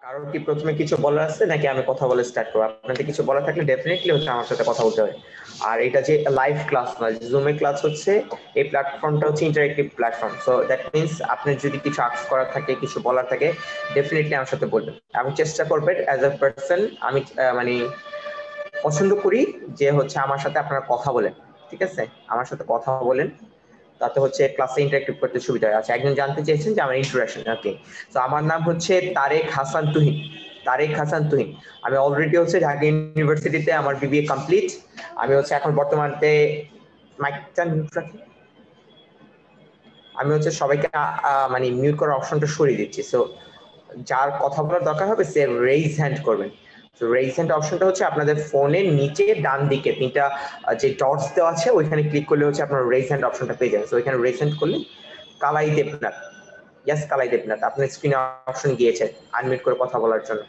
কারোর কি প্রথমে কিছু বলার আছে নাকি আমি কথা বলে স্টার্ট করবো? আপনাদের কিছু বলার থাকলে ডেফিনেটলি হচ্ছে আমার সাথে কথা বলতে হবে। আর এটা যে লাইভ ক্লাস নয়, জুমে ক্লাস হচ্ছে, এই প্ল্যাটফর্মটা হচ্ছে interactive platform. So that means আপনি যদি কিছু আস্ক করার থাকে, কিছু বলার থাকে, ডেফিনেটলি আমার সাথে বলবেন এবং চেষ্টা করবেন অ্যাজ এ পার্সন। আমি মানে পছন্দ করি যে হচ্ছে আমার সাথে আপনারা কথা বলেন, ঠিক আছে? আমার সাথে কথা বলেন, তাতে হচ্ছে ক্লাসে ইন্টারেক্টিভ করতে সুবিধা হয়। আচ্ছা, একজন জানতে চেয়েছেন যে আমার ইন্ট্রোডাকশন। ওকে, তো আমার নাম হচ্ছে তারেক হাসান তুহিন। তারেক হাসান তুহিন। আমি অলরেডি হচ্ছে ঢাকা ইউনিভার্সিটিতে আমার বিবিএ কমপ্লিট। আমি হচ্ছে এখন বর্তমানে মাইকটা মিউট রাখি। আমি হচ্ছে সবাইকে মানে মিউট করার অপশনটা সরিয়ে দিচ্ছি। সো যার কথা বলার দরকার হবে সে রেইজ হ্যান্ড করবেন। তো রেইজ হ্যান্ড অপশনটা হচ্ছে আপনাদের ফোনের নিচে ডান দিকে তিনটা যে ডটস দেওয়া আছে ওইখানে ক্লিক করলে হচ্ছে আপনার রেইজ হ্যান্ড অপশনটা পেয়ে যাবেন। তো ওইখানে রেইজ হ্যান্ড করলে কালাই দেবনাথ, ইয়েস কালাই দেবনাথ, আপনার স্ক্রিনে অপশন গিয়েছে আনমিউট করে কথা বলার জন্য।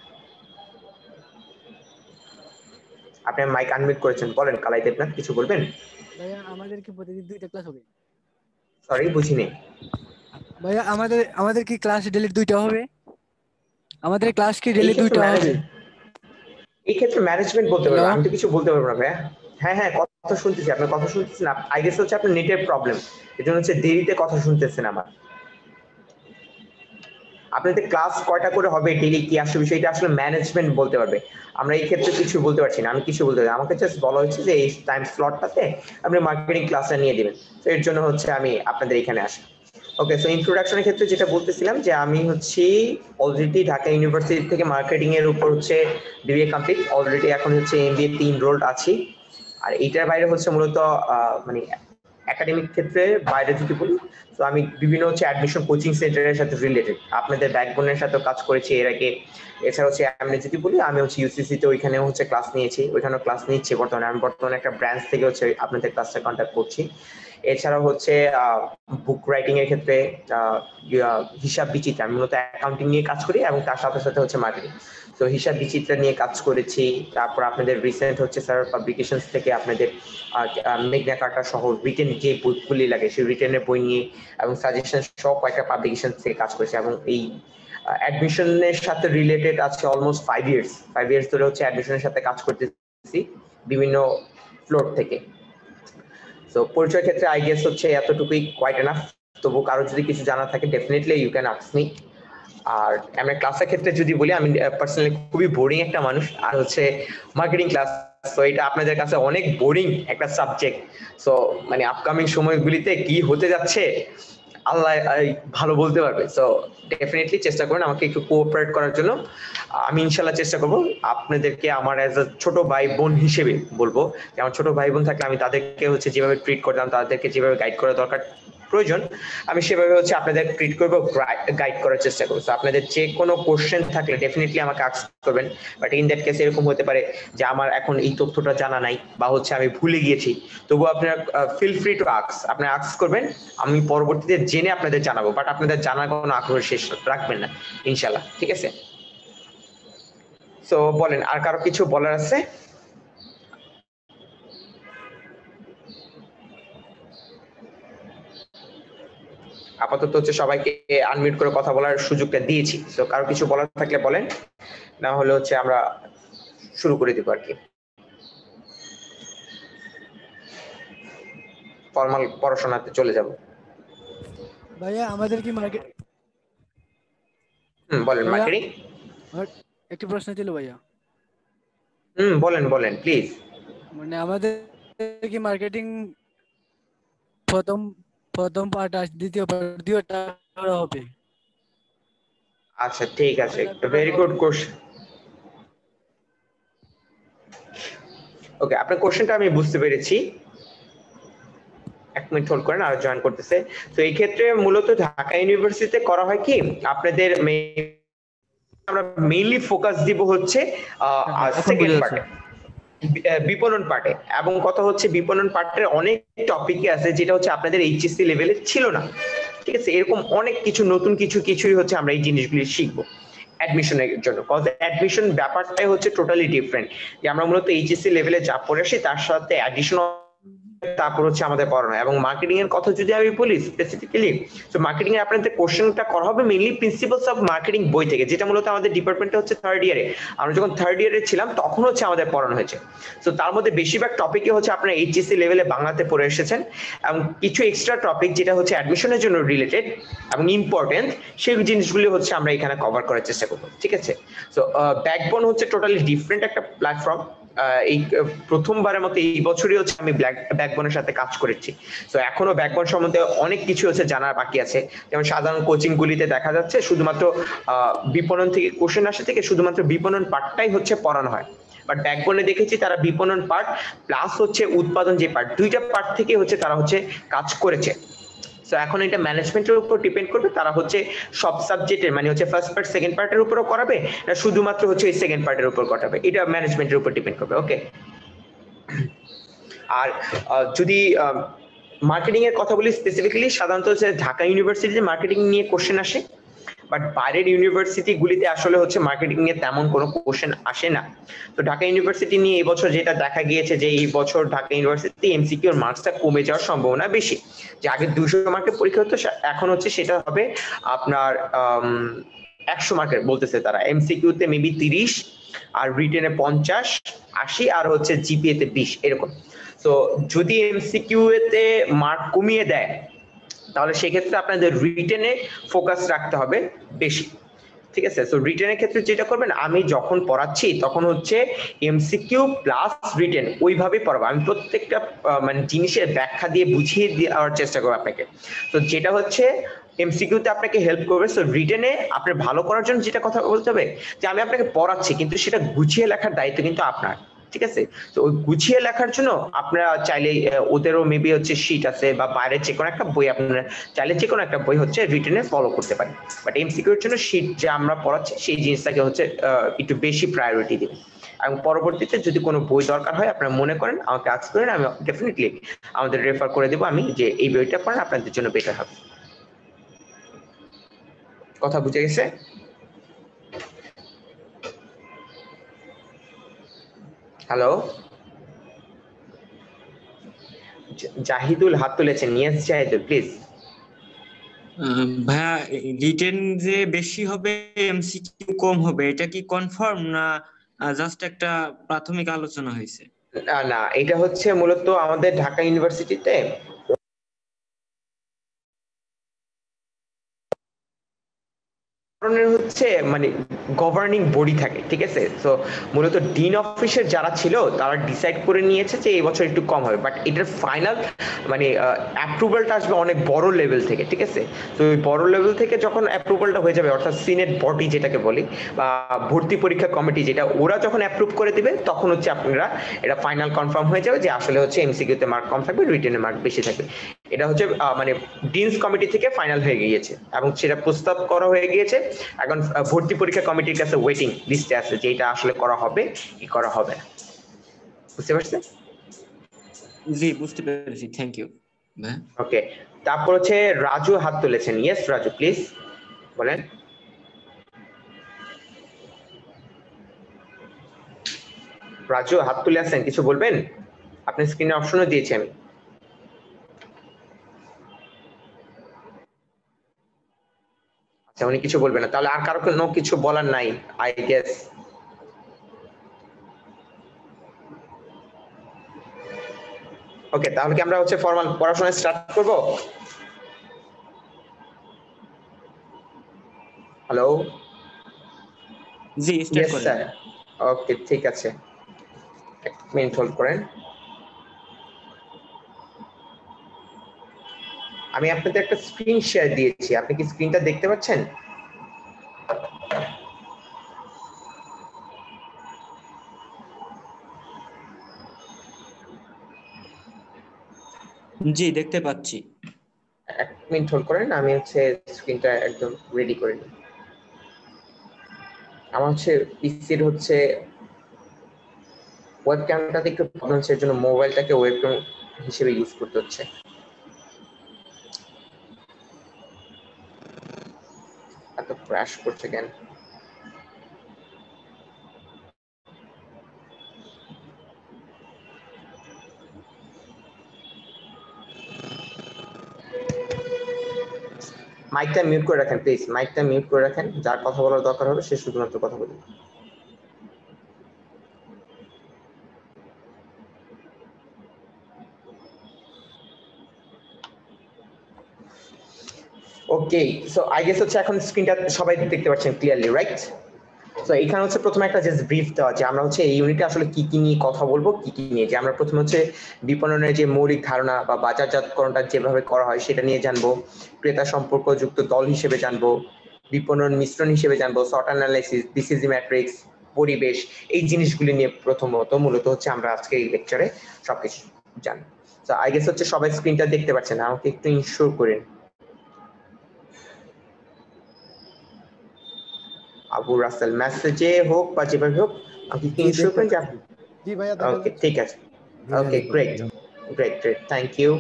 আপনি মাইক আনমিউট করেছেন, বলেন কালাই দেবনাথ, কিছু বলবেন? ভাইয়া আমাদের কি প্রতিদিন 2টা ক্লাস হবে? সরি, বুঝিনি। ভাইয়া আমাদের কি ক্লাস ডেলি 2টা হবে? আমাদের ক্লাস কি এই ডেলি ক্ষেত্রে 2টা হবে? ম্যানেজমেন্ট, এই ক্ষেত্রে ম্যানেজমেন্ট বলতে হ্যালো। পারবে, আমি তো কিছু বলতে পারবো না ভাইয়া। হ্যাঁ হ্যাঁ, কথা শুনতেছি, আপনার কথা শুনতেছেন। আই গেস হচ্ছে আপনার নেটের প্রবলেম, এই জন্য হচ্ছে দেরিতে কথা শুনতেছেন আমার। আপনাদের ক্লাস কয়টা করে হবে, ডেইলি কি আসলে বিষয়টা আসলে ম্যানেজমেন্ট বলতে পারবে। আমরা এই ক্ষেত্রে কিছু বলতে পারছি না, আমি কিছু বলতে পারি। আমাকে জাস্ট বলা হচ্ছে যে এই টাইম স্লটটাতে আপনি মার্কেটিং ক্লাসটা নিয়ে দিবেন। তো এর জন্য হচ্ছে আমি আপনাদের এখানে আসি। ওকে, সো ইন্ট্রোডাকশনের ক্ষেত্রে যেটা বলতেছিলাম যে আমি হচ্ছি অলরেডি ঢাকা ইউনিভার্সিটি থেকে মার্কেটিং এর উপর হচ্ছে বিবিএ কমপ্লিট। অলরেডি এখন হচ্ছে এমবিএ তে এনরোলড আছি। আর এইটার বাইরে হচ্ছে মূলত মানে একাডেমিক ক্ষেত্রে বাইরে যদি বলি, তো আমি বিভিন্ন হচ্ছে অ্যাডমিশন কোচিং সেন্টারের সাথে রিলেটেড, আপনাদের ব্যাকবোনের সাথেও কাজ করেছি এর আগে। এছাড়া হচ্ছে আমি যদি বলি, আমি হচ্ছে ইউসিসি তে ওইখানে হচ্ছে ক্লাস নিয়েছি, ওইখানেও ক্লাস নিচ্ছি বর্তমানে। আমি বর্তমানে একটা ব্রাঞ্চ থেকে হচ্ছে আপনাদের ক্লাসটা কন্ট্যাক্ট করছি। এছাড়া হচ্ছে বুক রাইটিং এর ক্ষেত্রে হিসাব বিচিত্রা, আমি মূলত অ্যাকাউন্টিং নিয়ে কাজ করি এবং তার সাথে সাথে হচ্ছে মার্কেটিং। তো হিসাব বিচিত্রা নিয়ে কাজ করেছি। তারপর আপনাদের রিসেন্ট হচ্ছে স্যার পাবলিকেশনস থেকে আপনাদের মেঘনা কার্টা সহ রিটেন যে বইগুলি লাগে সেই রিটেনের বই নিয়ে এবং সাজেশন সহ কয়েকটা পাবলিকেশন থেকে কাজ করেছি। এবং এই অ্যাডমিশনের সাথে রিলেটেড আছে অলমোস্ট 5 ইয়ার্স ধরে হচ্ছে অ্যাডমিশনের সাথে কাজ করতেছি বিভিন্ন ফ্লোর থেকে। তো পরিচয় ক্ষেত্রে আই গেস হচ্ছে এতটুকুই কোয়াইট এনাফ। তবু কারো যদি কিছু জানা থাকে definitely you can ask me. আর আমরা ক্লাসের ক্ষেত্রে যদি বলি, আমি পার্সোনালি খুবই বোরিং একটা মানুষ। আর হচ্ছে মার্কেটিং ক্লাস, তো এটা আপনাদের কাছে অনেক বোরিং একটা সাবজেক্ট। সো মানে আপকামিং সময়গুলিতে কি হতে যাচ্ছে আল্লাহ ভালো বলতে পারবে। সো ডেফিনেটলি চেষ্টা করুন আমাকে একটু কোঅপারেট করার জন্য। আমি ইনশাল্লাহ চেষ্টা করবো আপনাদেরকে আমার অ্যাজ আ ছোট ভাই বোন হিসেবে বলবো যে আমার ছোট ভাই বোন থাকলে আমি তাদেরকে হচ্ছে যেভাবে ট্রিট করতাম, তাদেরকে যেভাবে গাইড করা দরকার প্রয়োজন, আমি সেভাবে হচ্ছে আপনাদের ট্রিট করবো, গাইড করার চেষ্টা করবো। আপনাদের যে কোনো কোশ্চেন থাকলে ডেফিনেটলি আমাকে আস্ক করবেন। বাট ইন দ্যাট কেস এরকম হতে পারে যে আমার এখন এই তথ্যটা জানা নাই বা হচ্ছে আমি ভুলে গিয়েছি, তবুও আপনারা ফিল ফ্রি টু আস্ক, আপনারা আস্ক করবেন, আমি পরবর্তীতে জেনে আপনাদের জানাবো। বাট আপনাদের জানার কোনো আগ্রহ শেষ রাখবেন না ইনশাল্লাহ, ঠিক আছে? সো বলেন, আর কারো কিছু বলার আছে? আপাতত হচ্ছে সবাইকে আনমিউট করে কথা বলার সুযোগটা দিয়েছি। তো কারো কিছু বলার থাকলে বলেন, না হলে হচ্ছে আমরা শুরু করে দিব আর কি, ফর্মাল পড়াশোনাতে চলে যাব। ভাইয়া আমাদের কি মার্কেট বলেন ভাইয়া মার্কেটিং। আমার একটি প্রশ্ন ছিল ভাইয়া। বলেন বলেন প্লিজ। মানে আমাদের কি মার্কেটিং প্রথম প্রথম পার্ট আর দ্বিতীয় পার্ট দুইটা করা হবে? আচ্ছা ঠিক আছে, ভেরি গুড কোশ্চেন। ওকে, আপনার কোশ্চেনটা আমি বুঝতে পেরেছি। এক মিনিট হোল্ড করেন, আর জয়েন করতেছে। তো এই ক্ষেত্রে মূলত ঢাকা ইউনিভার্সিটিতে করা হয় কি, আপনাদের আমরা মেইনলি ফোকাস দিব হচ্ছে এখন সেকেন্ড বুঝা যাচ্ছে। পার্টে, বিপণন পার্টে। এবং কথা হচ্ছে বিপণন পার্টের অনেক টপিকই আছে যেটা হচ্ছে আপনাদের এইচএসসি লেভেলে ছিল না, ঠিক আছে? এরকম অনেক কিছু নতুন কিছুই হচ্ছে আমরা এই জিনিসগুলি শিখবো অ্যাডমিশনের জন্য। কজ অ্যাডমিশন ব্যাপারটাই হচ্ছে টোটালি ডিফারেন্ট, যে আমরা মূলত এইচএসসি লেভেলে যা পড়ে আসি তার সাথে অ্যাডিশনাল তারপর হচ্ছে আমাদের পড়ানো এবং মার্কেটিং এর কথা যদি আমি বলি স্পেসিফিক্যালি, তো মার্কেটিং এ আপনাদের কোশ্চেনটা করা হবে মেইনলি প্রিন্সিপালস অফ মার্কেটিং বই থেকে, যেটা মূলত আমাদের ডিপার্টমেন্টে হচ্ছে থার্ড ইয়ারে। আমরা যখন থার্ড ইয়ারে ছিলাম তখন হচ্ছে আমাদের পড়ানো হয়েছে। তো তার মধ্যে বেশিরভাগ টপিকে হচ্ছে আপনারা এইচএসসি লেভেলে বাংলাতে পড়ে এসেছেন, এবং কিছু এক্সট্রা টপিক যেটা হচ্ছে অ্যাডমিশনের জন্য রিলেটেড এবং ইম্পর্টেন্ট, সেই জিনিসগুলি হচ্ছে আমরা এখানে কভার করার চেষ্টা করবো, ঠিক আছে? তো ব্যাকবোন হচ্ছে টোটালি ডিফারেন্ট একটা প্ল্যাটফর্ম। এই প্রথমবারের মতো এই বছরই হচ্ছে আমি ব্যাকবোনের সাথে কাজ করেছি। তো এখনো ব্যাকবোন সম্বন্ধে অনেক কিছু হচ্ছে জানার বাকি আছে। যেমন সাধারণ কোচিং গুলিতে দেখা যাচ্ছে শুধুমাত্র বিপণন থেকে কোশ্চেন আসে থেকে শুধুমাত্র বিপণন পার্টটাই হচ্ছে পড়ানো হয়, বাট ব্যাকবোনে দেখেছি তারা বিপণন পার্ট প্লাস হচ্ছে উৎপাদন যে পার্ট, দুইটা পার্ট থেকে হচ্ছে তারা হচ্ছে কাজ করেছে। তো এখন এটা ম্যানেজমেন্টের উপর ডিপেন্ড করবে, তারা হচ্ছে সব সাবজেক্টের মানে হচ্ছে ফার্স্ট পার্ট সেকেন্ড পার্টের উপরও করাবে না শুধুমাত্র হচ্ছে এই সেকেন্ড পার্টের উপর করাবে, এটা ম্যানেজমেন্টের উপর ডিপেন্ড করবে। ওকে। আর যদি মার্কেটিং এর কথা বলি স্পেসিফিক্যালি, সাধারণত হচ্ছে ঢাকা ইউনিভার্সিটিতে মার্কেটিং নিয়ে কোশ্চেন আসে, বাট বাইরের ইউনিভার্সিটি গুলিতে আসলে হচ্ছে মার্কেটিং নিয়ে তেমন কোনো কোশ্চেন আসে না। তো ঢাকা ইউনিভার্সিটি নিয়ে এই বছর যেটা দেখা গিয়েছে যে এই বছর ঢাকা ইউনিভার্সিটি এমসিকিউ এর মার্কসটা কমে যাওয়ার সম্ভাবনা বেশি। যে আগে 200 মার্কের পরীক্ষা হতো, এখন হচ্ছে সেটা হবে আপনার 100 মার্কের বলতেছে তারা। এমসিকিউ তে মেবি 30 আর রিটেনে 50, 80 আর হচ্ছে জিপিএ তে 20 এরকম। তো যদি এমসিকিউ এতে মার্ক কমিয়ে দেয় তাহলে সেক্ষেত্রে আপনাদের রিটেনে ফোকাস রাখতে হবে বেশি, ঠিক আছে? তো রিটেনের ক্ষেত্রে যেটা করবেন, আমি যখন পড়াচ্ছি তখন হচ্ছে এমসিকিউ প্লাস রিটেন ওইভাবেই পড়াবো। আমি প্রত্যেকটা মানে জিনিসের ব্যাখ্যা দিয়ে বুঝিয়ে দেওয়ার চেষ্টা করবো আপনাকে। তো যেটা হচ্ছে এমসিকিউতে আপনাকে হেল্প করবে, সো রিটেনে আপনার ভালো করার জন্য যেটা কথা বলতে হবে যে আমি আপনাকে পড়াচ্ছি কিন্তু সেটা গুছিয়ে লেখার দায়িত্ব কিন্তু আপনার, ঠিক আছে? তো ওই গুছিয়ে লেখার জন্য আপনারা চাইলে ওদেরও মেবি হচ্ছে শীট আছে বা বাইরের যে কোনো একটা বই আপনারা চাইলে যে কোনো একটা বই হচ্ছে রিটেনে ফলো করতে পারেন, বাট এমসিকিউর জন্য শীট যে আমরা পড়াচ্ছি সেই জিনিসটাকে হচ্ছে একটু বেশি প্রায়োরিটি দিবেন। এবং পরবর্তীতে যদি কোনো বই দরকার হয় আপনারা মনে করেন আমাকে আস্ক করেন, আমি ডেফিনেটলি আমাদের রেফার করে দেবো আমি যে এই বইটা পড়েন আপনাদের জন্য বেটার হবে। কথা বুঝে গেছে? হ্যালো, জাহিদুল হাত তুলেছেন। Yes Zahidul, please. ভাইয়া, রিটেন যে বেশি হবে এমসিকিউ কম হবে, এটা কি কনফার্ম না জাস্ট একটা প্রাথমিক আলোচনা হয়েছে? না, এটা হচ্ছে মূলত আমাদের ঢাকা ইউনিভার্সিটিতে ধরনের হচ্ছে মানে গভর্নিং বডি থাকে, ঠিক আছে? তো মূলত ডিন অফিসের যারা ছিল তারা ডিসাইড করে নিয়েছে যে এই বছর একটু কম হবে, বাট এটার ফাইনাল মানে অ্যাপ্রুভালটা আসবে অনেক বড় লেভেল থেকে, ঠিক আছে? তো ওই বড় লেভেল থেকে যখন অ্যাপ্রুভালটা হয়ে যাবে, অর্থাৎ সিনেট বডি যেটাকে বলি বা ভর্তি পরীক্ষা কমিটি যেটা, ওরা যখন অ্যাপ্রুভ করে দিবে তখন হচ্ছে আপনারা এটা ফাইনাল কনফার্ম হয়ে যাবে যে আসলে হচ্ছে এমসিকিউতে মার্ক কম থাকবে, রিটেনে মার্ক বেশি থাকবে। এটা হচ্ছে মানে ডিনস কমিটি থেকে ফাইনাল হয়ে গিয়েছে এবং সেটা প্রস্তাব করা হয়ে গিয়েছে। এখন ভর্তি পরীক্ষা কমিটির কাছে ওয়েটিং লিস্টে আছে যে এটা আসলে করা হবে কি করা হবে না। বুঝতে পারছেন? জি, বুঝতে পেরেছি, থ্যাংক ইউ ভাইয়া। ওকে। তারপর হচ্ছে রাজু হাত তুলেছেন। ইয়েস রাজু, প্লিজ বলেন। রাজু হাত তুলে আছেন, কিছু বলবেন? আপনার স্ক্রিনে অপশনও দিয়েছি আমি। আচ্ছা, উনি কিছু বলবেন না, তাহলে আর কারো কোনো কিছু বলার নাই আই গেস। ওকে, তাহলে কি আমরা হচ্ছে ফর্মাল পড়াশোনা স্টার্ট করব? হ্যালো। জি, স্টার্ট ইয়েস করেন। স্যার। ওকে, ঠিক আছে, এক মিনিট হোল্ড করেন। আমি আপনাদের একটা স্ক্রিন শেয়ার দিয়েছি, আপনি কি স্ক্রিনটা দেখতে পাচ্ছেন? জি, দেখতে পাচ্ছি। এক মিনিট হোল্ড করেন, আমি হচ্ছে স্ক্রিনটা একদম রেডি করে নিই। আমার হচ্ছে পিসির হচ্ছে ওয়েবক্যামটাতে একটু প্রবলেম হচ্ছে, এর জন্য মোবাইলটাকে ওয়েবক্যাম হিসেবে ইউজ করতে হচ্ছে। এত ক্র্যাশ করছে কেন? মাইকটা মিউট করে রাখেন প্লিজ, মাইকটা মিউট করে রাখেন, যার কথা বলার দরকার হবে সে শুধুমাত্র কথা বলুন। ওকে, সো আই গেস হচ্ছে এখন স্ক্রিনটা সবাই দেখতে পাচ্ছেন ক্লিয়ারলি, রাইট? তো এখানে হচ্ছে প্রথমে একটা জাস্ট ব্রিফ দেওয়া যে আমরা হচ্ছে এই ইউনিটে আসলে কি কি নিয়ে কথা বলবো, কি কি নিয়ে, যে আমরা প্রথমে হচ্ছে বিপণনের যে মৌলিক ধারণা বা বাজারজাতকরণটা যেভাবে করা হয় সেটা নিয়ে জানবো, ক্রেতা সম্পর্কযুক্ত দল হিসেবে জানবো, বিপণন মিশ্রণ হিসেবে জানবো, সর্ট অ্যানালাইসিস, বিসিজি ম্যাট্রিক্স, পরিবেশ, এই জিনিসগুলি নিয়ে মূলত হচ্ছে আমরা আজকে এই লেকচারে সবকিছু জানবো। তো আই গেস হচ্ছে সবাই স্ক্রিনটা দেখতে পাচ্ছেন, আমাকে একটু ইনশিওর করেন। আবু রাসেল মেসেজে হোক বা যেভাবে হোক আমাকে একটু ইনশিওর করেন যে আপনি, জি ভাইয়া, ওকে ঠিক আছে, okay great great great, thank you.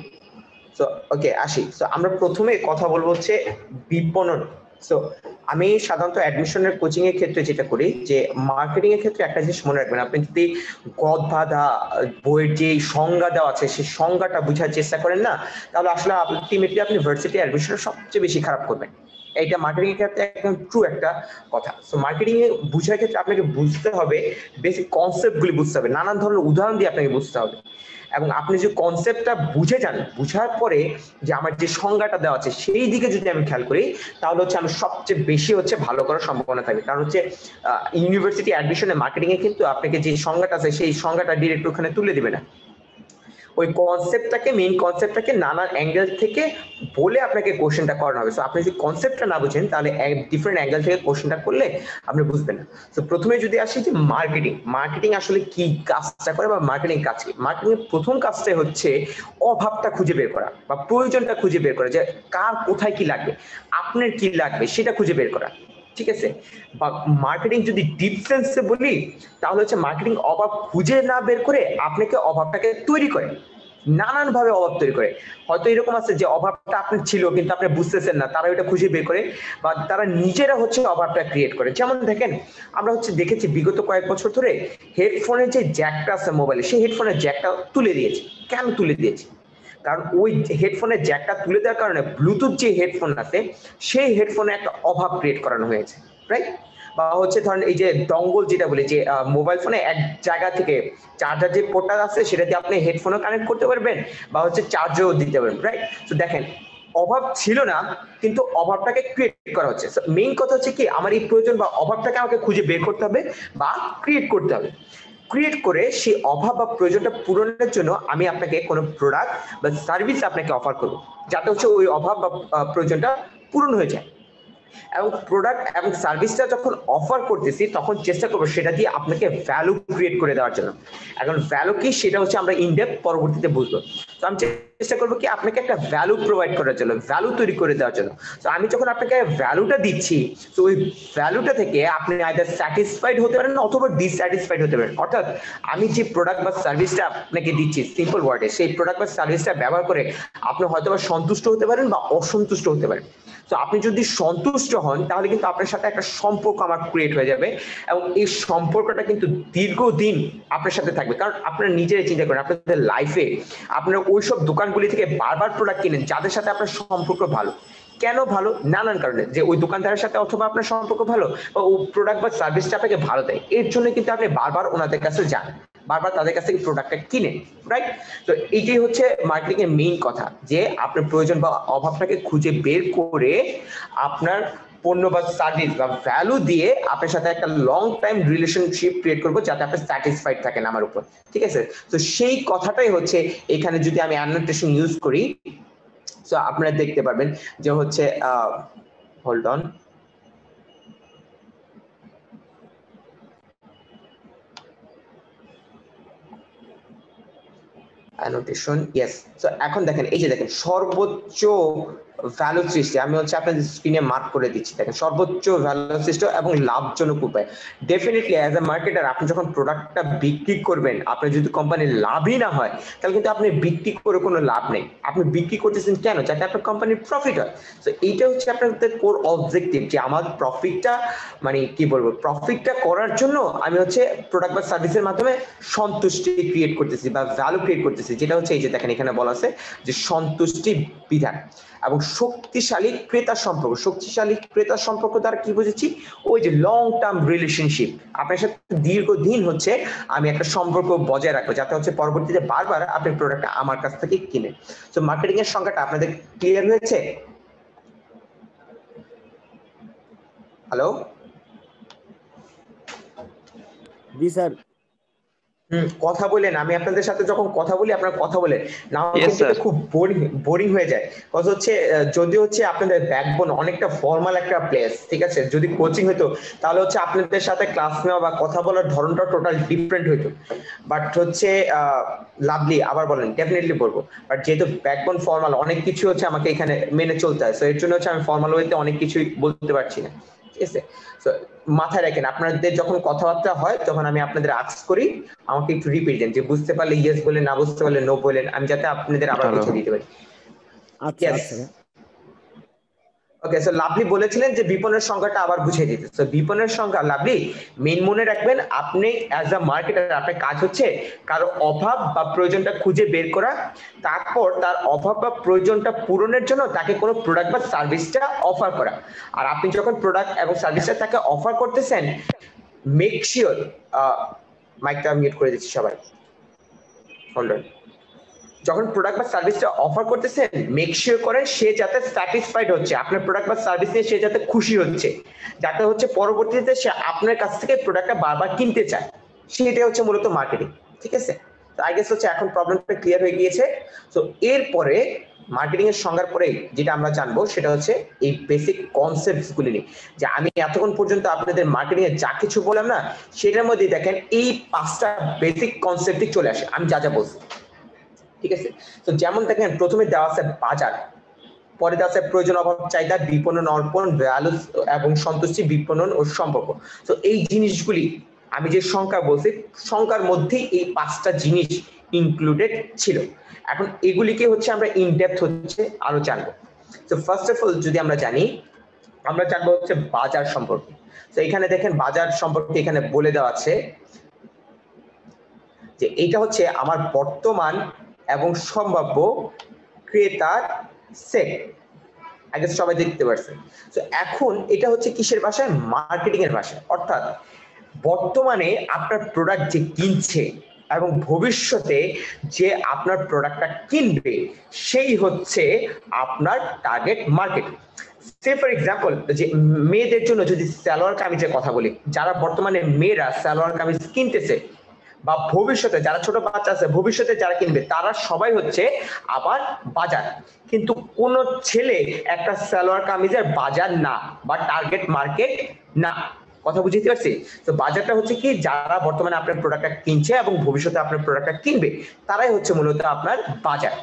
So okay আসি, সো আমরা প্রথমে কথা বলবো হচ্ছে বিপণন। সো আমি সাধারণত অ্যাডমিশনের কোচিং এর ক্ষেত্রে যেটা করি, যে মার্কেটিং এর ক্ষেত্রে একটা জিনিস মনে রাখবেন, আপনি যদি গদ বাঁধা বইয়ের যে সংজ্ঞা দেওয়া আছে সেই সংজ্ঞাটা বোঝার চেষ্টা করেন না, তাহলে আসলে আলটিমেটলি আপনি ভার্সিটি অ্যাডমিশনে সবচেয়ে বেশি খারাপ করবেন। এইটা মার্কেটিং এর ক্ষেত্রে একদম ট্রু একটা কথা। সো মার্কেটিং এ বোঝার ক্ষেত্রে আপনাকে বুঝতে হবে, বেসিক কনসেপ্ট গুলি বুঝতে হবে, নানান ধরনের উদাহরণ দিয়ে আপনাকে বুঝতে হবে, এবং আপনি যে কনসেপ্টটা বুঝে যান, বুঝার পরে যে আমার যে সংজ্ঞাটা দেওয়া আছে সেই দিকে যদি আমি খেয়াল করি, তাহলে হচ্ছে আমি সবচেয়ে বেশি হচ্ছে ভালো করার সম্ভাবনা থাকে। কারণ হচ্ছে ইউনিভার্সিটি অ্যাডমিশনে মার্কেটিং এ কিন্তু আপনাকে যে সংজ্ঞাটা আছে সেই সংজ্ঞাটা ডিরেক্ট ওখানে তুলে দিবে না, ওই কনসেপ্টটাকে, মেইন কনসেপ্টটাকে নানান অ্যাঙ্গেল থেকে বলে আপনাকে কোশ্চেনটা করানো হবে। সো আপনি যদি কনসেপ্টটা না বুঝেন তাহলে ডিফারেন্ট অ্যাঙ্গেল থেকে কোশ্চেনটা করলে আপনি বুঝবেন না। সো প্রথমে যদি আসি যে মার্কেটিং আসলে কি কাজটা করে বা মার্কেটিং কাজ কি, মার্কেটিং এর প্রথম কাজটাই হচ্ছে অভাবটা খুঁজে বের করা বা প্রয়োজনটা খুঁজে বের করা, যে কার কোথায় কি লাগবে, আপনার কি লাগবে সেটা খুঁজে বের করা, ঠিক আছে? বা মার্কেটিং যদি ডিপ সেন্সে বলি, তাহলে হচ্ছে মার্কেটিং অভাব খুঁজে না বের করে আপনাকে অভাবটাকে তৈরি করে, নানান ভাবে অভাব তৈরি করে। হয়তো এরকম আছে যে অভাবটা আপনার ছিল কিন্তু আপনি বুঝতেছেন না, তারা ওইটা খুঁজে বের করে, বা তারা নিজেরা হচ্ছে অভাবটা ক্রিয়েট করে। যেমন দেখেন, আমরা হচ্ছে দেখেছি বিগত কয়েক বছর ধরে হেডফোনের যে জ্যাকটা আছে মোবাইলে, সেই হেডফোনের জ্যাকটা তুলে দিয়েছে। কেন তুলে দিয়েছে? কারণ ওই হেডফোনের জ্যাকটা তুলে দেওয়ার কারণে ব্লুটুথ যে হেডফোন আছে সেই হেডফোনে একটা অভাব ক্রিয়েট করানো হয়েছে, রাইট? বা হচ্ছে ধরেন এই যে ডঙ্গল যেটা বলে, যে মোবাইল ফোনে এক জায়গা থেকে চার্জার যে পোর্টটা আছে সেটা দিয়ে আপনি হেডফোনও কানেক্ট করতে পারবেন বা হচ্ছে চার্জও দিতে পারবেন, রাইট? তো দেখেন, অভাব ছিল না কিন্তু অভাবটাকে ক্রিয়েট করা হচ্ছে। মেইন কথা হচ্ছে কি, আমার এই প্রয়োজন বা অভাবটাকে আমাকে খুঁজে বের করতে হবে বা ক্রিয়েট করতে হবে। ক্রিয়েট করে সেই অভাব বা প্রয়োজনটা পূরণের জন্য আমি আপনাকে কোনো প্রোডাক্ট বা সার্ভিস আপনাকে অফার করব, যাতে হচ্ছে ওই অভাব বা প্রয়োজনটা পূরণ হয়ে যায়। এবং প্রোডাক্ট এবং সার্ভিসটা যখন অফার করতেছি তখন চেষ্টা করবো সেটা দিয়ে আপনাকে ভ্যালু ক্রিয়েট করে দেওয়ার জন্য। এখন ভ্যালু কি সেটা হচ্ছে আমরা ইনডেপথ পরবর্তীতে বুঝবো। তো আমি চেষ্টা করবো কি আপনাকে একটা ভ্যালু প্রোভাইড করার জন্য, ভ্যালু তৈরি করে দেওয়ার জন্য। তো আমি যখন আপনাকে ভ্যালুটা দিচ্ছি, তো ওই ভ্যালুটা থেকে আপনি আইদার স্যাটিসফাইড হতে পারেন অথবা ডিসস্যাটিসফাইড হতে পারেন। অর্থাৎ আমি যে প্রোডাক্ট বা সার্ভিসটা আপনাকে দিচ্ছি সিম্পল ওয়ার্ডে, সেই প্রোডাক্ট বা সার্ভিসটা ব্যবহার করে আপনি হয়তো বা সন্তুষ্ট হতে পারেন বা অসন্তুষ্ট হতে পারেন। তো আপনি যদি সন্তুষ্ট হন তাহলে কিন্তু আপনার সাথে একটা সম্পর্ক আমার ক্রিয়েট হয়ে যাবে, এবং এই সম্পর্কটা কিন্তু দীর্ঘদিন আপনার সাথে থাকবে। কারণ আপনারা নিজেরাই চিন্তা করেন, আপনাদের লাইফে আপনারা ওইসব দোকানগুলি থেকে বারবার প্রোডাক্ট কিনেন যাদের সাথে আপনার সম্পর্ক ভালো। কেন ভালো? নানান কারণে, যে ওই দোকানদারের সাথে অথবা আপনার সম্পর্ক ভালো বা ও প্রোডাক্ট বা সার্ভিসটা আপনাকে ভালো দেয়, এর জন্য কিন্তু আপনি বারবার ওনাদের কাছে যান, বারবার তাদের কাছ থেকে প্রোডাক্টটা কিনেন, রাইট? তো এইটাই হচ্ছে মার্কেটিং এর মেইন কথা, যে আপনার প্রয়োজন বা অভাবটাকে খুঁজে বের করে আপনার পণ্য বা সার্ভিস বা ভ্যালু দিয়ে আপনার সাথে একটা লং টাইম রিলেশনশিপ ক্রিয়েট করবো, যাতে আপনি স্যাটিসফাইড থাকেন আমার উপর, ঠিক আছে? তো সেই কথাটাই হচ্ছে এখানে যদি আমি অ্যানোটেশন ইউজ করি, সো আপনারা দেখতে পারবেন যে হচ্ছে hold on, annotation, yes. So এখন দেখেন, এই যে দেখেন সর্বোচ্চ ভ্যালু সৃষ্টি, আমি হচ্ছে আপনাদের স্ক্রিনে মার্ক করে দিচ্ছি। দেখেন সর্বোচ্চ ভ্যালু সৃষ্টি এবং লাভজনক উপায়। ডেফিনেটলি অ্যাজ এ মার্কেটার আপনি যখন প্রোডাক্টটা বিক্রি করবেন, আপনার যদি কোম্পানির লাভই না হয় তাহলে কিন্তু আপনি বিক্রি করে কোনো লাভ নেই। আপনি বিক্রি করতেছেন কেন? যাতে আপনার কোম্পানির প্রফিট হয়। তো এইটা হচ্ছে আপনাদের কোর অবজেক্টিভ, যে আমার প্রফিটটা, মানে কি বলবো, প্রফিটটা করার জন্য আমি হচ্ছে প্রোডাক্ট বা সার্ভিসের মাধ্যমে সন্তুষ্টি ক্রিয়েট করতেছি বা ভ্যালু ক্রিয়েট করতেছি, যেটা হচ্ছে এই যে দেখেন এখানে বলা আছে যে সন্তুষ্টি বিধান। এবং শক্তিশালী ক্রেতা সম্পর্ক। শক্তিশালী ক্রেতা সম্পর্ক দ্বারা কি বুঝেছি? ওই যে লং টার্ম রিলেশনশিপ, আপনার সাথে দীর্ঘদিন হচ্ছে আমি একটা সম্পর্ক বজায় রাখবো, যাতে হচ্ছে পরবর্তীতে বারবার আপনি প্রোডাক্টটা আমার কাছ থেকে কিনেন। তো মার্কেটিং এর সংজ্ঞাটা আপনাদের ক্লিয়ার হয়েছে? হ্যালো? জি স্যার। কথা বলেন, আমি আপনাদের সাথে যখন কথা বলি আপনারা কথা বলেন না, Yes, কিন্তু এটা sir. খুব বোরিং হয়ে যায়। কজ হচ্ছে যদি হচ্ছে আপনাদের ব্যাকবোন অনেকটা ফর্মাল একটা প্লেস, ঠিক আছে, যদি কোচিং হতো তাহলে হচ্ছে আপনাদের সাথে ক্লাস নেওয়া বা কথা বলার ধরনটা টোটাল ডিফারেন্ট হইতো। বাট হচ্ছে লাভলি আবার বলেন, ডেফিনেটলি বলবো, বাট যেহেতু ব্যাকবোন ফর্মাল অনেক কিছু হচ্ছে আমাকে এখানে মেনে চলতে হয়, সো এর জন্য হচ্ছে আমি ফর্মাল ওয়েতে অনেক কিছুই বলতে পারছি না, ঠিক আছে। তো মাথায় রাখেন, আপনাদের যখন কথাবার্তা হয় তখন আমি আপনাদের আস্ক করি, আমাকে একটু রিপিট দেন, যে বুঝতে পারলে ইয়েস বলেন, না বুঝতে পারলে নো বলেন, আমি যাতে আপনাদের আবার Hello. বুঝিয়ে দিতে পারি। আচ্ছা Yes. আচ্ছা ওকে, সো লাভলি বলেছিলেন যে বিপণের সংখ্যাটা আবার বুঝিয়ে দিতে। সো বিপণের সংখ্যা লাভলি মেইন মনে রাখবেন, আপনি অ্যাজ আ মার্কেটার আপনার কাজ হচ্ছে কারো অভাব বা প্রয়োজনটা খুঁজে বের করা, তারপর তার অভাব বা প্রয়োজনটা পূরণের জন্য তাকে কোনো প্রোডাক্ট বা সার্ভিসটা অফার করা। আর আপনি যখন প্রোডাক্ট এবং সার্ভিসটা তাকে অফার করতেছেন, মেক শিওর, মাইকটা মিউট করে দিচ্ছি সবাই, হোল্ড অন। যখন প্রোডাক্ট বা সার্ভিসটা অফার করতেছেন, মেক শিওর করেন সে যাতে স্যাটিসফাইড হচ্ছে, আপনার প্রোডাক্ট বা সার্ভিস নিয়ে সে যাতে খুশি হচ্ছে, যাতে হচ্ছে পরবর্তীতে সে আপনার কাছ থেকে প্রোডাক্টটা বারবার কিনতে চায়। সেটাই হচ্ছে মূলত মার্কেটিং, ঠিক আছে। তো আই গেস হচ্ছে এখন প্রবলেমটা ক্লিয়ার হয়ে গিয়েছে। তো এরপরে মার্কেটিং এর সংজ্ঞার পরে যেটা আমরা জানবো সেটা হচ্ছে এই বেসিক কনসেপ্টস গুলি নিয়ে, যে আমি এতক্ষণ পর্যন্ত আপনাদের মার্কেটিং এ যা কিছু বললাম না, সেটার মধ্যে দেখেন এই 5টা বেসিক কনসেপ্টই চলে আসে আমি যা যা বলছি, ঠিক আছে। তো যেমন দেখেন প্রথমে দেওয়া আছে বাজার, পরে দেওয়া আছে প্রয়োজন, অভাব, চাহিদা, বিপণন, অর্পণ, ভ্যালু এবং সন্তুষ্টি, বিপণন ও সম্পর্ক। তো এই জিনিসগুলি আমি যে সংখ্যা বলছি, সংখ্যার মধ্যেই এই 5টা জিনিস ইনক্লুডেড ছিল। এখন এগুলিকে হচ্ছে আমরা ইন ডেপথ হচ্ছে আরো জানবো। তো ফার্স্ট অফ অল যদি আমরা জানি, আমরা জানবো হচ্ছে বাজার সম্পর্কে। তো এখানে দেখেন বাজার সম্পর্কে এখানে বলে দেওয়া আছে যে এটা হচ্ছে আমার বর্তমান এবং সম্ভাব্য ক্রেতার সেট। আগে সবাই দেখতে পারছেন। তো এখন এটা হচ্ছে কিসের ভাষায়? মার্কেটিং এর ভাষায়। অর্থাৎ বর্তমানে আপনার প্রোডাক্ট যে কিনছে এবং ভবিষ্যতে যে আপনার প্রোডাক্টটা কিনবে, সেই হচ্ছে আপনার target market. Say for example, যে মেয়েদের জন্য যদি সালোয়ার কামিজের কথা বলি, যারা বর্তমানে মেয়েরা সালোয়ার কামিজ কিনতেছে বা ভবিষ্যতে যারা ছোট বাচ্চা আছে ভবিষ্যতে যারা কিনবে, তারা সবাই হচ্ছে আবার বাজার। কিন্তু কোন ছেলে একটা সালোয়ার কামিজের বাজার না বা টার্গেট মার্কেট না। কথা বুঝতে পারছি? তো বাজারটা হচ্ছে কি, যারা বর্তমানে আপনার প্রোডাক্টটা কিনছে এবং ভবিষ্যতে আপনার প্রোডাক্টটা কিনবে, তারাই হচ্ছে মূলত আপনার বাজার।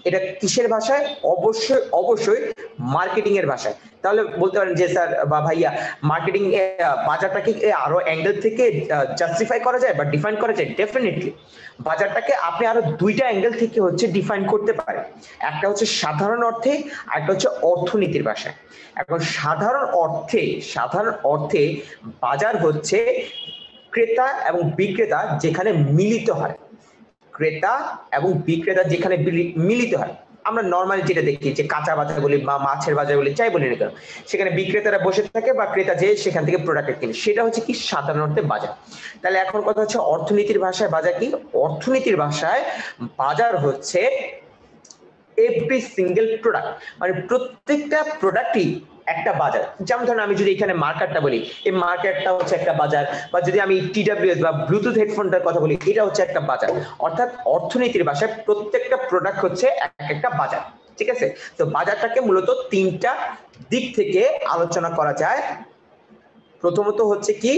এটা কিসের ভাষায়? অবশ্যই অবশ্যই মার্কেটিং এর ভাষায়। তাহলে বলতে পারেন যে স্যার বা ভাইয়া, মার্কেটিং বাজারটাকে আরো অ্যাঙ্গেল থেকে জাস্টিফাই করা যায় বা ডিফাইন করা যায়? ডেফিনেটলি বাজারটাকে আপনি আরো 2টা অ্যাঙ্গেল থেকে হচ্ছে ডিফাইন করতে পারেন। একটা হচ্ছে সাধারণ অর্থে, আর একটা হচ্ছে অর্থনীতির ভাষায়। এখন সাধারণ অর্থে বাজার হচ্ছে ক্রেতা এবং বিক্রেতা যেখানে মিলিত হয়, ক্রেতা এবং বিক্রেতা যেখানে মিলিত হয়। আমরা নর্মালি যেটা দেখি যে কাঁচা বাজার বলি বা মাছের বাজার বলি, যাই বলি না কেন, সেখানে বিক্রেতারা বসে থাকে বা ক্রেতা যে সেখান থেকে প্রোডাক্ট কিনে, সেটা হচ্ছে কি সাধারণ অর্থে বাজার। তাহলে এখন কথা হচ্ছে অর্থনীতির ভাষায় বাজার কি? অর্থনীতির ভাষায় বাজার হচ্ছে এভরি সিঙ্গেল প্রোডাক্ট, মানে প্রত্যেকটা প্রোডাক্টই একটা বাজার। যেমন ধরুন আমি যদি এখানে মার্কেটটা বলি, এই মার্কেটটা হচ্ছে একটা বাজার, বা যদি আমি TWS বা ব্লুটুথ হেডফোনটার কথা বলি, এটা হচ্ছে একটা বাজার। অর্থাৎ অর্থনীতির ভাষায় প্রত্যেকটা প্রোডাক্ট হচ্ছে একটা বাজার, ঠিক আছে। তো বাজারটাকে মূলত 3টা দিক থেকে আলোচনা করা যায়। প্রথমত হচ্ছে কি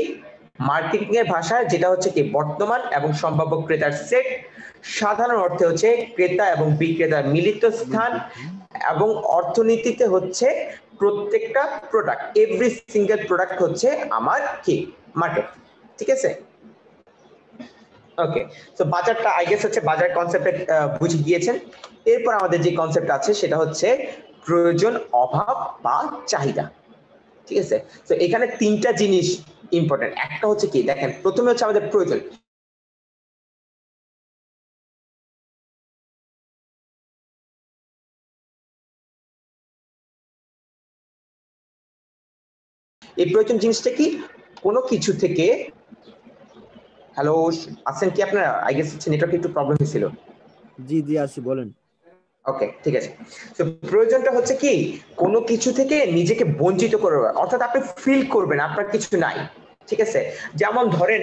মার্কেটিং এর ভাষায়, যেটা হচ্ছে কি বর্তমান এবং সম্ভাব্য ক্রেতার সেট। সাধারণ অর্থে হচ্ছে ক্রেতা এবং বিক্রেতার মিলিত স্থান। এবং অর্থনীতিতে হচ্ছে প্রত্যেকটা প্রোডাক্ট, এভরি সিঙ্গেল প্রোডাক্ট হচ্ছে আমার কি মার্কেট, ঠিক আছে। ওকে, তো বাজারটা আই গেস হচ্ছে বাজার কনসেপ্টে বুঝে গিয়েছেন। এরপর আমাদের যে কনসেপ্ট আছে সেটা হচ্ছে প্রয়োজন, অভাব বা চাহিদা, ঠিক আছে। তো এখানে 3টা জিনিস ইম্পর্টেন্ট। একটা হচ্ছে কি, দেখেন প্রথমে হচ্ছে আমাদের প্রয়োজন। এই প্রয়োজন জিনিসটা কি কোনো কিছু থেকে হ্যালো আছেন কি আপনারা আই গেস নেটওয়ার্ক একটু প্রবলেম হয়েছিল জি জি আছি বলেন ওকে ঠিক আছে তো প্রয়োজনটা হচ্ছে কি কোনো কিছু থেকে নিজেকে বঞ্চিত করবে অর্থাৎ আপনি ফিল করবেন আপনার কিছু নাই ঠিক আছে যেমন ধরেন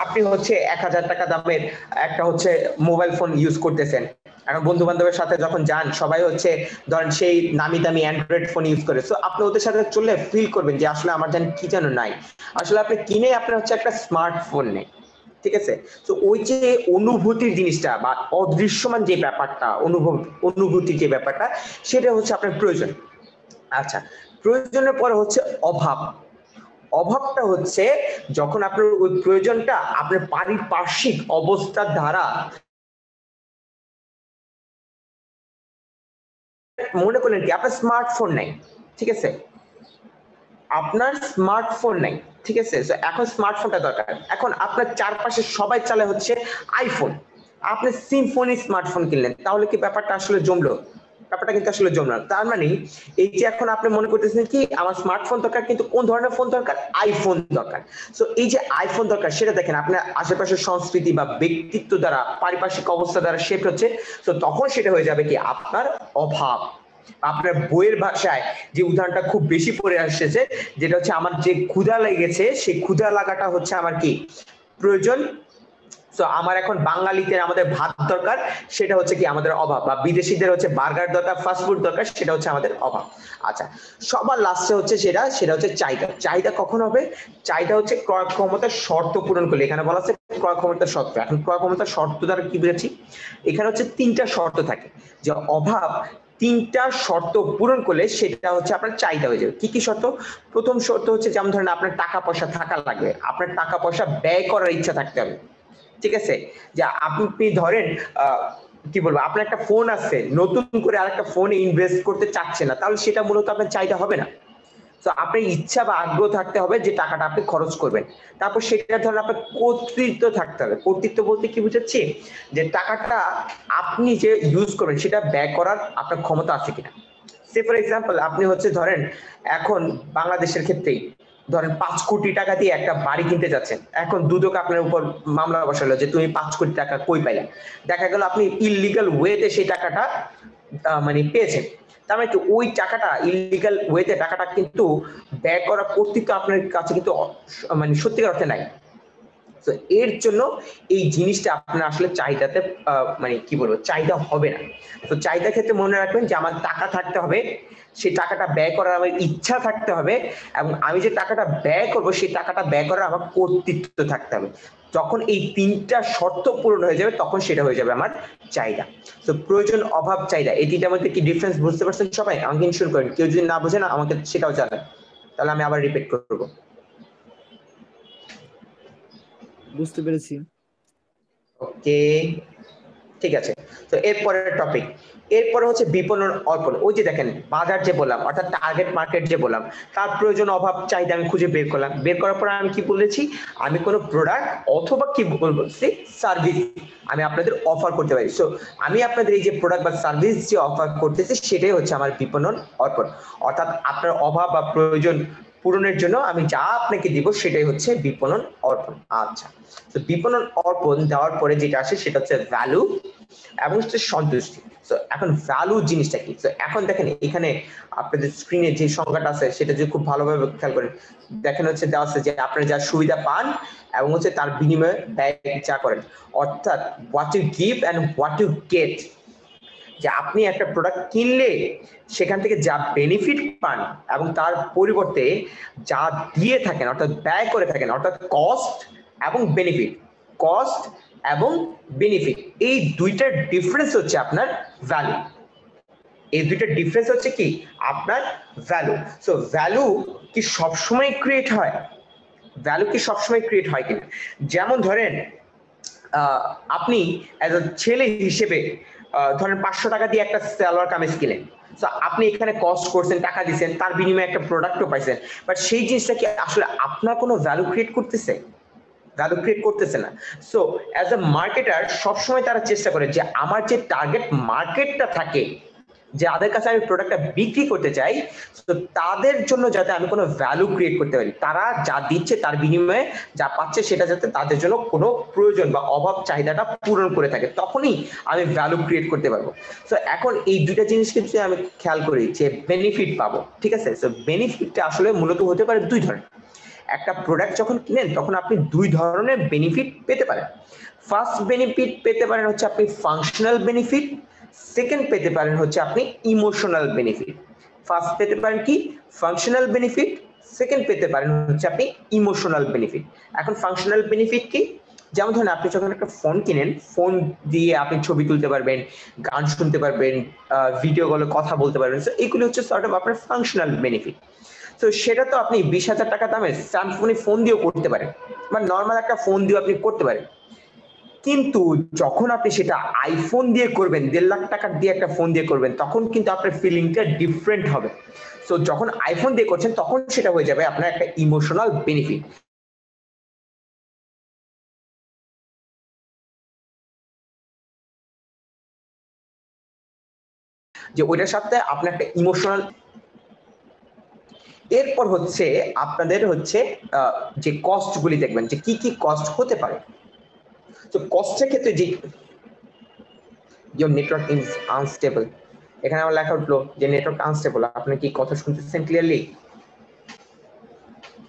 আপনি হচ্ছে 1000 টাকা দামের একটা হচ্ছে মোবাইল ফোন ইউজ করতেছেন এখন বন্ধু বান্ধবের সাথে যখন যান সবাই হচ্ছে ধরেন সেই নামি দামি অ্যান্ড্রয়েড ফোন ইউজ করে সো আপনি ওদের সাথে চললে ফিল করবেন যে আসলে আমার জানি কি যেন নাই আসলে আপনি কিনে আপনার হচ্ছে একটা স্মার্টফোন নেই ঠিক আছে তো ওই যে অনুভূতির জিনিসটা বা অদৃশ্যমান যে ব্যাপারটা অনুভূতি যে ব্যাপারটা সেটা হচ্ছে আপনার প্রয়োজন আচ্ছা প্রয়োজনের পরে হচ্ছে অভাব অভাবটা হচ্ছে যখন আপনার ওই প্রয়োজনটা আপনার পারিপার্শ্বিক অবস্থার দ্বারা মনে করলেন কি আপনার স্মার্টফোন নাই ঠিক আছে আপনার স্মার্টফোন নাই ঠিক আছে তো এখন স্মার্টফোনটা দরকার এখন আপনার চারপাশে সবাই চালায় হচ্ছে আইফোন আপনি সিম্ফনি স্মার্টফোন কিনলেন তাহলে কি ব্যাপারটা আসলে জমলো ব্যাপারটা কিন্তু আসলে জমলো না তার মানে এই যে এখন আপনি মনে করতেছেন কি আমার স্মার্টফোন দরকার কিন্তু কোন ধরনের ফোন দরকার আইফোন দরকার সো এই যে আইফোন দরকার সেটা দেখেন আপনার আশেপাশের সংস্কৃতি বা ব্যক্তিত্ব দ্বারা পারিপার্শ্বিক অবস্থা দ্বারা শেপ হচ্ছে তো তখন সেটা হয়ে যাবে কি আপনার অভাব আপনার বইয়ের ভাষায় যে উদাহরণটা খুব বেশি পড়ে আসছে যেটা হচ্ছে আমার যে ক্ষুধা লেগেছে সেই ক্ষুধা লাগাটা হচ্ছে আমার কি প্রয়োজন তো আমার এখন বাঙালিদের আমাদের ভাত দরকার সেটা হচ্ছে কি আমাদের অভাব বা বিদেশিদের হচ্ছে বার্গার দরকার ফাস্টফুড দরকার সেটা হচ্ছে আমাদের অভাব আচ্ছা সবার লাস্টে হচ্ছে সেটা হচ্ছে চাহিদা চাহিদা কখন হবে চাহিদা হচ্ছে ক্রয় ক্ষমতার শর্ত পূরণ করলে এখানে বলা আছে ক্রয় ক্ষমতার শর্ত এখন ক্রয় ক্ষমতার শর্ত দ্বারা কি বুঝাচ্ছি এখানে হচ্ছে 3টা শর্ত থাকে যে অভাব 3টা শর্ত পূরণ করলে সেটা হচ্ছে আপনার চাহিদা হয়ে যাবে কি কি শর্ত প্রথম শর্ত হচ্ছে যেমন ধরেন আপনার টাকা পয়সা থাকা লাগবে আপনার টাকা পয়সা ব্যয় করার ইচ্ছা থাকতে হবে ঠিক আছে যে আপনি ধরেন কি বলবো আপনার একটা ফোন আছে নতুন করে আরেকটা ফোনে ইনভেস্ট করতে চাচ্ছে না তাহলে সেটা মূলত আপনার চাহিদা হবে না তো আপনার ইচ্ছা বা আগ্রহ থাকতে হবে যে টাকাটা আপনি খরচ করবেন তারপর সেটা ধরেন আপনার কর্তৃত্ব থাকতে হবে কর্তৃত্ব বলতে কি বুঝাচ্ছি যে টাকাটা আপনি যে ইউজ করবেন সেটা ব্যয় করার আপনার ক্ষমতা আছে কিনা সে ফর এক্সাম্পল আপনি হচ্ছে ধরেন এখন বাংলাদেশের ক্ষেত্রেই ধরেন 5 কোটি টাকা দিয়ে একটা বাড়ি কিনতে যাচ্ছেন এখন দুদক আপনার উপর মামলা বসালো যে তুমি 5 কোটি টাকা কই পাইলে দেখা গেল আপনি ইললিগাল ওয়েতে সেই টাকাটা মানে পেয়েছেন তার মানে ওই টাকাটা ইললিগাল ওয়েতে টাকাটা কিন্তু ব্যয় করা কর্তৃত্ব আপনার কাছে কিন্তু মানে সত্যিকার অর্থে নাই তো এর জন্য এই জিনিসটা আপনার আসলে চাহিদাতে মানে কি বলবো চাহিদা হবে না তো চাহিদার ক্ষেত্রে মনে রাখবেন যে আমার টাকা থাকতে হবে সেই টাকাটা ব্যয় করার আমার ইচ্ছা থাকতে হবে এবং আমি যে টাকাটা ব্যয় করব সেই টাকাটা ব্যয় করার আমার কর্তৃত্ব থাকতে হবে যখন এই 3টা শর্ত পূরণ হয়ে যাবে তখন সেটা হয়ে যাবে আমার চাহিদা তো প্রয়োজন অভাব চাহিদা এই 3টার মধ্যে কি ডিফারেন্স বুঝতে পারছেন সবাই আমাকে ইনশিওর করেন কেউ যদি না বোঝে না আমাকে সেটাও জানান তাহলে আমি আবার রিপিট করব বুঝতে পেরেছি ওকে ঠিক আছে তো এরপরের টপিক এরপরে হচ্ছে বিপণন অর্পণ ওই যে দেখেন বাজার যে বললাম অর্থাৎ টার্গেট মার্কেট যে বললাম তার প্রয়োজন অভাব চাহিদা আমি খুঁজে বের করলাম বের করার পর আমি কি বলেছি আমি কোনো প্রোডাক্ট অথবা কি বলছি সার্ভিস আমি আপনাদের অফার করতে পারি সো আমি আপনাদের এই যে প্রোডাক্ট বা সার্ভিস যে অফার করতেছি সেটাই হচ্ছে আমার বিপণন অর্পণ অর্থাৎ আপনার অভাব বা প্রয়োজন পূরণের জন্য আমি যা আপনাকে দিব সেটাই হচ্ছে বিপণন অর্পণ আচ্ছা তো বিপণন অর্পণ দেওয়ার পরে যেটা আসে সেটা হচ্ছে ভ্যালু এবং হচ্ছে সন্তুষ্টি তো এখন ভ্যালু জিনিসটা কি তো এখন দেখেন এখানে আপনাদের স্ক্রিনে যে সংখ্যাটা আছে সেটা যদি খুব ভালোভাবে খেয়াল করেন দেখেন হচ্ছে দেওয়া আছে যে আপনারা যা সুবিধা পান এবং হচ্ছে তার বিনিময়ে ব্যয় যা করেন অর্থাৎ what you give and what you get যে আপনি একটা প্রোডাক্ট কিনলে সেখান থেকে যা বেনিফিট পান এবং তার পরিবর্তে যা দিয়ে থাকেন অর্থাৎ ব্যয় করে থাকেন অর্থাৎ কস্ট এবং বেনিফিট কস্ট এবং বেনিফিট এই দুইটার ডিফারেন্স হচ্ছে আপনার ভ্যালু এই দুইটার ডিফারেন্স হচ্ছে কি আপনার ভ্যালু সো ভ্যালু কি সবসময় ক্রিয়েট হয় ভ্যালু কি সবসময় ক্রিয়েট হয় কিনা যেমন ধরেন আপনি এজ এ ছেলে হিসেবে ধরেন 500 টাকা দিয়ে একটা সালোয়ার কামিজ কিনেন তো আপনি এখানে কস্ট করছেন টাকা দিচ্ছেন তার বিনিময়ে একটা প্রোডাক্টও পাইছেন বাট সেই জিনিসটা কি আসলে আপনার কোনো ভ্যালু ক্রিয়েট করতেছে ভ্যালু ক্রিয়েট করতেছে না সো অ্যাজ এ মার্কেটার সবসময় তারা চেষ্টা করে যে আমার যে টার্গেট মার্কেটটা থাকে যাদের কাছে আমি প্রোডাক্টটা বিক্রি করতে চাই, তো তাদের জন্য যাতে আমি কোনো ভ্যালু ক্রিয়েট করতে পারি, তারা যা দিচ্ছে তার বিনিময়ে যা পাচ্ছে সেটা যাতে তাদের জন্য কোনো প্রয়োজন বা অভাব চাহিদাটা পূরণ করে থাকে, তখনই আমি ভ্যালু ক্রিয়েট করতে পারবো। তো এখন এই দুইটা জিনিস কিন্তু আমি খেয়াল করি যে বেনিফিট পাবো, ঠিক আছে? তো বেনিফিটটা আসলে মূলত হতে পারে দুই ধরনের। একটা প্রোডাক্ট যখন কিনেন তখন আপনি দুই ধরনের বেনিফিট পেতে পারেন। ফার্স্ট বেনিফিট পেতে পারেন হচ্ছে আপনি ফাংশনাল বেনিফিট, সেকেন্ড পেতে পারেন হচ্ছে আপনি ইমোশনাল বেনিফিট। ফার্স্ট পেতে পারেন কি ফাংশনাল বেনিফিট, সেকেন্ড পেতে পারেন হচ্ছে আপনি ইমোশনাল বেনিফিট। এখন ফাংশনাল বেনিফিট কি? যেমন ধরেন আপনি যখন একটা ফোন কিনেন, ফোন দিয়ে আপনি ছবি তুলতে পারবেন, গান শুনতে পারবেন, ভিডিও কলে কথা বলতে পারবেন, তো এগুলো হচ্ছে সর্ট অফ আপনার ফাংশনাল বেনিফিট। তো সেটা তো আপনি 20,000 টাকা দামের স্যামসুং ফোন দিয়েও করতে পারেন, বা নর্মাল একটা ফোন দিয়েও আপনি করতে পারেন। কিন্তু যখন আপনি সেটা আইফোন দিয়ে করবেন, 1.5 লাখ টাকা দিয়ে একটা ফোন দিয়ে করবেন, তখন কিন্তু আপনার ফিলিংটা ডিফারেন্ট হবে। সো যখন আইফোন দিয়ে করছেন তখন সেটা হয়ে যাবে আপনার একটা ইমোশনাল বেনিফিট। যে ওইটার সাথে আপনার একটা ইমোশনাল। এরপর হচ্ছে আপনাদের হচ্ছে যে কস্ট গুলি দেখবেন যে কি কি কস্ট হতে পারে। তো কস্টের ক্ষেত্রে যে your network is unstable, এখানে আমার লেখা উঠলো যে নেটওয়ার্ক আনস্টেবল। আপনি কি কথা শুনতেছেন ক্লিয়ারলি?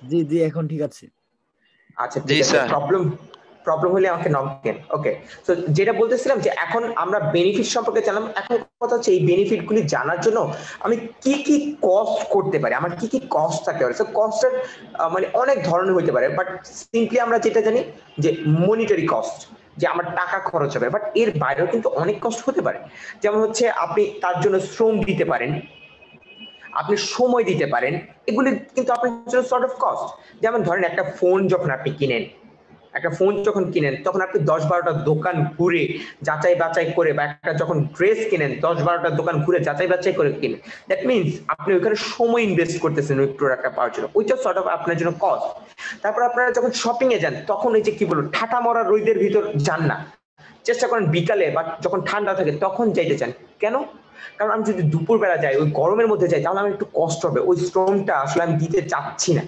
জি জি এখন ঠিক আছে। আচ্ছা ঠিক আছে, প্রবলেম হলে আমাকে নক দেন। ওকে, তো যেটা বলতেছিলাম যে এখন আমরা বেনিফিট সম্পর্কে জানলাম, এখন কথা হচ্ছে এই বেনিফিট গুলি জানার জন্য আমি কি কি কস্ট করতে পারি, আমার কি কি কস্ট থাকতে পারে। তো কস্টের মানে অনেক ধরনের হতে পারে, বাট সিম্পলি আমরা যেটা জানি যে মনিটারি কস্ট, যে আমার টাকা খরচ হবে, বাট এর বাইরেও কিন্তু অনেক কস্ট হতে পারে। যেমন হচ্ছে আপনি তার জন্য শ্রম দিতে পারেন, আপনি সময় দিতে পারেন, এগুলি কিন্তু আপনার জন্য সর্ট অফ কস্ট। যেমন ধরেন একটা ফোন যখন আপনি কিনেন, তখন আপনি 10-12টা দোকান ঘুরে যাচাই বাছাই করে, বা একটা যখন ড্রেস কিনেন 10-12টা দোকান ঘুরে যাচাই বাছাই করে কিনেন, দ্যাট মিনস আপনি ওইখানে সময় ইনভেস্ট করতেছেন ওই প্রোডাক্টটা পাওয়ার জন্য, ওইটা সর্ট অফ আপনার জন্য কস্ট। তারপর আপনারা যখন শপিং এ যান তখন এই যে কি বলবো ঠাটা মরা রোদের ভিতর যান না, চেষ্টা করেন বিকালে বা যখন ঠান্ডা থাকে তখন যাইতে চান। কেন? কারণ আমি যদি দুপুরবেলা যাই, ওই গরমের মধ্যে যাই, তাহলে আমার একটু কষ্ট হবে, ওই শ্রমটা আসলে আমি দিতে চাচ্ছি না,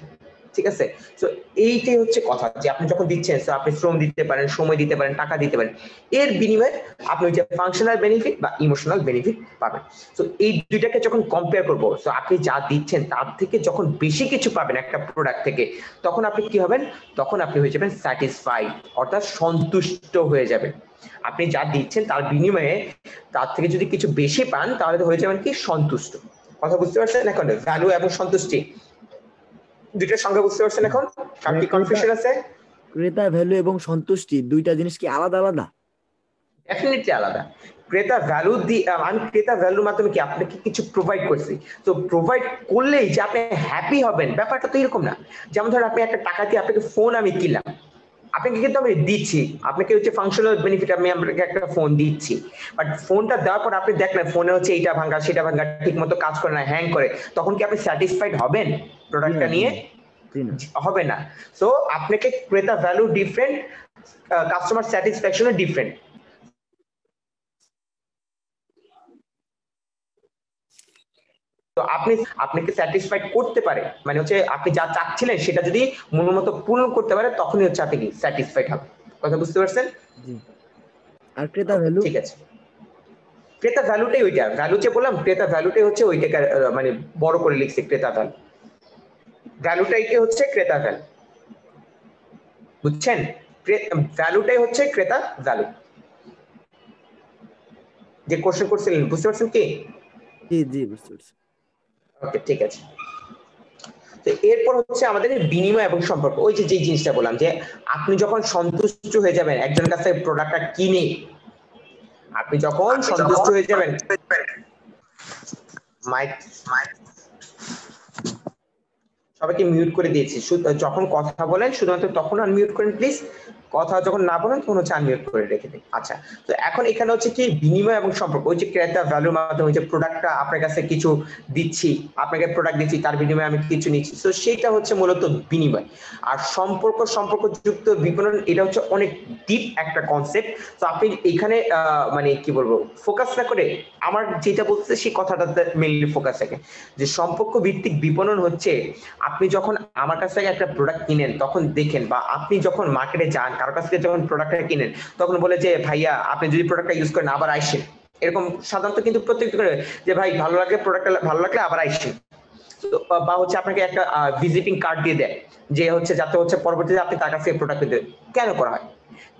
ঠিক আছে? তো এইটাই হচ্ছে কথা, যে আপনি যখন দিচ্ছেন আপনি শ্রম দিতে পারেন, সময় দিতে পারেন, টাকা দিতে পারেন, এর বিনিময়ে আপনি ওই যে ফাংশনাল বেনিফিট বা ইমোশনাল বেনিফিট পাবেন। তো এই দুইটাকে যখন কম্পেয়ার করবো, তো আপনি যা দিচ্ছেন তার থেকে যখন বেশি কিছু পাবেন একটা প্রোডাক্ট থেকে, তখন আপনি কি হবেন? তখন আপনি হয়ে যাবেন স্যাটিসফাইড, অর্থাৎ সন্তুষ্ট হয়ে যাবেন। আপনি যা দিচ্ছেন তার বিনিময়ে তার থেকে যদি কিছু বেশি পান, তাহলে হয়ে যাবেন কি সন্তুষ্ট। কথা বুঝতে পারছেন এখন? ভ্যালু এবং সন্তুষ্টি দুইটার সঙ্গে বুঝতে পারছেন এখন? কার কি কনফিউশন আছে? ক্রেতা ভ্যালু এবং সন্তুষ্টি দুইটা জিনিস কি আলাদা আলাদা? ডেফিনেটলি আলাদা। ক্রেতা ভ্যালু আমি ক্রেতা ভ্যালুর মাধ্যমে কি আপনাকে কিছু প্রোভাইড করছি, তো প্রোভাইড করলেই যে আপনি হ্যাপি হবেন ব্যাপারটা তো এরকম না। যেমন ধরেন আপনি একটা টাকা দিয়ে আপনাকে ফোন আমি কিনলাম, আপনাকে কিন্তু আমি দিচ্ছি, আপনাকে হচ্ছে ফাংশনাল বেনিফিট, আমি আপনাকে একটা ফোন দিচ্ছি, বাট ফোনটা দেওয়ার পর আপনি দেখলেন ফোনে হচ্ছে এইটা ভাঙা সেটা ভাঙা, ঠিক মতো কাজ করে না, হ্যাং করে, তখন কি আপনি স্যাটিসফাইড হবেন প্রোডাক্টটা নিয়ে? হবে না। সো আপনাকে ক্রেতা ভ্যালু ডিফারেন্ট, কাস্টমার স্যাটিসফ্যাকশনও ডিফারেন্ট। তো আপনাকে স্যাটিসফাইড করতে পারে, মানে হচ্ছে আপনি যা চাচ্ছিলেন সেটা যদি মনের মতো পূরণ করতে পারে, তখনই হচ্ছে আপনি স্যাটিসফাইড হবেন। কথা বুঝতে পারছেন? জি। আর ক্রেতা ভ্যালু? ঠিক আছে, ক্রেতা ভ্যালুটাই ওইটা, ভ্যালু যে বললাম ক্রেতা ভ্যালুটাই হচ্ছে ওইটাকে মানে বড় করে লিখছি, ক্রেতা ভ্যালু, ভ্যালুটাই কি হচ্ছে ক্রেতা ভ্যালু, বুঝছেন? ভ্যালুটাই হচ্ছে ক্রেতা ভ্যালু। যে কোশ্চেন করছিলেন বুঝতে পারছেন কি? জি জি বুঝতে পারছি। ওকে ঠিক আছে। তো এরপর হচ্ছে আমাদের বিনিময় এবং সম্পর্ক, ওই যে জিনিসটা বললাম যে আপনি যখন সন্তুষ্ট হয়ে যাবেন একজনের কাছ থেকে প্রোডাক্টটা কিনে, আপনি যখন সন্তুষ্ট হয়ে যাবেন, মাইক সবাইকে মিউট করে দিয়েছি, যখন কথা বলেন শুধুমাত্র তখন আনমিউট করেন প্লিজ। কথা যখন না বলেন তখন হচ্ছে আনমিউট করে রেখে দিন। আচ্ছা, তো এখন এখানে হচ্ছে কি বিনিময় এবং সম্পর্ক, ওই যে ক্রেতা ভ্যালুর মাধ্যমে ওই যে প্রোডাক্টটা আপনার কাছে কিছু দিচ্ছি, আপনাকে প্রোডাক্ট দিচ্ছি, তার বিনিময়ে আমি কিছু নিচ্ছি, তো সেটা হচ্ছে মূলত বিনিময়। আর সম্পর্কযুক্ত বিপণন এটা হচ্ছে অনেক ডিপ একটা কনসেপ্ট। তো আপনি এখানে মানে কি বলবো ফোকাস না করে আমার যেটা বলতে সেই কথাটাতে মেইনলি ফোকাস থাকে, যে সম্পর্ক ভিত্তিক বিপণন হচ্ছে আপনি যখন আমার কাছ থেকে একটা প্রোডাক্ট কিনেন তখন দেখেন, বা আপনি যখন মার্কেটে যান কারোর কাছ থেকে যখন প্রোডাক্টটা কিনেন তখন বলে যে ভাইয়া আপনি যদি প্রোডাক্টটা ইউজ করেন আবার আইসেন, এরকম সাধারণত কিন্তু প্রত্যেকটা করে যে ভাই ভালো লাগলে প্রোডাক্টটা ভালো লাগলে আবার আইসেন। বা হচ্ছে আপনাকে একটা ভিজিটিং কার্ড দিয়ে দেয় যে হচ্ছে যাতে হচ্ছে পরবর্তীতে আপনি তার কাছ থেকে প্রোডাক্ট দিতে। কেন করা হয়?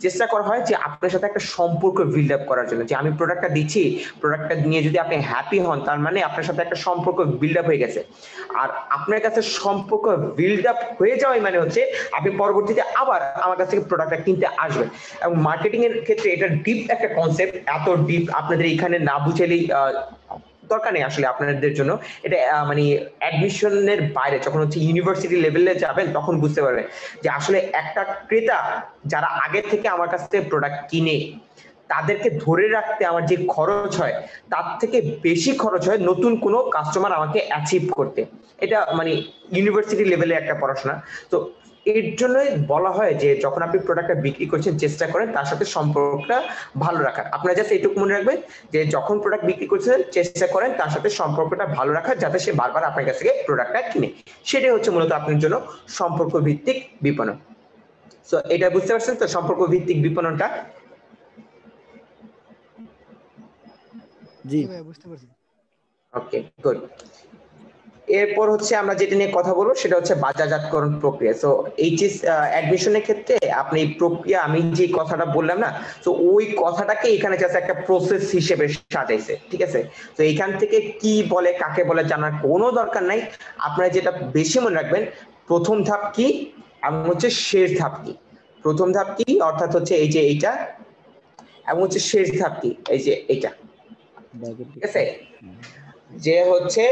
চেষ্টা করা হয় যে আপনার সাথে একটা সম্পর্ক বিল্ড আপ করার জন্য, যে আমি প্রোডাক্টটা দিচ্ছি, প্রোডাক্টটা নিয়ে যদি আপনি হ্যাপি হন তার মানে আপনার সাথে একটা সম্পর্ক বিল্ড আপ হয়ে গেছে। আর আপনার কাছে সম্পর্ক বিল্ড আপ হয়ে যাওয়াই মানে হচ্ছে আপনি পরবর্তীতে আবার আমার কাছ থেকে প্রোডাক্টটা কিনতে আসবেন। এবং মার্কেটিং এর ক্ষেত্রে এটা ডিপ একটা কনসেপ্ট, এত ডিপ আপনাদের এখানে না বুঝেলেই দরকার নেই আসলে আপনাদের জন্য। এটা মানে অ্যাডমিশনের বাইরে যখন হচ্ছে ইউনিভার্সিটি লেভেলে যাবেন তখন বুঝতে পারবেন যে আসলে একটা ক্রেতা যারা আগে থেকে আমার কাছ থেকে প্রোডাক্ট কিনে তাদেরকে ধরে রাখতে আমার যে খরচ হয় তার থেকে বেশি খরচ হয় নতুন কোনো কাস্টমার আমাকে অ্যাচিভ করতে। এটা মানে ইউনিভার্সিটি লেভেলে একটা পড়াশোনা। তো এর জন্যই বলা হয় যে যখন আপনি প্রোডাক্টটা বিক্রি করছেন চেষ্টা করেন তার সাথে সম্পর্কটা ভালো রাখার। আপনারা জাস্ট এইটুকু মনে রাখবেন যে যখন প্রোডাক্ট বিক্রি করছেন চেষ্টা করেন তার সাথে সম্পর্কটা ভালো রাখার, যাতে সে বারবার আপনার কাছ থেকে প্রোডাক্টটা কিনে। সেটাই হচ্ছে মূলত আপনার জন্য সম্পর্ক ভিত্তিক বিপণন। সো এটা বুঝতে পারছেন তো সম্পর্ক ভিত্তিক বিপণনটা? জি ভাই বুঝতে পারছি। ওকে, গুড। এরপর হচ্ছে আমরা যেটা নিয়ে কথা বলবো সেটা হচ্ছে বাজারজাতকরণ প্রক্রিয়া। সো এইচএস অ্যাডমিশনের ক্ষেত্রে আপনি প্রক্রিয়া, আমি যে কথাটা বললাম না, তো ওই কথাটাকে এখানে জাস্ট একটা প্রসেস হিসেবে সাজাইছে, ঠিক আছে? তো এখান থেকে কি বলে কাকে বলে জানার কোনো দরকার নাই। আপনারা যেটা বেশি মনে রাখবেন প্রথম ধাপ কি এবং হচ্ছে শেষ ধাপ কি। প্রথম ধাপ কি অর্থাৎ হচ্ছে এই যে এইটা, এবং হচ্ছে শেষ ধাপ কি এই যে এইটা, ঠিক আছে? যে হচ্ছে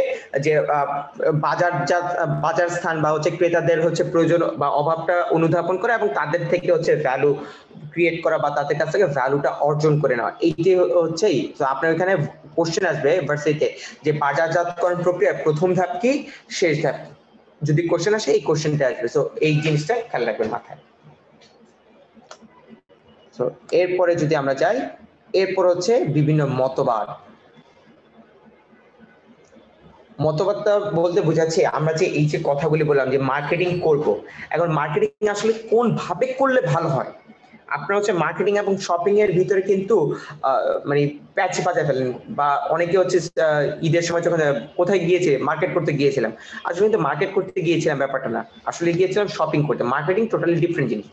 যে বাজার স্থান বা হচ্ছে ক্রেতাদের হচ্ছে প্রয়োজন বা অভাবটা অনুধাবন করা এবং তাদের থেকে হচ্ছে ভ্যালু ক্রিয়েট করা বা তাদের কাছ থেকে ভ্যালুটা অর্জন করে নেওয়া, এইটি হচ্ছেই। তো আপনার এখানে কোশ্চেন আসবে ভার্সিটিতে যে বাজারজাতকরণ প্রক্রিয়ার প্রথম ধাপ কি শেষ ধাপ কি, যদি কোশ্চেন আসে এই কোশ্চেনটা আসবে। তো এই জিনিসটা খেয়াল রাখবেন মাথায়। তো এরপরে যদি আমরা যাই, এরপর হচ্ছে বিভিন্ন মতবাদ। মতবাদটা বলতে বোঝাচ্ছে আমরা যে এই যে কথাগুলি বললাম যে মার্কেটিং করব, এখন মার্কেটিং আসলে কোন ভাবে করলে ভালো হয়। আপনারা হচ্ছে মার্কেটিং এবং শপিং এর ভিতরে কিন্তু মানে প্যাচ বাজা ফেলেন, বা অনেকে হচ্ছে ঈদের সময় যখন কোথায় গিয়েছে মার্কেট করতে গিয়েছিলাম, আসলে কিন্তু মার্কেট করতে গিয়েছিলাম ব্যাপারটা না, আসলে গিয়েছিলাম শপিং করতে। মার্কেটিং টোটালি ডিফারেন্ট জিনিস।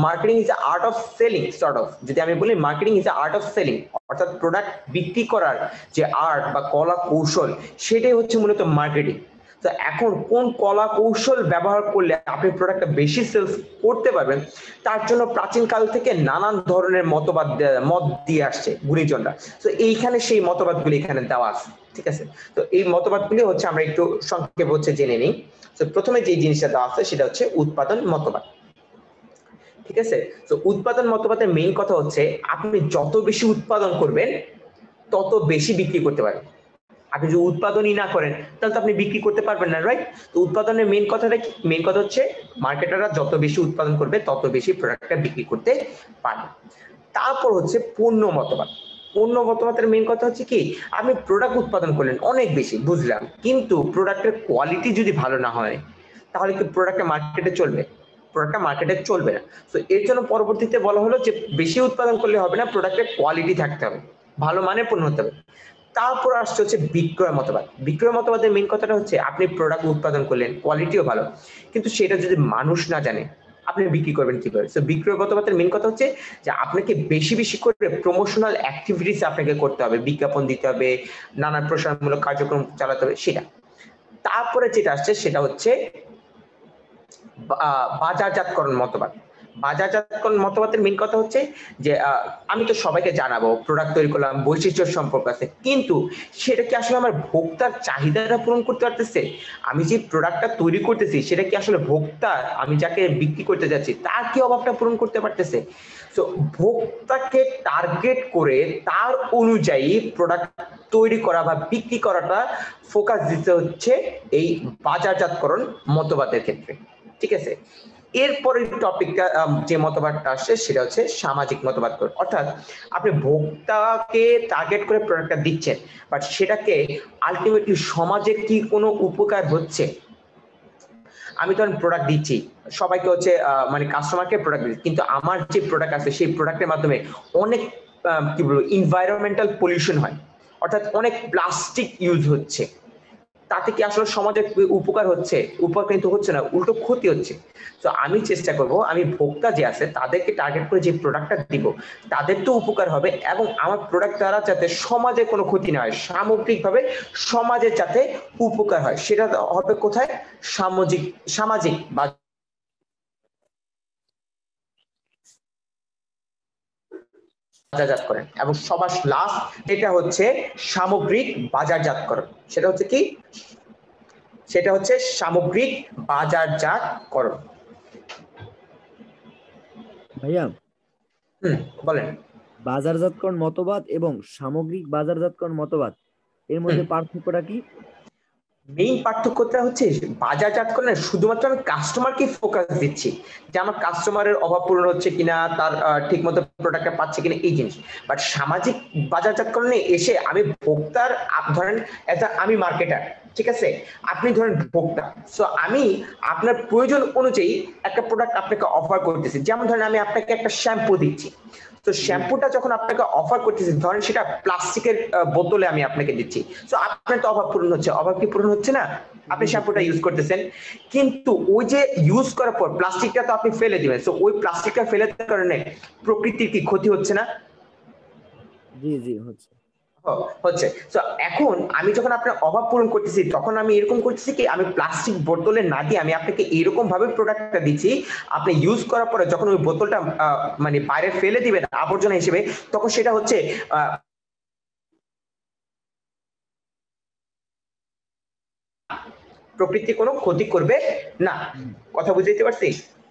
Marketing is the art of selling, sort of, যদি আমি বলি marketing is the art of selling, অর্থাৎ প্রোডাক্ট বিক্রি করার যে আর্ট বা কলা কৌশল সেটাই হচ্ছে মূলত মার্কেটিং। তো এখন কোন কলা কৌশল ব্যবহার করলে আপনি প্রোডাক্টটা বেশি সেলস করতে পারবেন তার জন্য প্রাচীন কাল থেকে নানান ধরনের মত দিয়ে আসছে গুণীজনরা। তো এইখানে সেই মতবাদগুলি এখানে দেওয়া আছে, ঠিক আছে? তো এই মতবাদগুলি হচ্ছে আমরা একটু সংক্ষেপে হচ্ছে জেনে নিই। তো প্রথমে যে জিনিসটা দেওয়া আছে সেটা হচ্ছে উৎপাদন মতবাদ, ঠিক আছে? তো উৎপাদন মতবাদের মেইন কথা হচ্ছে আপনি যত বেশি উৎপাদন করবেন তত বেশি বিক্রি করতে পারবেন। আপনি যদি উৎপাদনই না করেন তাহলে তো আপনি বিক্রি করতে পারবেন না, রাইট? তো উৎপাদনের মেইন কথাটা কি? মেইন কথা হচ্ছে মার্কেটাররা যত বেশি উৎপাদন করবে তত বেশি প্রোডাক্টটা বিক্রি করতে পারবে। তারপর হচ্ছে পণ্য মতবাদ। পণ্য মতবাদের মেইন কথা হচ্ছে কি, আপনি প্রোডাক্ট উৎপাদন করলেন অনেক বেশি, বুঝলাম, কিন্তু প্রোডাক্টের কোয়ালিটি যদি ভালো না হয় তাহলে কি প্রোডাক্টটা মার্কেটে চলবে? প্রোডাক্টটা মার্কেটে চলবে না। তো এর জন্য পরবর্তীতে বলা হলো যে বেশি উৎপাদন করলে হবে না, প্রোডাক্টের কোয়ালিটি থাকতে হবে, ভালো মানের পণ্য হতে হবে। তারপর আসছে হচ্ছে বিক্রয় মতবাদ। বিক্রয় মতবাদের মেইন কথাটা হচ্ছে আপনি প্রোডাক্ট উৎপাদন করলেন, কোয়ালিটিও ভালো, কিন্তু সেটা যদি মানুষ না জানে আপনি বিক্রি করবেন কিভাবে? তো বিক্রয় মতবাদের মেইন কথা হচ্ছে যে আপনাকে বেশি বেশি করে প্রমোশনাল অ্যাক্টিভিটিস আপনাকে করতে হবে, বিজ্ঞাপন দিতে হবে, নানান প্রসারমূলক কার্যক্রম চালাতে হবে, সেটা। তারপরে যেটা আসছে সেটা হচ্ছে বাজারজাতকরণ মতবাদ। বাজারজাতকরণ মতবাদের মেইন কথা হচ্ছে যে আমি তো সবাইকে জানাবো প্রোডাক্ট তৈরি করলাম, বৈশিষ্ট্য সম্পর্ক আছে, কিন্তু সেটা কি আসলে আমার ভোক্তার চাহিদাটা পূরণ করতে পারতেছে? আমি যে প্রোডাক্টটা তৈরি করতেছি সেটা কি আসলে ভোক্তার, আমি যাকে বিক্রি করতে যাচ্ছি তার কি অভাবটা পূরণ করতে পারতেছে? তো ভোক্তাকে টার্গেট করে তার অনুযায়ী প্রোডাক্ট তৈরি করা বা বিক্রি করাটা ফোকাস দিতে হচ্ছে এই বাজারজাতকরণ মতবাদের ক্ষেত্রে। ঠিক আছে, এরপরের টপিকটা যে মতবাদটা আসছে সেটা হচ্ছে সামাজিক মতবাদ। অর্থাৎ আপনি ভোক্তাকে টার্গেট করে প্রোডাক্টটা দিচ্ছেন, বাট সেটাকে আলটিমেটলি সমাজের কি কোনো উপকার হচ্ছে? আমি ধরেন প্রোডাক্ট দিচ্ছি সবাইকে, হচ্ছে মানে কাস্টমারকে প্রোডাক্ট দিচ্ছি, কিন্তু আমার যে প্রোডাক্ট আছে সেই প্রোডাক্টের মাধ্যমে অনেক কি বলবো এনভায়রনমেন্টাল পলিউশন হয়, অর্থাৎ অনেক প্লাস্টিক ইউজ হচ্ছে। তাতে কি আসলে সমাজের উপকার হচ্ছে? উপকার কিন্তু হচ্ছে না, উল্টো ক্ষতি হচ্ছে। তো আমি চেষ্টা করব আমি ভোক্তা যে আছে তাদেরকে টার্গেট করে যে প্রোডাক্টটা দিব তাদের তো উপকার হবে, এবং আমার প্রোডাক্ট দ্বারা যাতে সমাজে কোনো ক্ষতি না হয়, সামগ্রিকভাবে সমাজের যাতে উপকার হয়, সেটা হবে কোথায়? সামাজিক সামাজিক বাজারজাতকরণ। এবং সবার লাস্ট এটা হচ্ছে সামগ্রিক বাজারজাতকরণ। সেটা হচ্ছে কি? সেটা হচ্ছে সামগ্রিক বাজারজাতকরণ। ভাইয়া বলেন। বাজারজাতকরণ মতবাদ এবং সামগ্রিক বাজারজাতকরণ মতবাদ এর মধ্যে পার্থক্যটা কি? মেইন পার্থক্যটা হচ্ছে বাজারজাতকরণে শুধুমাত্র আমি কাস্টমারকে ফোকাস দিচ্ছি, যে আমার কাস্টমারের অভাব পূরণ হচ্ছে কিনা, তার ঠিক মতো প্রোডাক্টটা পাচ্ছে কিনা, এই জিনিস। বাট সামাজিক বাজারজাতকরণে এসে আমি ভোক্তার, ধরেন আমি মার্কেটার, ঠিক আছে, আপনি ধরেন ভোক্তা, সো আমি আপনার প্রয়োজন অনুযায়ী একটা প্রোডাক্ট আপনাকে অফার করতেছি। যেমন ধরেন আমি আপনাকে একটা শ্যাম্পু দিচ্ছি, তো শ্যাম্পুটা যখন আপনাকে অফার করতেছি, ধরেন সেটা প্লাস্টিকের বোতলে আমি আপনাকে দিচ্ছি, তো আপনার তো অভাব পূরণ হচ্ছে। অভাব কি পূরণ হচ্ছে না? আপনি শ্যাম্পুটা ইউজ করতেছেন, কিন্তু ওই যে ইউজ করার পর প্লাস্টিকটা তো আপনি ফেলে দিবেন, তো ওই প্লাস্টিকটা ফেলে দেওয়ার কারণে প্রকৃতির কি ক্ষতি হচ্ছে না? জি জি হচ্ছে। হচ্ছে। তো এখন আমি যখন আপনার অভাব পূরণ করতেছি তখন আমি এরকম করতেছি কি, আমি প্লাস্টিক বোতলে না দিয়ে আমি আপনাকে এরকম ভাবে প্রোডাক্টটা দিচ্ছি, আপনি ইউজ করার পরে যখন ওই বোতলটা মানে বাইরে ফেলে দিবেন আবর্জনা হিসেবে, তখন সেটা হচ্ছে প্রকৃতি কোনো ক্ষতি করবে না। কথা বুঝতে পারছি?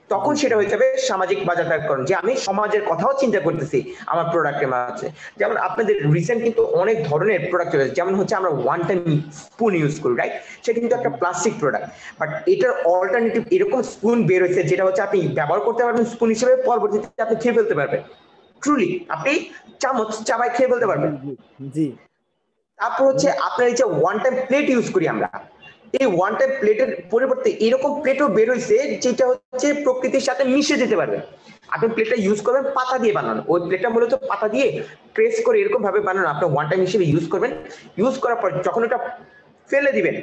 তখন সেটা হয়ে যাবে সামাজিক বাজারজাতকরণ, যে আমি সমাজের কথাও চিন্তা করতেছি আমার প্রোডাক্টের মাঝে। যেমন আপনাদের রিসেন্ট কিন্তু অনেক ধরনের প্রোডাক্ট চলে, যেমন হচ্ছে আমরা ওয়ান টাইম স্পুন ইউজ করি, রাইট? সেটা কিন্তু একটা প্লাস্টিক প্রোডাক্ট, বাট এটার অল্টারনেটিভ এরকম স্পুন বের হয়েছে যেটা হচ্ছে আপনি ব্যবহার করতে পারবেন স্পুন হিসেবে, পরবর্তীতে আপনি খেয়ে ফেলতে পারবেন, ট্রুলি আপনি চামচ চাবাই খেয়ে ফেলতে পারবেন। জি। তারপর হচ্ছে আপনার এই যে ওয়ান টাইম প্লেট ইউজ করি আমরা, এই ওয়ান টাইম প্লেটের পরিবর্তে এরকম প্লেটও বের হয়েছে যেটা হচ্ছে প্রকৃতির সাথে মিশে যেতে পারবে। আপনি প্লেটটা ইউজ করবেন পাতা দিয়ে বানানো, ওই প্লেটটা মূলত পাতা দিয়ে প্রেস করে এরকম ভাবে বানানো, আপনি ওয়ান টাইম হিসেবে ইউজ করবেন। ইউজ করার পর যখন ওটা ফেলে দিবেন,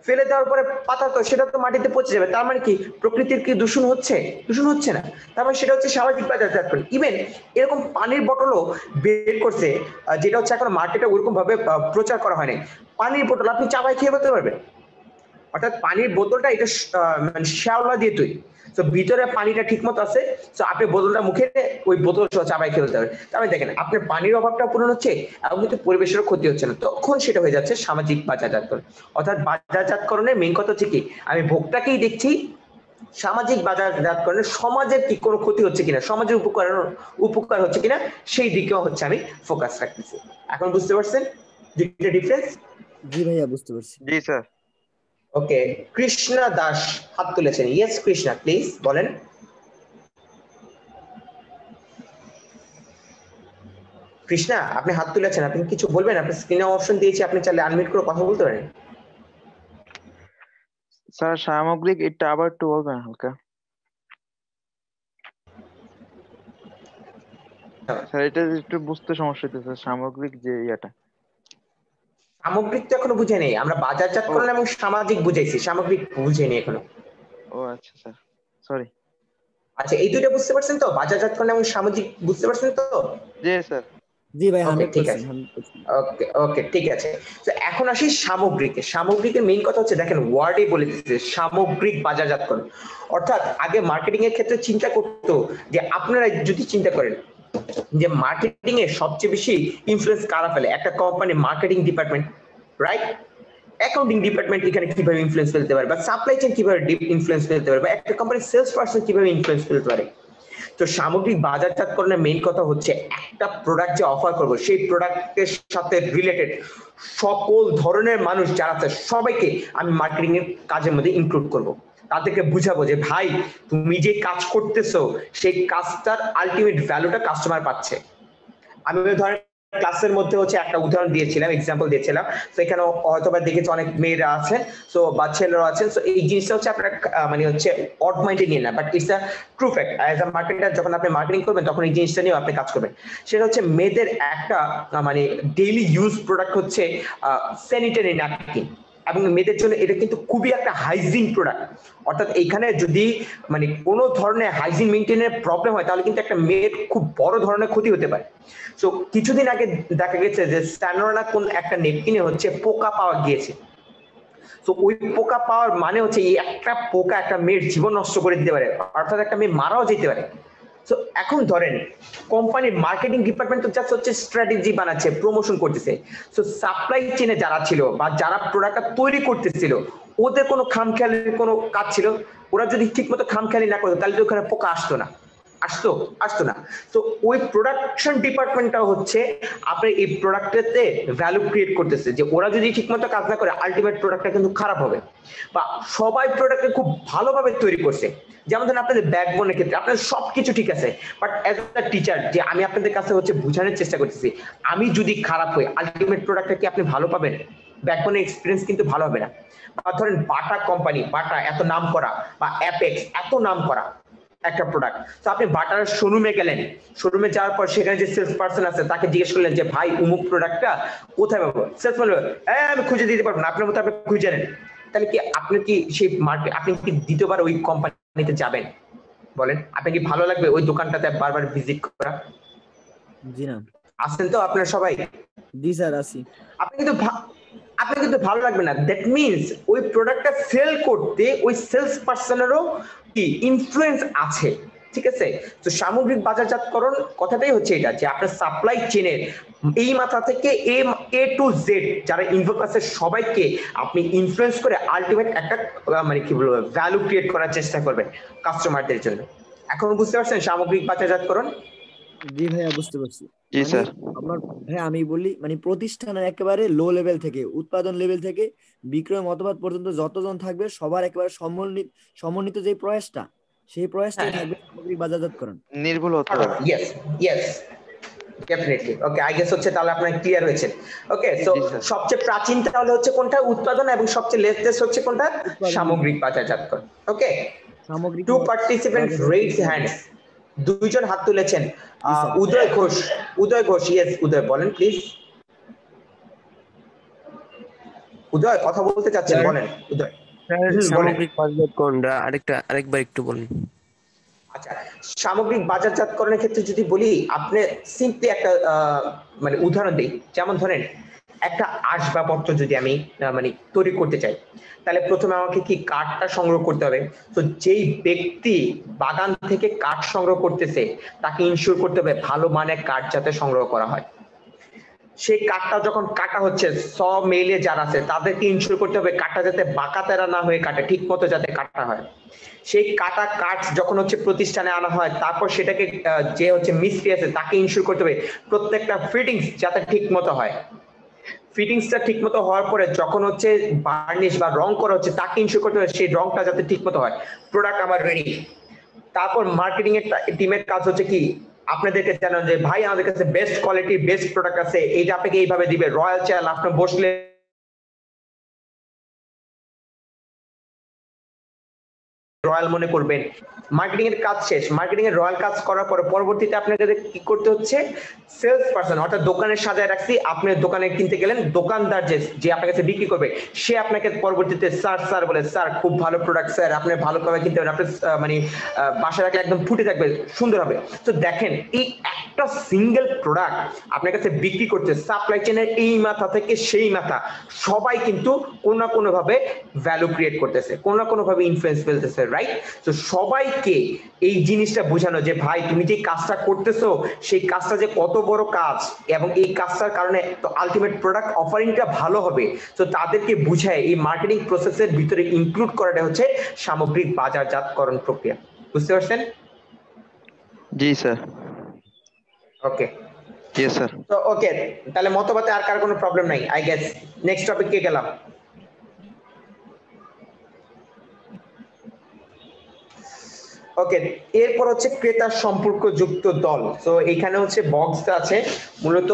ফেলে দেওয়ার পরে পাতা তো সেটা তো মাটিতে পচে যাবে, তার মানে কি প্রকৃতির কি দূষণ হচ্ছে? দূষণ হচ্ছে না। তার মানে সেটা হচ্ছে সামাজিক বাজারজাতকরণ। ইভেন এরকম পানির বটলও বের করছে, যেটা হচ্ছে এখন মার্কেটে ওরকম ভাবে প্রচার করা হয়নি। পানির বোতল আপনি চাবাই খেয়ে ফেলতে পারবেন, অর্থাৎ পানির বোতলটা এটা মানে শ্যাওলা দিয়ে তৈরি, তো ভিতরে পানিটা ঠিক মতো আছে, তো আপনি বোতলটা মুখে ওই বোতল সহ চাবাই খেয়ে ফেলতে পারবেন। তাহলে দেখেন আপনার পানির অভাবটা পূরণ হচ্ছে এবং কিন্তু পরিবেশেরও ক্ষতি হচ্ছে না, তখন সেটা হয়ে যাচ্ছে সামাজিক বাজারজাতকরণ। অর্থাৎ বাজারজাতকরণের মেইন কথা হচ্ছে কি, আমি ভোক্তাকেই দেখছি, সামাজিক বাজারজাতকরণে সমাজের কি কোনো ক্ষতি হচ্ছে কিনা, সমাজের উপকার হচ্ছে কিনা, সেই দিকেও হচ্ছে আমি ফোকাস রাখতেছি। এখন বুঝতে পারছেন দুইটা ডিফারেন্স? জি ভাইয়া বুঝতে পারছি। জি স্যার। ওকে, কৃষ্ণা দাস হাত তুলেছেন। ইয়েস কৃষ্ণা, প্লিজ বলেন। কৃষ্ণা আপনি হাত তুলেছেন, আপনি কিছু বলবেন? আপনি স্ক্রিনে অপশন দিয়েছি, আপনি চাইলে আনমিউট করে কথা বলতে পারেন। স্যার সামগ্রিক এটা আবার একটু বলবেন হালকা। স্যার এটা একটু বুঝতে সমস্যা হচ্ছে সামগ্রিক যে ইয়াটা। সামগ্রিক তো এখনো বুঝে নেই, আমরা বাজারজাতকরণ এবং সামাজিক বুঝাইছি, সামগ্রিক বুঝেনি এখনো। ও আচ্ছা স্যার, সরি। আচ্ছা এই দুইটা বুঝতে পারছেন তো, বাজারজাতকরণ এবং সামাজিক বুঝতে পারছেন তো? জি স্যার। জি ভাই, ওকে, ঠিক 100%, আছে। 100%। ওকে ওকে, ঠিক আছে। তো এখন আসি সামগ্রিকে। সামগ্রিকের মেইন কথা হচ্ছে, দেখেন ওয়ার্ডে বলে দিচ্ছে সামগ্রিক বাজারজাতকরণ। অর্থাৎ আগে মার্কেটিং এর ক্ষেত্রে চিন্তা করতো যে, আপনারা যদি চিন্তা করেন যে মার্কেটিং এ সবচেয়ে বেশি ইনফ্লুয়েন্স কারা ফেলে, একটা company marketing department, right? Accounting department এখানে কিভাবে ইনফ্লুয়েন্স ফেলতে পারে, বা সাপ্লাই চেইন কিভাবে ইনফ্লুয়েন্স ফেলতে পারে, বা একটা কোম্পানির সেলস পারসন কিভাবে ইনফ্লুয়েন্স ফেলতে পারে। তো সামগ্রিক বাজারজাতকরণের মেইন কথা হচ্ছে, একটা প্রোডাক্ট যে অফার করব সেই প্রোডাক্টের সাথে রিলেটেড সকল ধরনের মানুষ যারা আছে সবাইকে আমি মার্কেটিং এর কাজের মধ্যে ইনক্লুড করব। তাদেরকে বুঝাবো যে ভাই, তুমি যে কাজ করতেছো সেই কাজটার আলটিমেট ভ্যালুটা কাস্টমার পাচ্ছে। আমি ধরেন ক্লাসের মধ্যে হচ্ছে একটা উদাহরণ দিয়েছিলাম, এক্সাম্পল দিয়েছিলাম। তো এখানে হয়তোবা দেখেছি অনেক মেয়েরা আছেন, সো বা ছেলেরা আছেন। সো এই জিনিসটা হচ্ছে আপনার মানে হচ্ছে অড মাইন্ডে নিয়ে না, but it's a true fact. As a marketer যখন আপনি মার্কেটিং করবেন তখন এই জিনিসটা নিয়ে আপনি কাজ করবেন। সেটা হচ্ছে মেয়েদের একটা মানে ডেইলি ইউজ প্রোডাক্ট হচ্ছে স্যানিটারি ন্যাপকিন, এবং মেয়েদের জন্য এটা কিন্তু খুবই একটা হাইজিন প্রোডাক্ট। অর্থাৎ এইখানে যদি মানে কোনো ধরনের হাইজিন মেনটেনের প্রবলেম হয়, তাহলে কিন্তু একটা মেয়ের খুব বড় ধরনের ক্ষতি হতে পারে। সো কিছুদিন আগে দেখা গেছে যে স্ট্যানোরা কোন একটা নেপকিনে হচ্ছে পোকা পাওয়া গিয়েছে। তো ওই পোকা পাওয়ার মানে হচ্ছে এই একটা পোকা একটা মেয়ের জীবন নষ্ট করে দিতে পারে, অর্থাৎ একটা মেয়ে মারাও যেতে পারে। তো এখন ধরেন কোম্পানির মার্কেটিং ডিপার্টমেন্ট তো জাস্ট হচ্ছে স্ট্র্যাটেজি বানাচ্ছে, প্রমোশন করতেছে। তো সাপ্লাই চেনে যারা ছিল বা যারা প্রোডাক্টটা তৈরি করতেছিল, ওদের কোনো খামখেয়ালির কোনো কাজ ছিল? ওরা যদি ঠিক মতো খামখেয়ালি না করতো তাহলে তো ওখানে পোকা আসতো না, আসতো না। তো ওই প্রোডাকশন ডিপার্টমেন্টটা হচ্ছে আপনার এই প্রোডাক্টেতে ভ্যালু ক্রিয়েট করতেছে, যে ওরা যদি ঠিকমতো কাজ না করে আলটিমেট প্রোডাক্টটা কিন্তু খারাপ হবে। বা সবাই প্রোডাক্টকে খুব ভালোভাবে তৈরি করছে, যেমন ধরেন আপনাদের ব্যাকবোনের ক্ষেত্রে আপনাদের সবকিছু ঠিক আছে, বাট অ্যাজ আ টিচার যে আমি আপনাদের কাছে হচ্ছে বোঝানোর চেষ্টা করতেছি, আমি যদি খারাপ হই আলটিমেট প্রোডাক্টটা কি আপনি ভালো পাবেন? ব্যাকবোনের এক্সপিরিয়েন্স কিন্তু ভালো হবে না। বা ধরেন বাটা কোম্পানি, বাটা এত নাম করা, বা অ্যাপেক্স এত নাম করা একটা প্রোডাক্ট। তো আপনি বাটার শোরুমে গেলেন, শোরুমে যাওয়ার পর সেখানে যে সেলস পার্সন আছে তাকে জিজ্ঞেস করলেন যে ভাই উমুক প্রোডাক্টটা কোথায় পাবো? সেলস বলবে আমি খুঁজে দিতে পারবো না, আপনার মতো আপনি খুঁজে নেন। তাহলে কি আপনি কি সেই মার্কেট, আপনি কি দ্বিতীয়বার ওই কোম্পানিতে যাবেন? বলেন, আপনি কি ভালো লাগবে ওই দোকানটাতে বারবার ভিজিট করা? জি না। আসেন তো আপনারা সবাই? জি স্যার, আসি। আপনি কিন্তু ভালো লাগবে না। দ্যাট মিনস ওই প্রোডাক্টটা সেল করতে ওই সেলস পার্সনেরও কি ইনফ্লুয়েন্স আছে, ঠিক আছে? তো সামগ্রিক বাজারজাতকরণ কথাটাই হচ্ছে এটা, যে আপনার সাপ্লাই চেনের এই মাথা থেকে এ টু জেড যারা ইনভলভ আছে সবাইকে আপনি ইনফ্লুয়েন্স করে আলটিমেট একটা মানে কি বলবো ভ্যালু ক্রিয়েট করার চেষ্টা করবেন কাস্টমারদের জন্য। এখন বুঝতে পারছেন সামগ্রিক বাজারজাতকরণ? জি ভাইয়া, বুঝতে পারছি। জি মানে স্যার। আপনার ভাইয়া আমি বলি, মানে প্রতিষ্ঠানের একেবারে লো লেভেল থেকে উৎপাদন লেভেল থেকে বিক্রয় মতবাদ পর্যন্ত যতজন থাকবে সবার একেবারে সমন্বিত যে প্রয়াসটা, সেই প্রয়াসটাই হ্যাঁ, থাকবে সামগ্রিক বাজারজাতকরণ। নির্ভুল হতে হবে। Yes yes, definitely. Okay, I guess হচ্ছে তাহলে আপনারা ক্লিয়ার হয়েছেন। ওকে, সো জি স্যার। সবচেয়ে প্রাচীন তাহলে হচ্ছে কোনটা? উৎপাদন। এবং সবচেয়ে লেটেস্ট হচ্ছে কোনটা? উৎপাদন সামগ্রিক বাজারজাতকরণ। ওকে, সামগ্রিক টু পার্টিসিপেন্ট রেইজ হ্যান্ডস, দুইজন হাত তুলেছেন। জি স্যার। উদয় ঘোষ, ইয়েস উদয়, বলেন প্লিজ। উদয় কথা বলতে চাচ্ছেন, স্যার, বলেন উদয়। বলেন। সামগ্রিক বাজারজাতকরণটা আরেকবার একটু বলুন। আচ্ছা, সামগ্রিক বাজারজাতকরণের ক্ষেত্রে যদি বলি, আপনি সিম্পলি একটা মানে উদাহরণ দিই। যেমন ধরেন একটা আসবাবপত্র যদি আমি মানে তৈরি করতে চাই, তাহলে প্রথমে আমাকে কি কাঠটা সংগ্রহ করতে হবে। তো যেই ব্যক্তি বাগান থেকে কাঠ সংগ্রহ করতেছে তাকে ইনশিওর করতে হবে ভালো মানের কাঠ যাতে সংগ্রহ করা হয়। সেই কাঠটা যখন কাটা হচ্ছে, স মেলে যারা আছে তাদেরকে ইনশিওর করতে হবে কাঠটা যাতে বাঁকা তেরা না হয়ে কাটে, ঠিক মতো যাতে কাটা হয়। সেই কাটা কাঠ যখন হচ্ছে প্রতিষ্ঠানে আনা হয়, তারপর সেটাকে যে হচ্ছে মিস্ত্রি আছে তাকে ইনশিওর করতে হবে প্রত্যেকটা ফিটিংস যাতে ঠিক মতো হয়। ফিটিংসটা ঠিক মতো হওয়ার পরে যখন হচ্ছে বার্নিশ বা রং করা হচ্ছে, তাকে ইনশিওর করতে হবে সেই রংটা যাতে ঠিক মতো হয়। প্রোডাক্ট আমার রেডি। তারপর মার্কেটিং এর টিমের কাজ হচ্ছে কি, আপনাদেরকে জানানো যে ভাই আমাদের কাছে বেস্ট কোয়ালিটি বেস্ট প্রোডাক্ট আছে, এইটা আপনাকে এইভাবে দিবে। রয়্যাল চেয়ার আপনি বসলে রয়্যাল মনে করবেন। মার্কেটিং এর কাজ শেষ। মার্কেটিং এর রয়্যাল কাজ করার পরে পরবর্তীতে আপনাকে কি করতে হচ্ছে, সেলস পারসন অর্থাৎ দোকানে সাজায় রাখছি, আপনি দোকানে কিনতে গেলেন, দোকানদার যে আপনার কাছে বিক্রি করবে সে আপনাকে পরবর্তীতে স্যার বলে, স্যার খুব ভালো প্রোডাক্ট স্যার, আপনি ভালোভাবে কিনতে পারেন, আপনি মানে বাসায় রাখলে একদম ফুটে থাকবে, সুন্দর হবে। তো দেখেন এই একটা সিঙ্গেল প্রোডাক্ট আপনার কাছে বিক্রি করছে, সাপ্লাই চেইনের এই মাথা থেকে সেই মাথা সবাই কিন্তু কোনো না কোনো ভাবে ভ্যালু ক্রিয়েট করতেছে, কোনো না কোনো ভাবে ইনফ্লুয়েন্স ফেলতেছে, রাইট? তো সবাইকে এই জিনিসটা বোঝানো যে ভাই তুমি যে কাজটা করতেছো সেই কাজটা যে কত বড় কাজ এবং এই কাজটার কারণে তো আলটিমেট প্রোডাক্ট অফারিংটা ভালো হবে, তো তাদেরকে বুঝায় এই মার্কেটিং প্রসেসের ভিতরে ইনক্লুড করাটা হচ্ছে সামগ্রিক বাজারজাতকরণ প্রক্রিয়া। বুঝতে পারছেন? জি স্যার। ওকে, জি স্যার। তো ওকে, তাহলে মতবাদে আর কার কোনো প্রবলেম নাই? আই গেস নেক্সট টপিক কে গেলাম। ওকে, এরপর হচ্ছে ক্রেতার সম্পর্কযুক্ত দল। তো এখানে হচ্ছে বক্স আছে মূলত,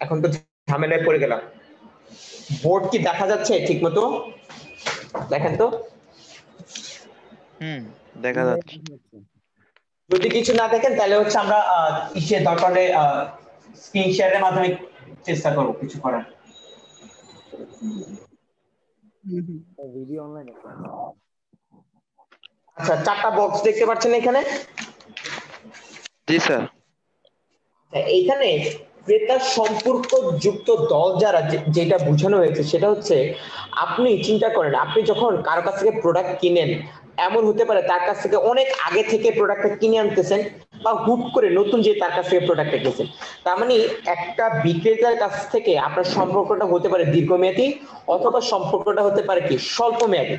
এখন তো ঝামেলায় পড়ে গেলাম। বোর্ড কি দেখা যাচ্ছে ঠিক মতো? দেখেন তো, দেখা যাচ্ছে। যদি কিছু না দেখেন তাহলে হচ্ছে আমরা ইসে দরকার হলে স্ক্রিন শেয়ারের মাধ্যমে চেষ্টা করব কিছু করার। ভিডিও অনলাইনে। আচ্ছা, 4টা বক্স দেখতে পাচ্ছেন এখানে? জি স্যার। এইখানে ক্রেতার সম্পর্ক যুক্ত দল যারা, যেটা বোঝানো হয়েছে সেটা হচ্ছে আপনি চিন্তা করেন, আপনি যখন কারো কাছ থেকে প্রোডাক্ট কিনেন, এমন হতে পারে তার কাছ থেকে অনেক আগে থেকে প্রোডাক্টটা কিনে আনতেছেন বা হুট করে নতুন যে তার কাছ থেকে প্রোডাক্টটা কিনেছেন। তার মানে একটা বিক্রেতার কাছ থেকে আপনার সম্পর্কটা হতে পারে দীর্ঘমেয়াদী অথবা সম্পর্কটা হতে পারে কি স্বল্প মেয়াদী।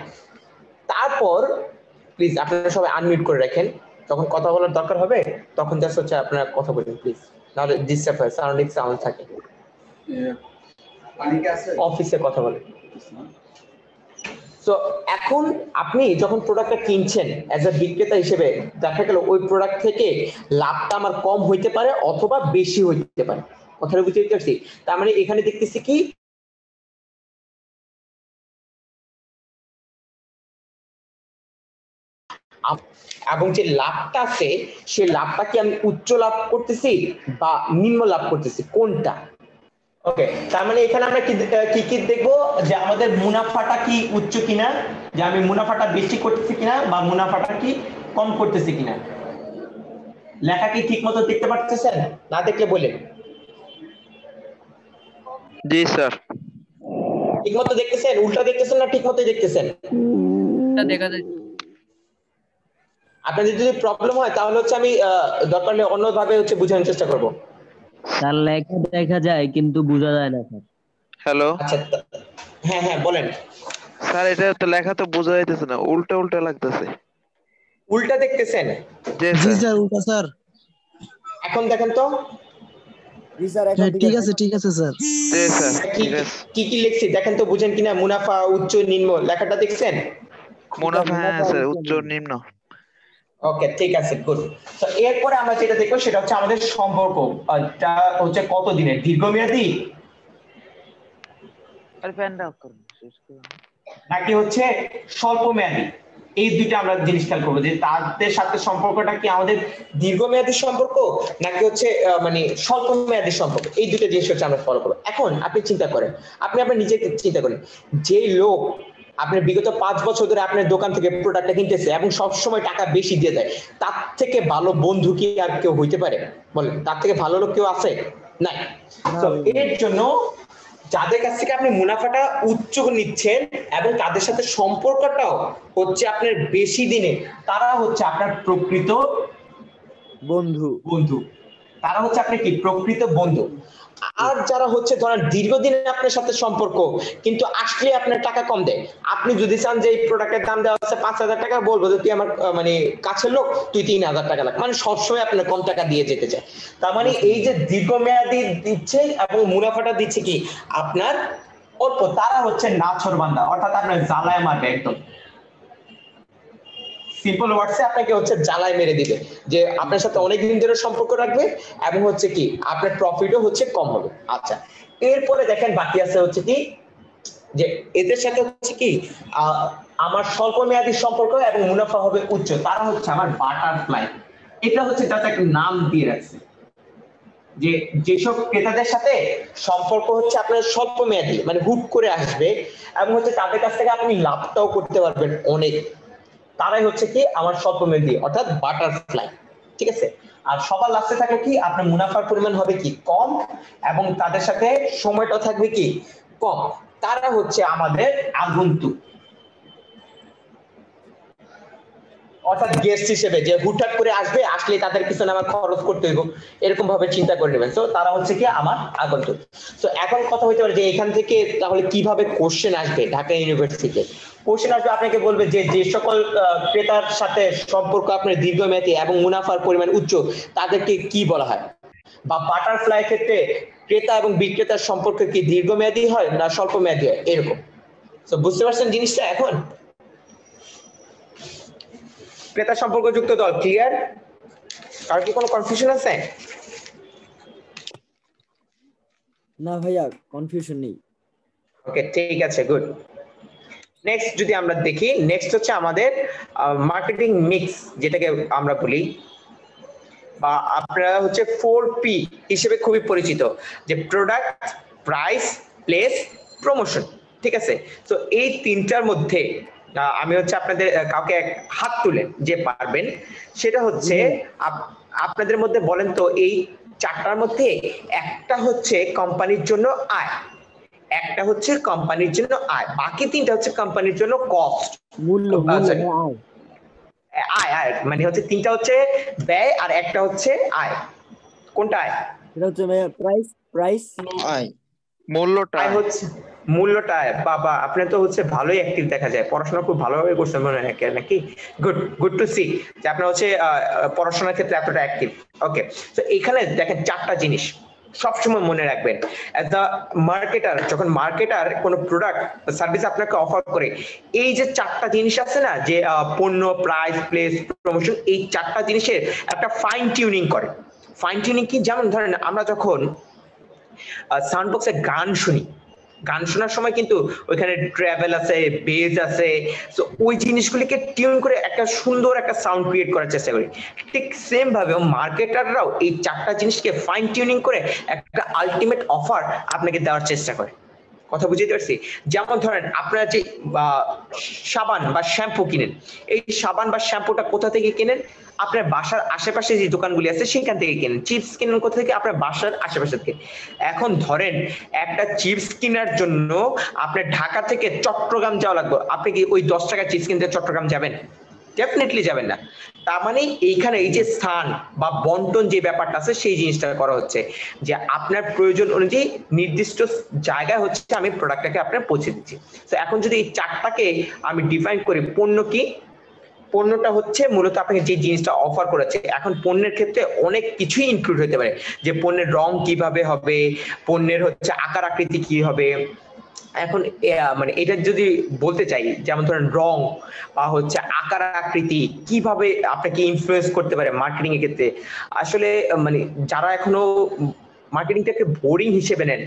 তারপর প্লিজ আপনারা সবাই আনমিউট করে রাখেন, যখন কথা বলার দরকার হবে তখন জাস্ট হচ্ছে আপনারা কথা বলবেন প্লিজ, নাহলে ডিস্টার্ব হয়, সারাউন্ডিং সাউন্ড থাকে। অফিসে কথা বলে। তো এখন আপনি যখন প্রোডাক্টটা কিনছেন অ্যাজ এ বিক্রেতা হিসেবে, দেখা গেল ওই প্রোডাক্ট থেকে লাভটা আমার কম হইতে পারে অথবা বেশি হইতে পারে। কথাটা বুঝতে পারছি? তার মানে এখানে দেখতেছি কি এবং যে লাভটা আছে সেই লাভটা কি আমি উচ্চ লাভ করতেছি বা নিম্ন লাভ করতেছি, কোনটা? ওকে, তার মানে এখানে আমরা কি কি দেখবো, যে আমাদের মুনাফাটা কি উচ্চ কিনা, যে আমি মুনাফাটা বেশি করতেছি কিনা বা মুনাফাটা কি কম করতেছি কিনা। লেখা কি ঠিক মতো দেখতে পাচ্ছেন? না দেখলে বলেন। জি স্যার। ঠিক মতো দেখতেছেন, উল্টা দেখতেছেন না ঠিক মতো দেখতেছেন? দেখা যায়। আপনাদের যদি প্রবলেম হয় তাহলে হচ্ছে আমি দরকার হলে অন্যভাবে হচ্ছে বোঝানোর চেষ্টা করব। স্যার লেখা দেখা যায় কিন্তু বোঝা যায় না স্যার। হ্যালো আচ্ছা, হ্যাঁ হ্যাঁ বলেন। স্যার, এটা তো লেখা তো বোঝা যাইতেছে না, উল্টা উল্টা লাগতেছে। উল্টা দেখতেছেন? জি জি স্যার। স্যার, উল্টা স্যার। এখন দেখেন তো। জি স্যার, এখন হ্যাঁ, ঠিক আছে ঠিক আছে স্যার। জি স্যার, কি ঠিক আছে। কি কি লিখছি দেখেন তো, বুঝেন কিনা? মুনাফা উচ্চ নিম্ন লেখাটা দেখছেন? মুনাফা, হ্যাঁ স্যার, উচ্চ নিম্ন। ওকে, ঠিক আছে, গুড। তো এরপরে আমরা যেটা দেখবো সেটা হচ্ছে আমাদের সম্পর্ক, এটা হচ্ছে কত দিনের, দীর্ঘমেয়াদী আরে ফ্যানটা অফ করুন, শেষ করুন। নাকি হচ্ছে স্বল্প মেয়াদী। এই দুইটা আমরা জিনিস খেয়াল করবো, যে তাদের সাথে সম্পর্কটা কি আমাদের দীর্ঘমেয়াদী সম্পর্ক নাকি হচ্ছে মানে স্বল্প মেয়াদী সম্পর্ক। এই দুটো জিনিস হচ্ছে আমরা ফলো করবো। এখন আপনি চিন্তা করেন, আপনি আপনার নিজেকে চিন্তা করেন, যে লোক আপনার বিগত 5 বছর ধরে আপনার দোকান থেকে প্রোডাক্টটা কিনতেছে এবং সব সময় টাকা বেশি দিয়ে দেয়, তার থেকে ভালো বন্ধু কি আর কেউ হইতে পারে? বলেন, তার থেকে ভালো লোক কেউ আছে? নাই। তো এর জন্য যাদের কাছ থেকে আপনি মুনাফাটা উচ্চ নিচ্ছেন এবং তাদের সাথে সম্পর্কটাও হচ্ছে আপনার বেশি দিনে, তারা হচ্ছে আপনার প্রকৃত বন্ধু। বন্ধু। তারা হচ্ছে আপনার কি প্রকৃত বন্ধু। আর যারা হচ্ছে ধরেন দীর্ঘদিন আপনার সাথে সম্পর্ক কিন্তু আসলে আপনার টাকা কম দেয়, আপনি যদি চান যে এই প্রোডাক্টের দাম দেওয়া হচ্ছে 5,000 টাকা, বলবো যে তুই আমার মানে কাছের লোক, তুই 3,000 টাকা লাগ, মানে সবসময় আপনার কম টাকা দিয়ে যেতে চায়। তার মানে এই যে দীর্ঘমেয়াদী দিচ্ছে এবং মুনাফাটা দিচ্ছে কি আপনার অল্প, তারা হচ্ছে নাছোড়বান্দা, অর্থাৎ আপনার জ্বালায় মারবে একদম। সিম্পল ওয়ার্ডসে আপনাকে হচ্ছে জ্বালায় মেরে দিবে, যে আপনার সাথে অনেক দিন ধরে সম্পর্ক রাখবে এবং হচ্ছে কি আপনার প্রফিটও হচ্ছে কম হবে। আচ্ছা, এরপরে দেখেন বাকি আছে হচ্ছে কি, যে এদের সাথে হচ্ছে কি আমার স্বল্প মেয়াদী সম্পর্ক এবং মুনাফা হবে উচ্চ, তারা হচ্ছে আমার বাটারফ্লাই। এটা হচ্ছে যাতে একটা নাম দিয়ে রাখছে, যে যেসব ক্রেতাদের সাথে সম্পর্ক হচ্ছে আপনার স্বল্প মেয়াদী মানে হুট করে আসবে এবং হচ্ছে তাদের কাছ থেকে আপনি লাভটাও করতে পারবেন অনেক, তারাই হচ্ছে কি আমার স্বল্প মেয়াদী অর্থাৎ বাটারফ্লাই। ঠিক আছে, আর সবার লাস্টে থাকলে কি আপনার মুনাফার পরিমাণ হবে কি কম, এবং তাদের সাথে সময়টা থাকবে কি কম। তারা হচ্ছে আমাদের আগন্তুক, অর্থাৎ গেস্ট হিসেবে যে হুটহাট করে আসবে, আসলে তাদের পিছনে আমার খরচ করতে হইব, এরকম ভাবে চিন্তা করে নেবেন। তো তারা হচ্ছে কি আমার আগন্তুক। তো এখন কথা হইতে পারে যে এখান থেকে তাহলে কিভাবে কোশ্চেন আসবে ঢাকা ইউনিভার্সিটিতে। কোশ্চেন আসবে, আপনাকে বলবে যে যে সকল ক্রেতার সাথে সম্পর্ক আপনার দীর্ঘমেয়াদী এবং মুনাফার পরিমাণ উচ্চ তাদেরকে কি বলা হয়, বা বাটারফ্লাই ক্ষেত্রে ক্রেতা এবং বিক্রেতার সম্পর্ক কি দীর্ঘমেয়াদী হয় না স্বল্প মেয়াদী হয়, এরকম। তো বুঝতে পারছেন জিনিসটা এখন? ক্রেতা সম্পর্কযুক্ত দল ক্লিয়ার? আর কি কোনো কনফিউশন আছে? না ভাইয়া, কনফিউশন নেই। ওকে, ঠিক আছে, গুড। নেক্সট যদি আমরা দেখি, নেক্সট হচ্ছে আমাদের মার্কেটিং মিক্স, যেটাকে আমরা বলি, বা আপনারা হচ্ছে 4P হিসেবে খুবই পরিচিত, যে প্রোডাক্ট, প্রাইস, প্লেস, প্রমোশন। ঠিক আছে? তো এই তিনটার মধ্যে আমি হচ্ছে আপনাদের কাউকে হাত তুলেন যে পারবেন, সেটা হচ্ছে আপনাদের মধ্যে বলেন তো এই চারটার মধ্যে একটা হচ্ছে কোম্পানির জন্য আয়, একটা হচ্ছে কোম্পানির জন্য আয়, বাকি তিনটা হচ্ছে কোম্পানির জন্য কস্ট, মূল্য, আয়। আয় মানে হচ্ছে তিনটা হচ্ছে ব্যয় আর একটা হচ্ছে আয়। কোনটা আয়? এটা হচ্ছে ভাইয়া প্রাইস আয়, মূল্যটা আয় হচ্ছে মূল্যটা আয়। বাবা, আপনি তো হচ্ছে ভালোই অ্যাক্টিভ দেখা যায়, পড়াশোনা খুব ভালোভাবে করছেন মনে হয় নাকি? গুড টু সি যে আপনার হচ্ছে পড়াশোনার ক্ষেত্রে এতটা অ্যাক্টিভ। ওকে, তো এখানে দেখেন চারটা জিনিস সবসময় মনে রাখবেন। অ্যাজ আ মার্কেটার, যখন মার্কেটার কোনো প্রোডাক্ট সার্ভিস আপনাকে অফার করে, এই যে চারটা জিনিস আছে না, যে পণ্য, প্রাইস, প্লেস, প্রমোশন, এই চারটা জিনিসের একটা ফাইন টিউনিং করে। ফাইন টিউনিং কি? যেমন ধরেন আমরা যখন সাউন্ড বক্সে গান শুনি, গান শোনার সময় কিন্তু ওইখানে ট্রাভেল আছে, বেজ আছে, তো ওই জিনিসগুলিকে টিউন করে একটা সুন্দর একটা সাউন্ড ক্রিয়েট করার চেষ্টা করি। ঠিক সেম ভাবে মার্কেটাররাও এই চারটা জিনিসকে ফাইন টিউনিং করে একটা আলটিমেট অফার আপনাকে দেওয়ার চেষ্টা করে। কথা বুঝতে পারছি? যেমন ধরেন আপনারা যে সাবান বা শ্যাম্পু কিনেন, এই সাবান বা শ্যাম্পুটা কোথা থেকে কেনেন? আপনার বাসার আশেপাশে যে দোকানগুলি আছে সেখান থেকে কেনেন। চিপস কিনেন কোথা থেকে? আপনার বাসার আশেপাশে থেকে। এখন ধরেন একটা চিপস কেনার জন্য আপনার ঢাকা থেকে চট্টগ্রাম যাওয়া লাগবে, আপনি কি ওই 10 টাকা চিপস কিনতে চট্টগ্রাম যাবেন? ডেফিনেটলি যাবেন না। তার মানে এইখানে এই যে স্থান বা বন্টন যে ব্যাপারটা আছে সেই জিনিসটা করা হচ্ছে, যে আপনার প্রয়োজন অনুযায়ী নির্দিষ্ট জায়গায় হচ্ছে আমি প্রোডাক্টটাকে আপনার পৌঁছে দিচ্ছি। তো এখন যদি এই চারটাকে আমি ডিফাইন করি, পণ্য কি? পণ্যটা হচ্ছে মূলত আপনাকে যে জিনিসটা অফার করেছে। এখন পণ্যের ক্ষেত্রে অনেক কিছুই ইনক্লুড হতে পারে, যে পণ্যের রং কিভাবে হবে, পণ্যের হচ্ছে আকার আকৃতি কি হবে। এখন মানে এটা যদি বলতে চাই, যেমন ধরেন রং বা হচ্ছে আকার আকৃতি কিভাবে আপনাকে ইনফ্লুয়েন্স করতে পারে মার্কেটিং এর ক্ষেত্রে, আসলে মানে যারা এখনো মার্কেটিংটাকে বোরিং হিসেবে নেন,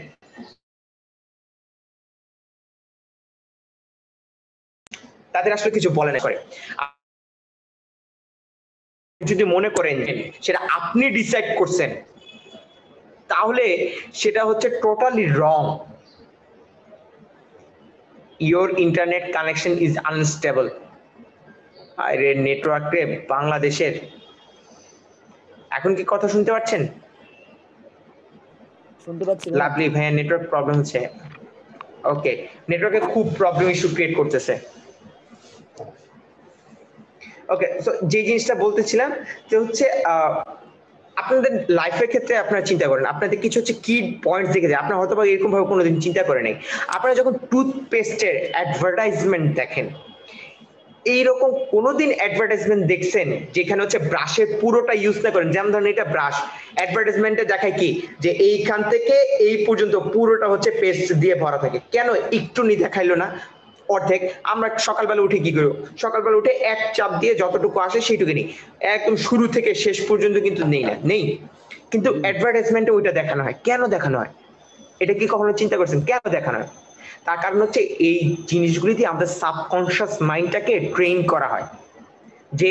তাদের আসলে কিছু বলে না করে। যদি মনে করেন সেটা আপনি ডিসাইড করছেন, তাহলে সেটা হচ্ছে totally wrong. Your internet connection is unstable. আরে নেটওয়ার্ক রে বাংলাদেশের। এখন কি কথা শুনতে পাচ্ছেন? শুনতে পাচ্ছি। লাভলি ভাইয়া, নেটওয়ার্ক প্রবলেম হচ্ছে। ওকে, নেটওয়ার্কে খুব প্রবলেম ইস্যু ক্রিয়েট করতেছে। ওকে, সো যে জিনিসটা বলতেছিলাম যে হচ্ছে আপনাদের লাইফের ক্ষেত্রে আপনারা চিন্তা করেন, আপনাদের কিছু হচ্ছে কি পয়েন্ট দেখে যায়, আপনারা হয়তো বা এরকম ভাবে কোনোদিন চিন্তা করে নাই। আপনারা যখন টুথপেস্টের অ্যাডভার্টাইজমেন্ট দেখেন, এইরকম কোনোদিন অ্যাডভার্টাইজমেন্ট দেখছেন যেখানে হচ্ছে ব্রাশের পুরোটা ইউজ না করেন? যেমন ধরেন এটা ব্রাশ, অ্যাডভার্টাইজমেন্টে দেখায় কি যে এইখান থেকে এই পর্যন্ত পুরোটা হচ্ছে পেস্ট দিয়ে ভরা থাকে। কেন একটু নি দেখাইলো না অর্ধেক? আমরা সকালবেলা উঠে কি করবো? সকালবেলা উঠে এক চাপ দিয়ে যতটুকু আসে সেইটুকু নিই, একদম শুরু থেকে শেষ পর্যন্ত কিন্তু নেই। কিন্তু অ্যাডভার্টাইজমেন্টে ওইটা দেখানো হয়। কেন দেখানো হয়? এটা কি কখনো চিন্তা করছেন কেন দেখানো হয়? তার কারণ হচ্ছে এই জিনিসগুলি দিয়ে আমাদের সাবকনশিয়াস মাইন্ডটাকে ট্রেন করা হয়, যে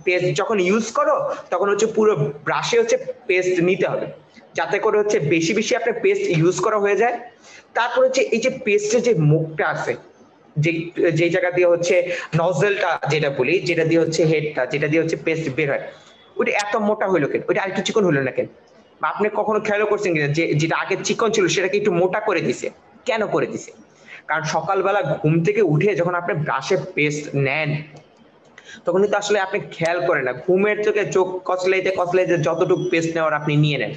পেস্ট যখন ইউজ করো তখন হচ্ছে পুরো ব্রাশে হচ্ছে পেস্ট নিতে হবে, যাতে করে হচ্ছে বেশি বেশি আপনার পেস্ট ইউজ করা হয়ে যায়। তারপর হচ্ছে এই যে পেস্টের যে মুখটা আছে, যে জায়গা দিয়ে হচ্ছে নজলটা যেটা বলি, যেটা দিয়ে হচ্ছে হেডটা, যেটা দিয়ে হচ্ছে পেস্ট বের হয়, ওইটা এত মোটা হইলো কেন, ওইটা আরেকটু চিকন হইলো না কেন? বা আপনি কখনো খেয়াল করছেন কিনা যে যেটা আগে চিকন ছিল সেটাকে একটু মোটা করে দিছে, কেন করে দিছে? কারণ সকালবেলা ঘুম থেকে উঠে যখন আপনি ব্রাশে পেস্ট নেন তখন কিন্তু আসলে আপনি খেয়াল করেন না, ঘুমের চোখে চোখ কচলাইতে কচলাইতে যতটুকু পেস্ট নেওয়ার আপনি নিয়ে নেন।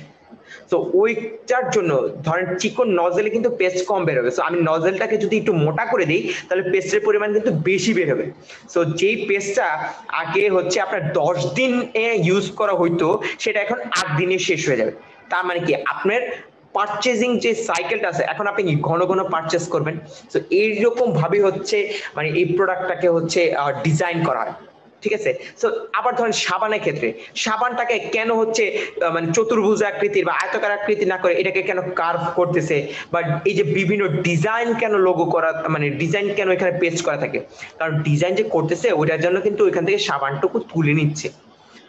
তো ওইটার জন্য ধরেন চিকন নজেলে কিন্তু পেস্ট কম বের হবে। সো আমি নজেলটাকে যদি একটু মোটা করে দিই তাহলে পেস্টের পরিমাণ কিন্তু বেশি বের হবে। সো যেই পেস্টটা আগে হচ্ছে আপনার 10 দিন ইউজ করা হইতো সেটা এখন 8 দিনে শেষ হয়ে যাবে। তার মানে কি আপনার পারচেজিং যে সাইকেলটা আছে এখন আপনি ঘন ঘন পারচেজ করবেন। তো এইরকম ভাবে হচ্ছে মানে এই প্রোডাক্টটাকে হচ্ছে ডিজাইন করা হয়, ঠিক আছে? সো আবার ধরেন সাবানের ক্ষেত্রে সাবানটাকে কেন হচ্ছে মানে চতুর্ভুজ আকৃতির বা আয়তাকার আকৃতি না করে এটাকে কেন কার্ভ করতেছে, বা এই যে বিভিন্ন ডিজাইন কেন লোগো করা মানে ডিজাইন কেন এখানে পেস্ট করা থাকে? কারণ ডিজাইন যে করতেছে ওইটার জন্য কিন্তু ওইখান থেকে সাবানটুকু তুলে নিচ্ছে।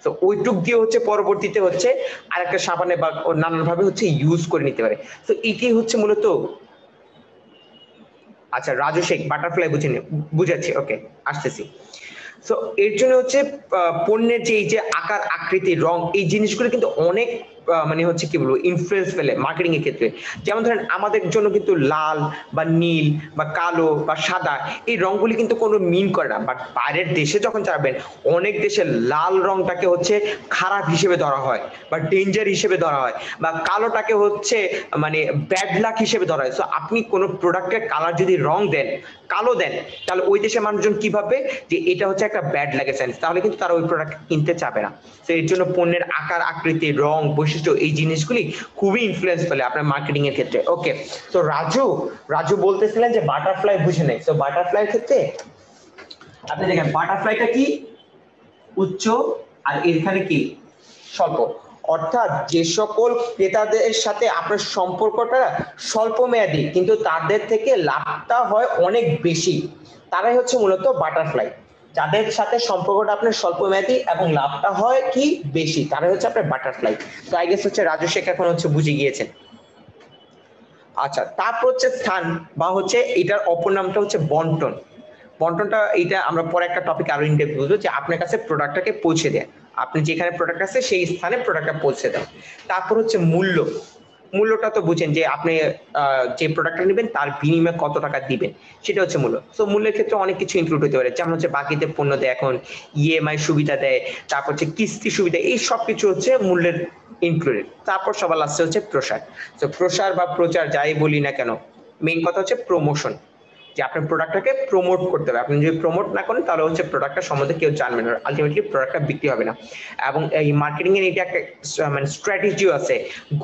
তো ওইটুক দিয়ে হচ্ছে পরবর্তীতে হচ্ছে আরেকটা সাবানে বা নানান ভাবে হচ্ছে ইউজ করে নিতে পারে। তো এটি হচ্ছে মূলত আচ্ছা রাজু শেখ বাটারফ্লাই বুঝাচ্ছি, ওকে আসতেছি। সো এর জন্য হচ্ছে পণ্যের যে এই যে আকার আকৃতি রং এই জিনিসগুলো কিন্তু অনেক মানে হচ্ছে কি বলবো ইনফ্লুয়েন্স ফেলে মার্কেটিং এর ক্ষেত্রে। যেমন ধরেন আমাদের জন্য কিন্তু লাল বা নীল বা কালো বা সাদা এই রংগুলি কিন্তু কোনো মিন করে না, বাট বাইরের দেশে যখন যাবেন অনেক দেশে লাল রংটাকে হচ্ছে খারাপ হিসেবে ধরা হয় বা ডেঞ্জার হিসেবে ধরা হয়, বা কালোটাকে হচ্ছে মানে ব্যাড লাক হিসেবে ধরা হয়। সো আপনি কোনো প্রোডাক্টের কালার যদি রং দেন কালো দেন তাহলে ওই দেশের মানুষজন কি ভাববে যে এটা হচ্ছে একটা ব্যাড লাগে সেন্স, তাহলে কিন্তু তারা ওই প্রোডাক্ট কিনতে চাবে না। তো এর জন্য পণ্যের আকার আকৃতি রং বৈশিষ্ট্য এই জিনিসগুলি খুবই ইনফ্লুয়েন্স ফেলে আপনার মার্কেটিং এর ক্ষেত্রে। ওকে, তো রাজু বলতেছিলেন যে বাটারফ্লাই বুঝে নেই। তো বাটারফ্লাই এর ক্ষেত্রে আপনি দেখেন বাটারফ্লাইটা কি উচ্চ আর এখানে কি স্বল্প, অর্থাৎ যে সকল ক্রেতাদের সাথে আপনার সম্পর্কটা স্বল্প মেয়াদী কিন্তু তাদের থেকে লাভটা হয় অনেক বেশি, তারাই হচ্ছে মূলত বাটারফ্লাই। যাদের সাথে সম্পর্কটা আপনার স্বল্প মেয়াদী এবং লাভটা হয় কি বেশি তারাই হচ্ছে আপনার বাটারফ্লাই। তো আই গেস হচ্ছে রাজু শেখ এখন হচ্ছে বুঝে গিয়েছেন। আচ্ছা, তারপর হচ্ছে স্থান বা হচ্ছে এটার অপর নামটা হচ্ছে বন্টন। বন্টনটা এইটা আমরা পরে একটা টপিক আরো ইনডেপথ বুঝবো, যে আপনার কাছে প্রোডাক্টটাকে পৌঁছে দেয়, আপনি যেখানে প্রোডাক্ট আছে সেই স্থানে প্রোডাক্টটা পৌঁছে দেন। তারপর হচ্ছে মূল্যটা তো বুঝেন যে আপনি যে প্রোডাক্টটা নেবেন তার বিনিময়ে কত টাকা দিবেন সেটা হচ্ছে মূল্য। তো মূল্যের ক্ষেত্রে অনেক কিছু ইনক্লুড হতে পারে, যেমন হচ্ছে বাকিতে পণ্য দেয়, এখন ইএমআই সুবিধা দেয়, তারপর হচ্ছে কিস্তি সুবিধা, এই সব কিছু হচ্ছে মূল্যের ইনক্লুডেড। তারপর সবার লাস্টে হচ্ছে প্রসার। তো প্রসার বা প্রচার যাই বলি না কেন মেইন কথা হচ্ছে প্রমোশন, যে আপনার প্রোডাক্টটাকে প্রমোট করতে হবে। আপনি যদি প্রমোট না করেন তাহলে হচ্ছে প্রোডাক্টটা সম্বন্ধে কেউ জানবে না, আলটিমেটলি প্রোডাক্টটা বিক্রি হবে না। এবং এই মার্কেটিং এর এটা একটা মানে স্ট্র্যাটেজিও আছে,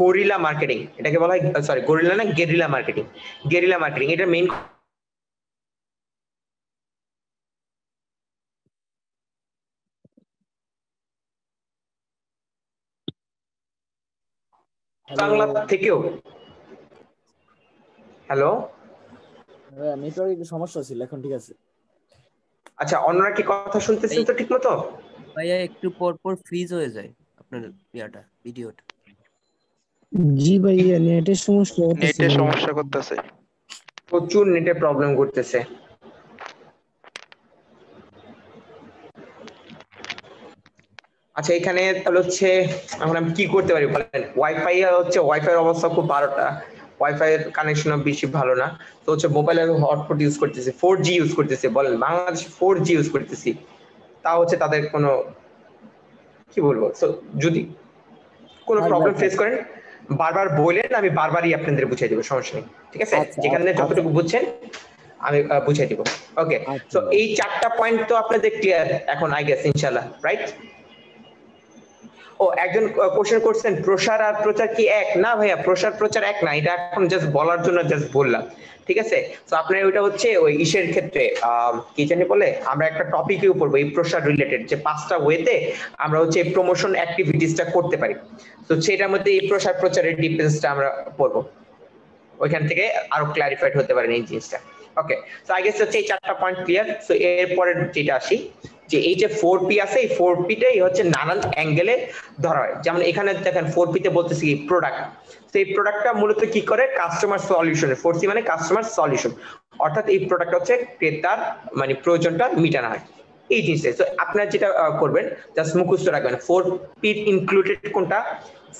গরিলা মার্কেটিং এটাকে বলা হয়, সরি গরিলা না গেরিলা মার্কেটিং। গেরিলা মার্কেটিং এটা মেইন বাংলা থেকেও। হ্যালো, নেটওয়ার্কে একটু সমস্যা ছিল, এখন ঠিক আছে। আচ্ছা অন্যরা কি কথা শুনতেছেন তো ঠিক মতো? ভাইয়া একটু পর পর ফ্রিজ হয়ে যায় আপনার ভিডিওটা। জি ভাইয়া নেটের সমস্যা হতেছে, নেটে সমস্যা করতেছে, প্রচুর নেটে প্রবলেম করতেছে। আচ্ছা এখানে তাহলে হচ্ছে আমরা কি করতে পারি বলেন? ওয়াইফাই অবস্থা খুব ভালোটা, ওয়াইফাই এর কানেকশন বেশি ভালো না। তো হচ্ছে মোবাইলে হটস্পট ইউজ করতেছি, 4G ইউজ করতেছি, বলেন বাংলাদেশে 4G ইউজ করতেছি, তা হচ্ছে তাদের কোনো কি বলবো। তো যদি কোনো প্রবলেম ফেস করেন বারবার বলেন, আমি বারবারই আপনাদের বুঝিয়ে দেবো, সমস্যা নেই, ঠিক আছে? যেখানে যতটুকু বুঝছেন আমি বুঝিয়ে দিব। ওকে, তো এই 4টা পয়েন্ট তো আপনাদের ক্লিয়ার এখন আই গেস ইনশাআল্লাহ, রাইট? ও একজন কোশ্চেন করছেন প্রসার আর প্রচার কি এক? না ভাইয়া, প্রসার প্রচার এক না, এটা এখন জাস্ট বলার জন্য জাস্ট বললাম, ঠিক আছে? তো আপনার ওইটা হচ্ছে ওই ইসের ক্ষেত্রে কি জানি বলে, আমরা একটা টপিকেও পড়বো এই প্রসার রিলেটেড, যে 5টা ওয়েতে আমরা হচ্ছে প্রমোশন অ্যাক্টিভিটিসটা করতে পারি। তো সেটার মধ্যে এই প্রসার প্রচারের ডিফারেন্সটা আমরা পড়বো, ওইখান থেকে আরো ক্লারিফাইড হতে পারেন এই জিনিসটা। ওকে, সো আই গেস হচ্ছে এই 4টা পয়েন্ট ক্লিয়ার। সো এরপরের যেটা আসি, যে এই যে 4P আছে এই 4P-টাই হচ্ছে নানান অ্যাঙ্গেলে ধরা হয়। যেমন এখানে দেখেন 4P তে বলতেছি কি প্রোডাক্ট, তো এই প্রোডাক্টটা মূলত কি করে কাস্টমার সলিউশন, 4C মানে কাস্টমার সলিউশন, অর্থাৎ এই প্রোডাক্ট হচ্ছে ক্রেতার মানে প্রয়োজনটা মিটানো হয়। এই জিনিসটা। তো আপনারা যেটা করবেন জাস্ট মুখস্থ রাখবেন 4P ইনক্লুডেড কোনটা,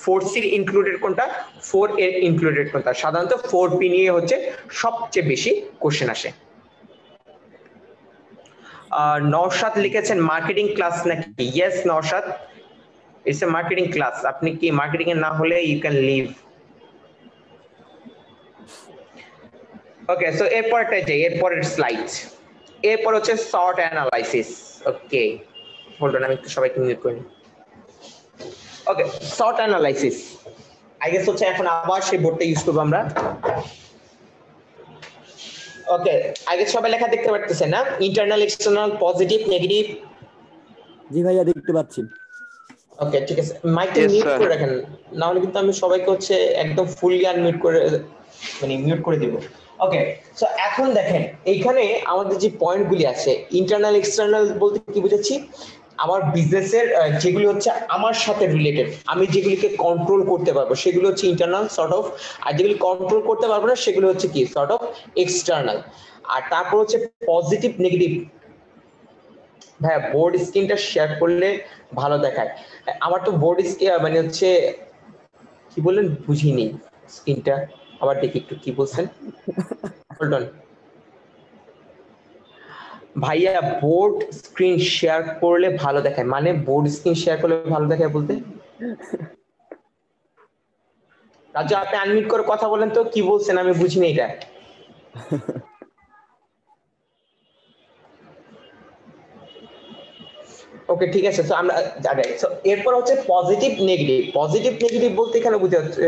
4C ইনক্লুডেড কোনটা, 4A ইনক্লুডেড কোনটা। সাধারণত 4P নিয়ে হচ্ছে সবচেয়ে বেশি কোশ্চেন আসে। নওশাদ লিখেছেন মার্কেটিং ক্লাস নাকি? Yes Naushad, it's a marketing class. আপনি কি মার্কেটিং এর না হলে you can leave. Okay, so এরপরটা যে এরপরের স্লাইড, এরপর হচ্ছে SWOT analysis. Okay hold on, আমি একটু সবাইকে মিউট করি। Okay, SWOT analysis I guess হচ্ছে এখন আবার সেই বোর্ডটা ইউজ করবো আমরা। ওকে, আগে সবাই লেখা দেখতে পারতেছেন না? Internal, external, positive, negative. জি ভাইয়া দেখতে পাচ্ছি। ওকে ঠিক আছে, মাইকটা মিউট করে রাখেন, না হলে কিন্তু আমি সবাইকে হচ্ছে একদম ফুললি আনমিউট করে মানে মিউট করে দিব। ওকে, সো এখন দেখেন এইখানে আমাদের যে পয়েন্টগুলি আছে, ইন্টারনাল এক্সটার্নাল বলতে কি বুঝাচ্ছি? আমার বিজনেসের যেগুলি হচ্ছে আমার সাথে রিলেটেড, আমি যেগুলিকে কন্ট্রোল করতে পারবো সেগুলো হচ্ছে ইন্টারনাল সর্ট অফ, আর যেগুলি কন্ট্রোল করতে পারবো না সেগুলো হচ্ছে কি সর্ট অফ এক্সটার্নাল। আর তারপর হচ্ছে পজিটিভ, নেগেটিভ। ভাইয়া বোর্ড স্ক্রিনটা শেয়ার করলে ভালো দেখায়। আমার তো বোর্ড স্ক্রিন মানে হচ্ছে কি বললেন বুঝিনি, স্ক্রিনটা আবার দেখি একটু কি বলছেন। হোল্ড অন ভাইয়া, বোর্ড স্ক্রিন শেয়ার করলে ভালো দেখায় মানে বোর্ড স্ক্রিন শেয়ার করলে ভালো দেখায় বলতে? রাজু আপনি আনমিউট করে কথা বলেন তো, কি বলছেন আমি বুঝিনি এটা। ওকে ঠিক আছে, তো আমরা এরপর হচ্ছে পজিটিভ নেগেটিভ। পজিটিভ নেগেটিভ বলতে এখানে বুঝতে হচ্ছে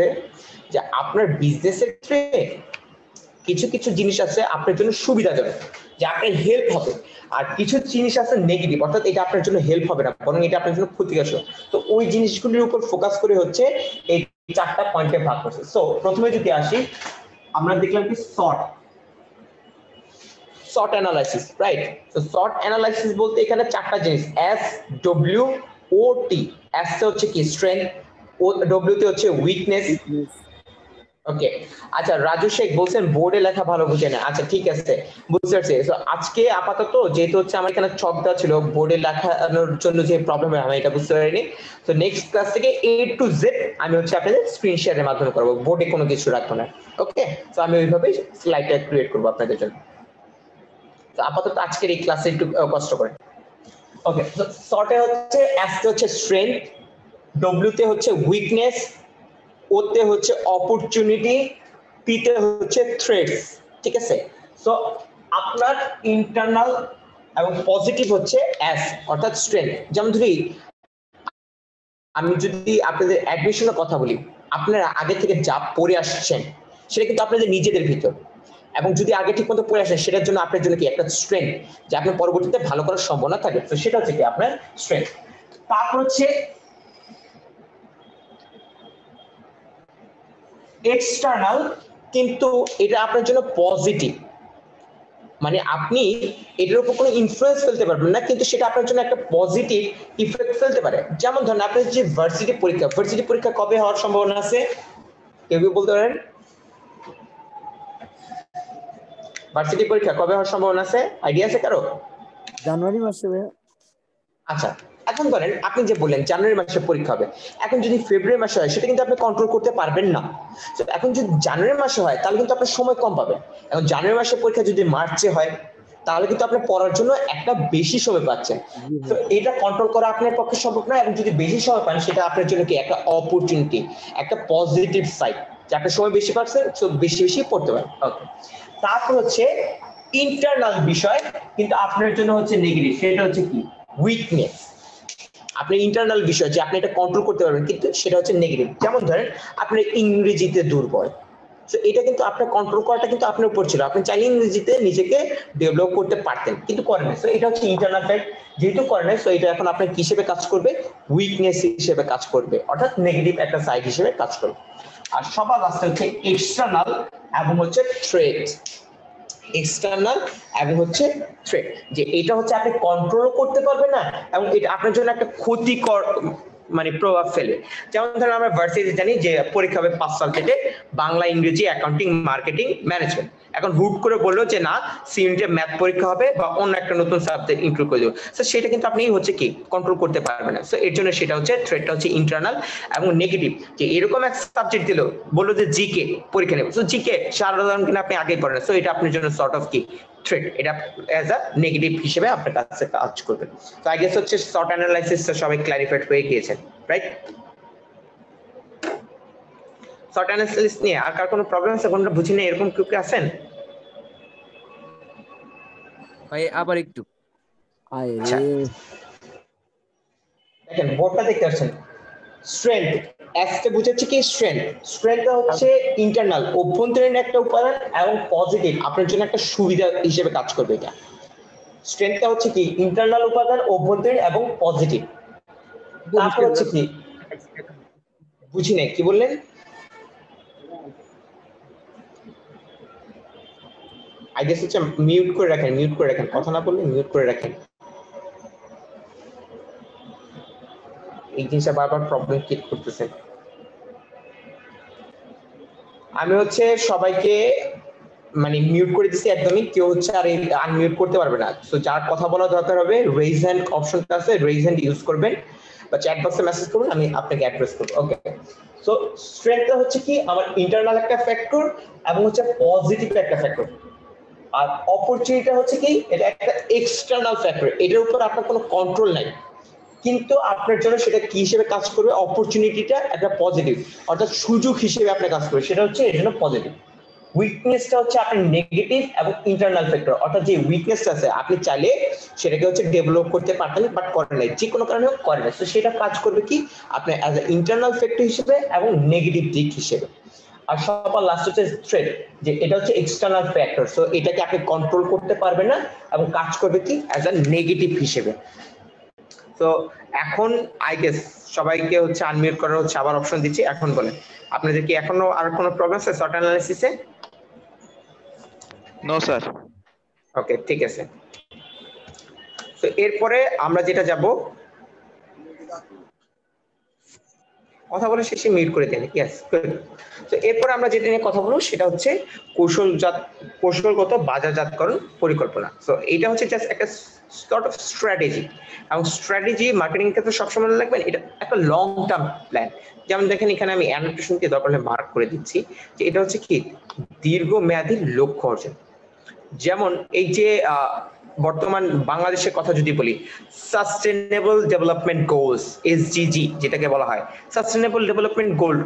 যে আপনার বিজনেসের ক্ষেত্রে কিছু কিছু জিনিস আছে আপনার জন্য সুবিধাজনক, যে আপনার হেল্প হবে, আর কিছু জিনিস আছে নেগেটিভ, অর্থাৎ এটা আপনার জন্য হেল্প হবে না বরং এটা আপনার জন্য ক্ষতিগ্রস্ত। তো ওই জিনিসগুলির উপর ফোকাস করে হচ্ছে এই চারটা পয়েন্টে ভাগ করছে। সো প্রথমে যদি আসি, আমরা দেখলাম কি শর্ট অ্যানালাইসিস, রাইট? তো শর্ট অ্যানালাইসিস বলতে এখানে চারটা জিনিস, এস, ডব্লিউ, ও, টি। এস হচ্ছে কি স্ট্রেংথ, ও ডব্লিউ তে হচ্ছে উইকনেস। ওকে আচ্ছা, রাজু শেখ বলছেন বোর্ডে লেখা ভালো বুঝে না। আচ্ছা ঠিক আছে, বুঝতে পারছি। তো আজকে আপাতত যেহেতু হচ্ছে আমার এখানে ছক দেওয়া ছিল, বোর্ডে লেখানোর জন্য যে প্রবলেম হয় আমি এটা বুঝতে পারিনি। তো নেক্সট ক্লাস থেকে A to Z আমি হচ্ছে আপনাদের স্ক্রিন শেয়ারের মাধ্যমে করবো, বোর্ডে কোনো কিছু রাখবো না। ওকে, তো আমি ওইভাবেই স্লাইডটা ক্রিয়েট করবো আপনাদের জন্য। তো আপাতত আজকের এই ক্লাসে একটু কষ্ট করে। ওকে, তো শর্টে হচ্ছে এস তে হচ্ছে স্ট্রেংথ, ডব্লিউ তে হচ্ছে উইকনেস, ও তে হচ্ছে অপরচুনিটি, পি তে হচ্ছে থ্রেটস। ঠিক আছে, সো আপনার ইন্টারনাল এবং পজিটিভ হচ্ছে এস অর্থাৎ স্ট্রেংথ। যেমন ধরি আমি যদি আপনাদের অ্যাডমিশনের কথা বলি, আপনারা আগে থেকে যা পড়ে আসছেন সেটা কিন্তু আপনাদের নিজেদের ভিতর, এবং যদি আগে ঠিক মতো পড়ে আসেন সেটার জন্য আপনার জন্য কি একটা স্ট্রেংথ, যে আপনার পরবর্তীতে ভালো করার সম্ভাবনা থাকে। তো সেটা হচ্ছে কি আপনার স্ট্রেংথ। তারপর হচ্ছে এক্সটার্নাল, কিন্তু এটা আপনার জন্য পজিটিভ, মানে আপনি এটার উপর কোনো ইনফ্লুয়েন্স ফেলতে পারবেন না, কিন্তু সেটা আপনার জন্য একটা পজিটিভ ইফেক্ট ফেলতে পারে। যেমন ধরেন আপনার যে ভার্সিটি পরীক্ষা কবে হওয়ার সম্ভাবনা আছে কেউ বলতে পারেন? ভার্সিটি পরীক্ষা কবে হওয়ার সম্ভাবনা আছে, আইডিয়া আছে কারো? জানুয়ারি মাসে ভাইয়া। আচ্ছা, এখন ধরেন আপনি যে বললেন জানুয়ারি মাসে পরীক্ষা হবে, এখন যদি ফেব্রুয়ারি মাসে হয় সেটা কিন্তু আপনি কন্ট্রোল করতে পারবেন না। তো এখন যদি জানুয়ারি মাসে হয় তাহলে কিন্তু আপনার সময় কম পাবেন। এখন জানুয়ারি মাসে পরীক্ষা যদি মার্চে হয় তাহলে কিন্তু আপনি পড়ার জন্য একটা বেশি সময় পাচ্ছেন। তো এটা কন্ট্রোল করা আপনার পক্ষে সম্ভব না, এবং যদি বেশি সময় পান সেটা আপনার জন্য কি একটা অপরচুনিটি, একটা পজিটিভ সাইড, যে আপনি সময় বেশি পাচ্ছেন তো বেশি বেশি পড়তে পারেন। ওকে, তারপর হচ্ছে ইন্টারনাল বিষয় কিন্তু আপনার জন্য হচ্ছে নেগেটিভ, সেটা হচ্ছে কি উইকনেস। আপনি ইন্টারনাল বিষয় যে আপনি এটা কন্ট্রোল করতে পারবেন কিন্তু সেটা হচ্ছে নেগেটিভ। যেমন ধরেন আপনি ইংরেজিতে দুর্বল, তো এটা কিন্তু আপনার কন্ট্রোল করাটা কিন্তু আপনার উপর ছিল, আপনি চাইলে ইংরেজিতে নিজেকে ডেভেলপ করতে পারতেন কিন্তু করেন না। তো এটা হচ্ছে ইন্টারনাল সাইড, যেহেতু করেন না তো এটা এখন আপনার কি হিসেবে কাজ করবে, উইকনেস হিসেবে কাজ করবে, অর্থাৎ নেগেটিভ একটা সাইড হিসেবে কাজ করবে। আর সবার লাস্টে হচ্ছে এক্সটার্নাল এবং হচ্ছে থ্রেট। এক্সটার্নাল এবং হচ্ছে থ্রেট, যে এটা হচ্ছে আপনি কন্ট্রোল করতে পারবেন না এবং এটা আপনার জন্য একটা ক্ষতিকর মানে প্রভাব ফেলবে। যেমন ধরেন আমরা ভার্সিটি জানি যে পরীক্ষা হবে 5 সাবজেক্টে, বাংলা, ইংরেজি, অ্যাকাউন্টিং, মার্কেটিং, ম্যানেজমেন্ট। এখন হুট করে বললো যে না সি ইউনিটে ম্যাথ পরীক্ষা হবে বা অন্য একটা নতুন সাবজেক্ট ইনক্লুড করে দেবো, তো সেটা কিন্তু আপনি হচ্ছে কি কন্ট্রোল করতে পারবেন না। সো এর জন্য সেটা হচ্ছে থ্রেটটা হচ্ছে ইন্টারনাল এবং নেগেটিভ, যে এরকম এক সাবজেক্ট দিল বললো যে জিকে পরীক্ষা নেব, সো জিকে সাধারণ কিনা আপনি আগেই পড়েন, সো এটা আপনার জন্য সর্ট অফ কি থ্রেট, এটা অ্যাজ আ নেগেটিভ হিসেবে আপনার কাছে কাজ করবে। তো আই গেস হচ্ছে শর্ট অ্যানালাইসিসটা সবাই ক্লারিফাইড হয়ে গিয়েছেন, রাইট? শর্ট অ্যানালাইসিস নিয়ে আর কার কোনো প্রবলেম আছে, কোনটা বুঝি না এরকম কেউ কি আছেন? ভাই আবার একটু আচ্ছা দেখেন বোর্ডটা দেখতে পাচ্ছেন, স্ট্রেংথ এসটা বুঝাচ্ছে কি স্ট্রেংথ, স্ট্রেংথটা হচ্ছে ইন্টারনাল অভ্যন্তরীণ একটা উপাদান এবং পজিটিভ আপনার জন্য একটা সুবিধা হিসেবে কাজ করবে। এটা স্ট্রেংথটা হচ্ছে কি ইন্টারনাল উপাদান, অভ্যন্তরীণ এবং পজিটিভ। তারপর হচ্ছে কি বুঝি নাই কি বললেন? আই গেস হচ্ছে মিউট করে রাখেন, কথা না বললে মিউট করে রাখেন। এই জিনিসটা বারবার প্রবলেম ক্রিয়েট করতেছে। আমি হচ্ছে সবাইকে মানে মিউট করে দিচ্ছি একদমই, কেউ হচ্ছে আর আনমিউট করতে পারবে না। সো যার কথা বলা দরকার হবে রেইজ হ্যান্ড অপশনটা আছে, রেইজ হ্যান্ড ইউজ করবেন বা চ্যাট বক্সে মেসেজ করুন, আমি আপনাকে অ্যাড্রেস করব। ওকে, সো স্ট্রেংথটা হচ্ছে কি আমার ইন্টারনাল একটা ফ্যাক্টর এবং হচ্ছে পজিটিভ একটা ফ্যাক্টর, আর অপরচুনিটিটা হচ্ছে কি এটা একটা এক্সটার্নাল ফ্যাক্টর, এটার উপর আপনার কোনো কন্ট্রোল নাই, কিন্তু আপনার জন্য সেটা কি হিসেবে কাজ করবে, অপরচুনিটিটা একটা পজিটিভ অর্থাৎ সুযোগ হিসেবে আপনার কাজ করবে, সেটা হচ্ছে এর জন্য পজিটিভ। উইকনেসটা হচ্ছে আপনার নেগেটিভ এবং ইন্টারনাল ফ্যাক্টর, অর্থাৎ যে উইকনেসটা আছে আপনি চাইলে সেটাকে হচ্ছে ডেভেলপ করতে পারতেন বাট করেন নাই, যে কোনো কারণে করেন নাই, তো সেটা কাজ করবে কি আপনার অ্যাজ এ ইন্টারনাল ফ্যাক্টর হিসেবে এবং নেগেটিভ দিক হিসেবে। আর সবার লাস্ট হচ্ছে থ্রেট, যে এটা হচ্ছে এক্সটার্নাল ফ্যাক্টর, সো এটাকে আপনি কন্ট্রোল করতে পারবে না এবং কাজ করবে কি অ্যাজ এ নেগেটিভ হিসেবে। তো এখন আই গেস সবাইকে হচ্ছে আনমিউট করার হচ্ছে আবার অপশন দিচ্ছি। এখন বলেন আপনাদের কি এখনো আর কোনো প্রবলেম আছে শর্ট অ্যানালাইসিসে? No sir. ওকে ঠিক আছে। তো এরপরে আমরা যেটা যাব, কথা বলে শেষে মিউট করে দেন। Yes good. তো এরপরে আমরা যেটা নিয়ে কথা বলবো সেটা হচ্ছে কৌশলগত বাজারজাতকরণ পরিকল্পনা। তো এটা হচ্ছে জাস্ট একটা সর্ট অফ স্ট্র্যাটেজি, এবং স্ট্র্যাটেজি মার্কেটিং ক্ষেত্রে সবসময় মনে রাখবেন এটা একটা লং টার্ম প্ল্যান। যেমন দেখেন এখানে আমি অ্যানোটেশন দিয়ে দরকার হলে মার্ক করে দিচ্ছি যে এটা হচ্ছে কি দীর্ঘমেয়াদী লক্ষ্য অর্জন। যেমন এই যে বর্তমান বাংলাদেশের কথা যদি বলি, সাস্টেনেবল ডেভেলপমেন্ট গোলস এসডিজি যেটাকে বলা হয়, সাস্টেনেবল ডেভেলপমেন্ট গোল,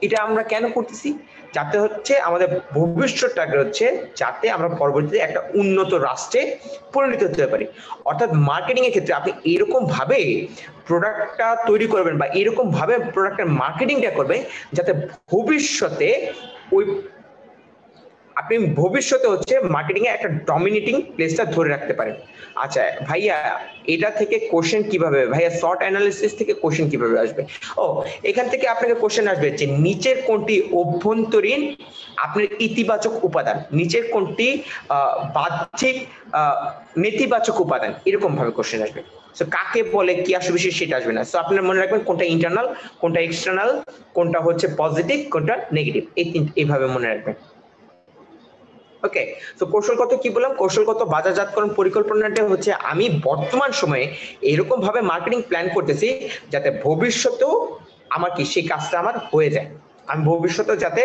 এটা আমরা কেন করতেছি? যাতে হচ্ছে আমাদের ভবিষ্যৎটাকে হচ্ছে যাতে আমরা পরবর্তীতে একটা উন্নত রাষ্ট্রে পরিণত হতে পারি। অর্থাৎ মার্কেটিং এর ক্ষেত্রে আপনি এরকম ভাবে প্রোডাক্টটা তৈরি করবেন বা এরকম ভাবে প্রোডাক্টের মার্কেটিংটা করবেন যাতে ভবিষ্যতে ওই আপনি ভবিষ্যতে হচ্ছে মার্কেটিং এ একটা ডমিনেটিং প্লেসটা ধরে রাখতে পারেন। আচ্ছা ভাইয়া এটা থেকে কোশ্চেন কিভাবে, ভাইয়া শর্ট অ্যানালিসিস থেকে কোশ্চেন কিভাবে আসবে? ও এখান থেকে আপনাকে কোশ্চেন আসবে যে নিচের কোনটি অভ্যন্তরীণ আপনার ইতিবাচক উপাদান, নিচের কোনটি বাহ্যিক নেতিবাচক উপাদান, এরকম ভাবে কোশ্চেন আসবে। সো কাকে বলে কি আসবে সেটা আসবে না। সো আপনারা মনে রাখবেন কোনটা ইন্টারনাল, কোনটা এক্সটার্নাল, কোনটা হচ্ছে পজিটিভ, কোনটা নেগেটিভ, এইভাবে মনে রাখবেন। ওকে, তো কৌশলগত কি বললাম, কৌশলগত বাজারজাতকরণ পরিকল্পনাটা হচ্ছে আমি বর্তমান সময়ে এরকম ভাবে মার্কেটিং প্ল্যান করতেছি যাতে ভবিষ্যতেও আমার কি সেই কাজটা আমার হয়ে যায়, আমি ভবিষ্যতে যাতে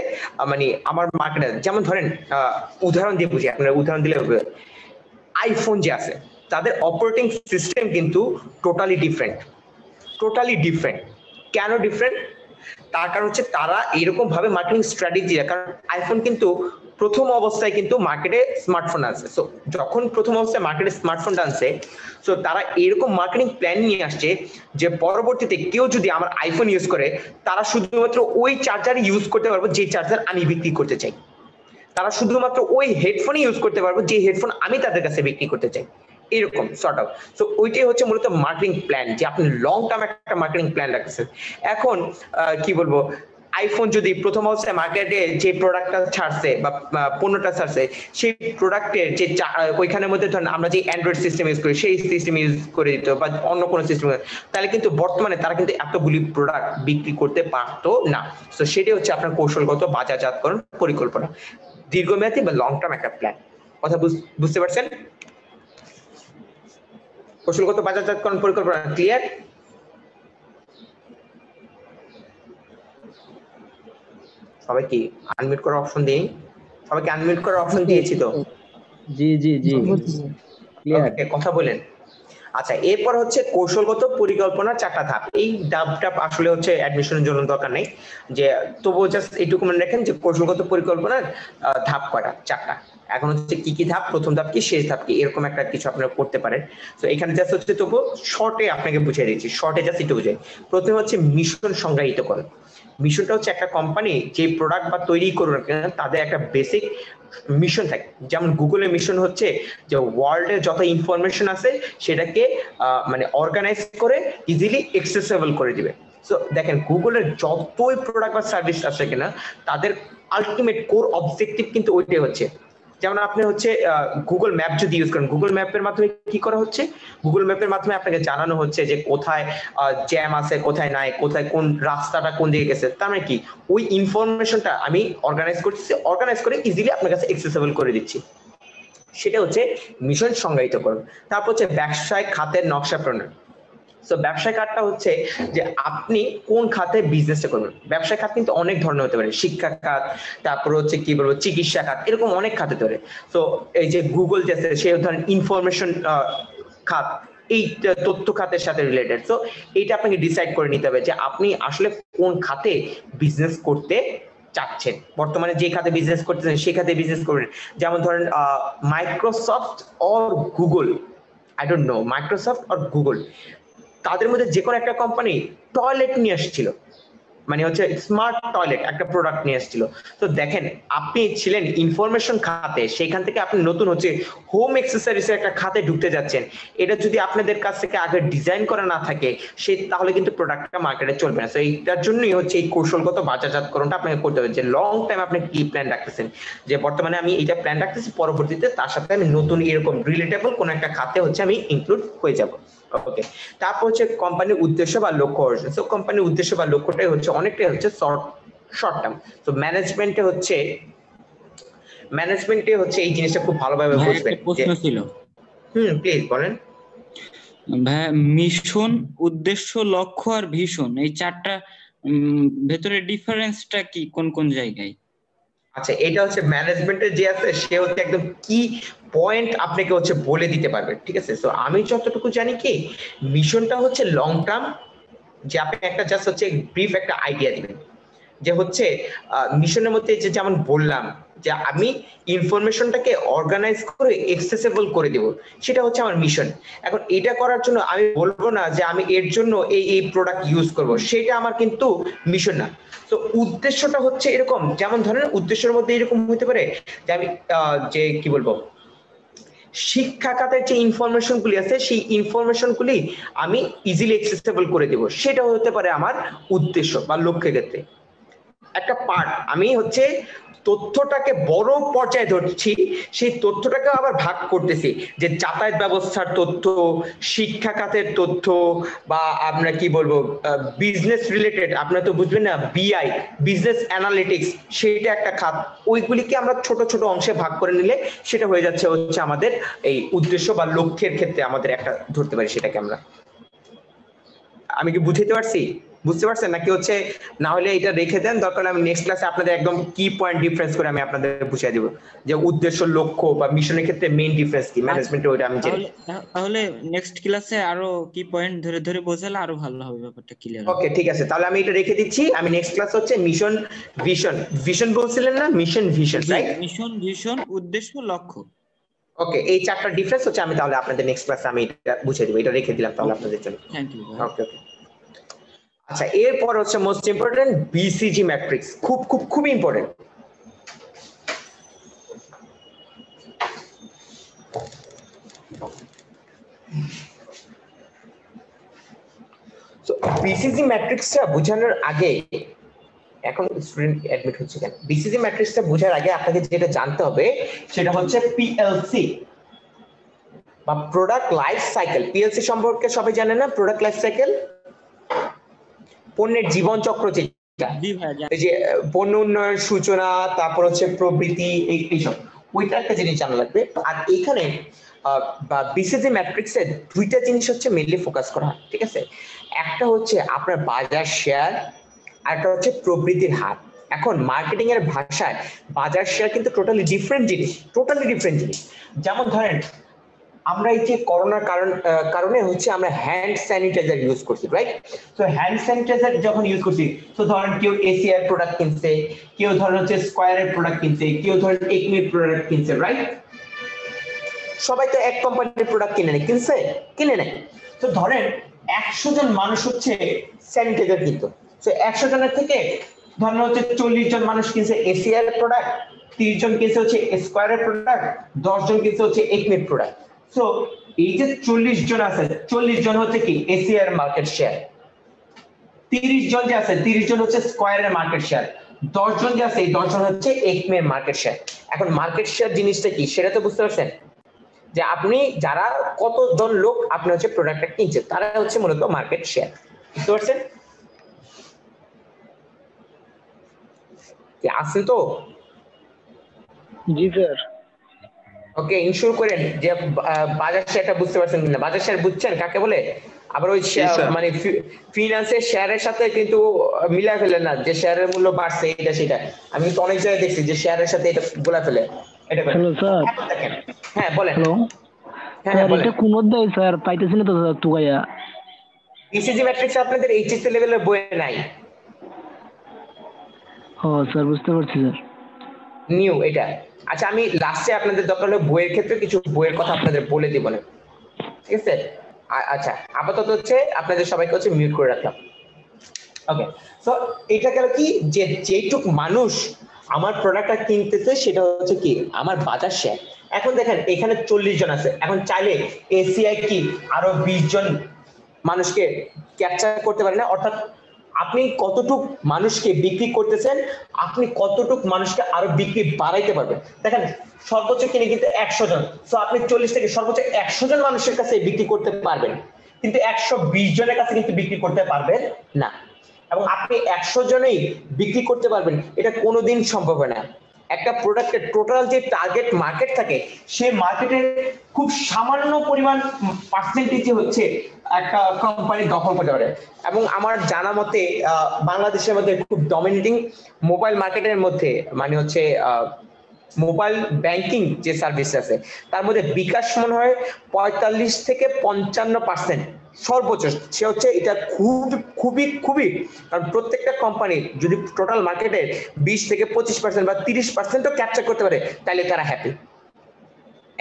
মানে আমার মার্কেটে, যেমন ধরেন উদাহরণ দিয়ে বুঝি, আপনারা উদাহরণ দিলে আইফোন যে আছে তাদের অপারেটিং সিস্টেম কিন্তু টোটালি ডিফারেন্ট। কেন ডিফারেন্ট? তার কারণ হচ্ছে তারা এরকম ভাবে মার্কেটিং স্ট্র্যাটেজি, কারণ আইফোন কিন্তু প্রথম অবস্থায় কিন্তু মার্কেটে স্মার্টফোন আছে, সো যখন প্রথম অবস্থায় মার্কেটে স্মার্টফোন আনছে, সো তারা এরকম মার্কেটিং প্ল্যান নিয়ে আসছে যে পরবর্তীতে কেউ যদি আমার আইফোন ইউজ করে তারা শুধুমাত্র ওই চার্জার ইউজ করতে পারবো যে চার্জার আমি বিক্রি করতে চাই, তারা শুধুমাত্র ওই হেডফোন ইউজ করতে পারবো যে হেডফোন আমি তাদের কাছে বিক্রি করতে চাই, এরকম সর্ট অফ। সো ওইটাই হচ্ছে মূলত মার্কেটিং প্ল্যান, যে আপনি লং টার্ম একটা মার্কেটিং প্ল্যান রাখতেছেন। এখন কি বলবো, আইফোন যদি প্রথম অবস্থায় মার্কেটে যে প্রোডাক্টটা ছাড়ছে বা পণ্যটা ছাড়ছে সেই প্রোডাক্টের যে ওইখানের মধ্যে ধরেন আমরা যে অ্যান্ড্রয়েড সিস্টেম ইউজ করি সেই সিস্টেম ইউজ করে দিত বা অন্য কোনো সিস্টেম, তাহলে কিন্তু বর্তমানে তারা কিন্তু এতগুলি প্রোডাক্ট বিক্রি করতে পারতো না। তো সেটাই হচ্ছে আপনার কৌশলগত বাজারজাতকরণ পরিকল্পনা, দীর্ঘমেয়াদী বা লং টার্ম একটা প্ল্যান। কথা বুঝতে পারছেন? কৌশলগত বাজারজাতকরণ পরিকল্পনা ক্লিয়ার? সবাই কি আনমিউট করার অপশন দেই? সবাইকে আনমিউট করার অপশন দিয়েছি তো? জি জি জি ক্লিয়ার। ওকে, কথা বলেন। আচ্ছা, এরপর হচ্ছে কৌশলগত পরিকল্পনার 4টা ধাপ। এই ধাপটা আসলে হচ্ছে অ্যাডমিশনের জন্য দরকার নেই, যে তবুও জাস্ট এইটুকু মনে রাখেন যে কৌশলগত পরিকল্পনার ধাপ কয়টা? 4টা। এখন হচ্ছে কি কি ধাপ, প্রথম ধাপ কি, শেষ ধাপ কি, এরকম একটা কিছু আপনারা করতে পারেন। তো এখানে জাস্ট হচ্ছে তবু শর্টে আপনাকে বুঝিয়ে দিচ্ছি, শর্টে জাস্ট একটু বুঝাই। প্রথমে হচ্ছে মিশন সংজ্ঞায়িত করুন। মিশনটা হচ্ছে একটা কোম্পানি যে প্রোডাক্ট বা তৈরি করুন তাদের একটা বেসিক মিশন থাকে। যেমন গুগলের মিশন হচ্ছে যে ওয়ার্ল্ডে যত ইনফরমেশন আছে সেটাকে মানে অর্গানাইজ করে ইজিলি অ্যাক্সেসেবল করে দিবে। সো দেখেন গুগলের যতই প্রোডাক্ট বা সার্ভিস আছে কিনা তাদের আলটিমেট কোর অবজেক্টিভ কিন্তু ওইটাই হচ্ছে। যেমন আপনি হচ্ছে গুগল ম্যাপ যদি ইউজ করেন, গুগল ম্যাপের মাধ্যমে কি করা হচ্ছে, গুগল ম্যাপের মাধ্যমে আপনাকে জানানো হচ্ছে যে কোথায় জ্যাম আছে, কোথায় নাই, কোথায় কোন রাস্তাটা কোন দিকে গেছে। তার মানে কি ওই ইনফরমেশনটা আমি অর্গানাইজ করতেছি, অর্গানাইজ করে ইজিলি আপনার কাছে অ্যাক্সেসেবল করে দিচ্ছি। সেটা হচ্ছে মিশন সংজ্ঞায়িত করুন। তারপর হচ্ছে ব্যবসায় খাতের নকশা প্রণয়ন। তো ব্যবসায় খাতটা হচ্ছে যে আপনি কোন খাতে বিজনেসটা করবেন। ব্যবসায় খাত কিন্তু অনেক ধরনের হতে পারে, শিক্ষা খাত, তারপর হচ্ছে কি বলবো চিকিৎসা খাত, এরকম অনেক খাত হতে পারে। তো এই যে গুগল যেছে সে ধরেন ইনফরমেশন খাত, এই তথ্য খাতের সাথে রিলেটেড। তো এইটা আপনাকে ডিসাইড করে নিতে হবে যে আপনি আসলে কোন খাতে বিজনেস করতে চাচ্ছেন। বর্তমানে যে খাতে বিজনেস করতেছেন সেই খাতে বিজনেস করবেন। যেমন ধরেন Microsoft or Google, I don't know, Microsoft or Google, তাদের মধ্যে যে কোনো একটা কোম্পানি টয়লেট নিয়ে আসছিল, মানে হচ্ছে স্মার্ট টয়লেট একটা প্রোডাক্ট নিয়ে আসছিল। তো দেখেন আপনি ছিলেন ইনফরমেশন খাতে, সেখান থেকে আপনি নতুন হচ্ছে হোম অ্যাক্সেসরিজ একটা খাতে ঢুকতে যাচ্ছেন। এটা যদি আপনাদের কাছ থেকে আগে ডিজাইন করা না থাকে তাহলে কিন্তু প্রোডাক্টটা মার্কেটে চলবে না। তো এইটার জন্যই হচ্ছে এই কৌশলগত বাজারজাতকরণটা আপনাকে করতে হবে, যে লং টাইম আপনি কি প্ল্যান রাখতেছেন, যে বর্তমানে আমি এইটা প্ল্যান রাখতেছি, পরবর্তীতে তার সাথে আমি নতুন এরকম রিলেটেবল কোন একটা খাতে হচ্ছে আমি ইনক্লুড হয়ে যাব। ওকে, তারপর হচ্ছে কোম্পানির উদ্দেশ্য বা লক্ষ্য অর্জন। তো কোম্পানির উদ্দেশ্য বা লক্ষ্যটাই হচ্ছে অনেকটাই হচ্ছে শর্ট টার্ম। তো ম্যানেজমেন্টে হচ্ছে এই জিনিসটা খুব ভালোভাবে বুঝবেন। প্রশ্ন ছিল, প্লিজ বলেন ভাই। মিশন, উদ্দেশ্য, লক্ষ্য আর ভীষণ, এই 4টা ভেতরে ডিফারেন্সটা কি, কোন কোন জায়গায়? আচ্ছা, এটা হচ্ছে ম্যানেজমেন্টের যে আছে সে হচ্ছে একদম কি পয়েন্ট আপনাকে হচ্ছে বলে দিতে পারবে, ঠিক আছে? তো আমি যতটুকু জানি কি মিশনটা হচ্ছে লং টার্ম, যে আপনি একটা জাস্ট হচ্ছে ব্রিফ একটা আইডিয়া দিবেন, যে হচ্ছে মিশনের মধ্যে যে যেমন বললাম যে আমি ইনফরমেশনটাকে অর্গানাইজ করে অ্যাক্সেসেবল করে দেব, সেটা হচ্ছে আমার মিশন। এখন এটা করার জন্য আমি বলবো না যে আমি এর জন্য এই প্রোডাক্ট ইউজ করব, সেটা আমার কিন্তু মিশন না। তো উদ্দেশ্যটা হচ্ছে এরকম, যেমন ধরেন উদ্দেশ্যের মধ্যে এরকম হতে পারে যে আমি যে কি বলবো শিক্ষা খাতের যে ইনফরমেশন গুলি আছে সেই ইনফরমেশন গুলি আমি ইজিলি অ্যাক্সেসেবল করে দেব, সেটা হতে পারে আমার উদ্দেশ্য বা লক্ষ্যের ক্ষেত্রে একটা পার্ট। আমি হচ্ছে তথ্যটাকে বড় পর্যায়ে ধরছি, সেই তথ্যটাকে আবার ভাগ করতেছি, যে যাতায়াত ব্যবস্থার তথ্য, শিক্ষা খাতের তথ্য, বা আমরা কি বলবো বিজনেস রিলেটেড, আপনারা তো বুঝবেন না, বিআই বিজনেস অ্যানালিটিক্স, সেটা একটা খাত। ওইগুলিকে আমরা ছোট ছোট অংশে ভাগ করে নিলে সেটা হয়ে যাচ্ছে হচ্ছে আমাদের এই উদ্দেশ্য বা লক্ষ্যের ক্ষেত্রে আমাদের একটা ধরতে পারি সেটাকে আমরা। আমি কি বুঝাইতে পারছি? বুঝতে পারছেন নাকি হচ্ছে না হলে এটা রেখে দেন, দরকার হলে আমি নেক্সট ক্লাসে আপনাদের একদম কি পয়েন্ট ডিফারেন্স করে আমি আপনাদের বুঝিয়ে দিব, যে উদ্দেশ্য লক্ষ্য বা মিশনের ক্ষেত্রে মেইন ডিফারেন্স কি ম্যানেজমেন্টে, ওইটা আমি জানি। তাহলে নেক্সট ক্লাসে আরো কি পয়েন্ট ধরে ধরে বোঝালে আরো ভালো হবে, ব্যাপারটা ক্লিয়ার। ওকে, ঠিক আছে, তাহলে আমি এটা রেখে দিচ্ছি। আমি নেক্সট ক্লাস হচ্ছে মিশন ভিশন, ভিশন বলছিলেন না, mission vision, right? Mission, vision, উদ্দেশ্য, লক্ষ্য। ওকে, এই 4টা ডিফারেন্স হচ্ছে আমি তাহলে আপনাদের নেক্সট ক্লাসে আমি এটা বুঝিয়ে দিব, এটা রেখে দিলাম তাহলে আপনাদের জন্য। Thank you. Okay okay. আচ্ছা, এরপর হচ্ছে মোস্ট ইম্পর্টেন্ট বিসিজি ম্যাট্রিক্স, খুব খুব খুব ইম্পর্টেন্ট। তো বিসিজি ম্যাট্রিক্সটা বোঝানোর আগে এখন স্টুডেন্ট অ্যাডমিট হচ্ছে কেন? বিসিজি ম্যাট্রিক্সটা বোঝার আগে আপনাকে যেটা জানতে হবে সেটা হচ্ছে পিএলসি বা প্রোডাক্ট লাইফ সাইকেল। পিএলসি সম্পর্কে সবাই জানে না? প্রোডাক্ট লাইফ সাইকেল, পণ্যের জীবন চক্র যেটা, জি ভাই জানি। এই যে পণ্য উন্নয়ন সূচনা, তারপর হচ্ছে প্রবৃদ্ধি, এইসব ওইটা একটা জিনিস জানা লাগবে। আর এখানে বা বিসিজি ম্যাট্রিক্সে দুইটা জিনিস হচ্ছে মেইনলি ফোকাস করা হয়, ঠিক আছে? একটা হচ্ছে আপনার বাজার শেয়ার, আর একটা হচ্ছে প্রবৃদ্ধির হার। এখন মার্কেটিং এর ভাষায় বাজার শেয়ার কিন্তু টোটালি ডিফারেন্ট জিনিস। যেমন ধরেন আমরা এই যে করোনার কারণে হচ্ছে আমরা হ্যান্ড স্যানিটাইজার ইউজ করছি, রাইট? তো হ্যান্ড স্যানিটাইজার যখন ইউজ করছি, তো ধরেন কেউ এসিআর প্রোডাক্ট কিনছে, কেউ ধরেন হচ্ছে স্কয়ারের প্রোডাক্ট কিনছে, কেউ ধরেন একমির প্রোডাক্ট কিনছে, রাইট? সবাই তো এক কোম্পানির প্রোডাক্ট কিনে নেয়। তো ধরেন 100 জন মানুষ হচ্ছে স্যানিটাইজার কিনতো, তো 100 জনের থেকে ধরেন হচ্ছে 40 জন মানুষ কিনছে এসিআর প্রোডাক্ট, 30 জন কিনছে হচ্ছে স্কয়ারের প্রোডাক্ট, 10 জন কিনছে হচ্ছে একমির প্রোডাক্ট। সো এই যে 40 জন আছে, 40 জন হচ্ছে কি এসিআর মার্কেট শেয়ার, 30 জন যে আছে 30 জন হচ্ছে স্কয়ারের মার্কেট শেয়ার, 10 জন যে আছে এই 10 জন হচ্ছে একমির মার্কেট শেয়ার। এখন মার্কেট শেয়ার জিনিসটা কি সেটা তো বুঝতে পারছেন, যে আপনি যারা কতজন লোক আপনি হচ্ছে প্রোডাক্টটা কিনছে তারা হচ্ছে মূলত মার্কেট শেয়ার। বুঝতে পারছেন কি? আসেন তো? জি স্যার। ওকে, ইনশিওর করেন যে বাজার শেয়ারটা বুঝতে পারছেন কিনা। বাজার শেয়ার বুঝছেন কাকে বলে? আবার ওই মানে ফিনান্সের শেয়ারের সাথে কিন্তু মিলা ফেলে না যে শেয়ারের মূল্য বাড়ছে এটা সেটা। আমি কিন্তু অনেক জায়গায় দেখছি যে শেয়ারের সাথে এটা গোলা ফেলে। এটা হ্যালো স্যার। হ্যাঁ বলেন। হ্যালো হ্যাঁ স্যার, বলেন। এটা কোন অধ্যায় স্যার? পাইতেছি না তো স্যার তুগাইয়া। বিসিজি ম্যাট্রিক্স আপনাদের এইচএসসি লেভেলের বইয়ে নাই। ও স্যার, বুঝতে পারছি স্যার। নিউ এটা। আচ্ছা, আমি লাস্টে আপনাদের দরকার হলে বইয়ের ক্ষেত্রে কিছু বইয়ের কথা আপনাদের বলে দিব না, ঠিক আছে? আচ্ছা, আপাতত হচ্ছে আপনাদের সবাইকে হচ্ছে মিউট করে রাখলাম। ওকে, তো এটা গেল কি যে যেটুক মানুষ আমার প্রোডাক্টটা কিনতেছে সেটা হচ্ছে কি আমার বাজার শেয়ার। এখন দেখেন এখানে 40 জন আছে, এখন চাইলে এসিআই কি আরো 20 জন মানুষকে ক্যাপচার করতে পারে না? অর্থাৎ আপনি কতটুক মানুষকে বিক্রি করতেছেন, আপনি কতটুক মানুষকে আরো বিক্রি বাড়াইতে পারবেন। দেখেন সর্বোচ্চ কিনে কিন্তু 100 জন, তো আপনি 40 থেকে সর্বোচ্চ 100 জন মানুষের কাছে বিক্রি করতে পারবেন, কিন্তু 120 জনের কাছে কিন্তু বিক্রি করতে পারবেন না। এবং আপনি 100 জনেই বিক্রি করতে পারবেন এটা কোনোদিন সম্ভব হয় না। একটা প্রোডাক্টের টোটাল যে টার্গেট মার্কেট থাকে সেই মার্কেটের খুব সামান্য পরিমাণ পার্সেন্টেজ হচ্ছে একটা কোম্পানি দখল করতে পারে। এবং আমার জানা মতে বাংলাদেশের মধ্যে খুব ডমিনেটিং মোবাইল মার্কেটের মধ্যে মানে হচ্ছে মোবাইল ব্যাংকিং যে সার্ভিস আছে তার মধ্যে বিকাশ মনে হয় 45 থেকে 55% সর্বোচ্চ। সে হচ্ছে এটা খুবই, কারণ প্রত্যেকটা কোম্পানি যদি টোটাল মার্কেটের 20 থেকে 25% বা 30%ও ক্যাপচার করতে পারে তাহলে তারা হ্যাপি।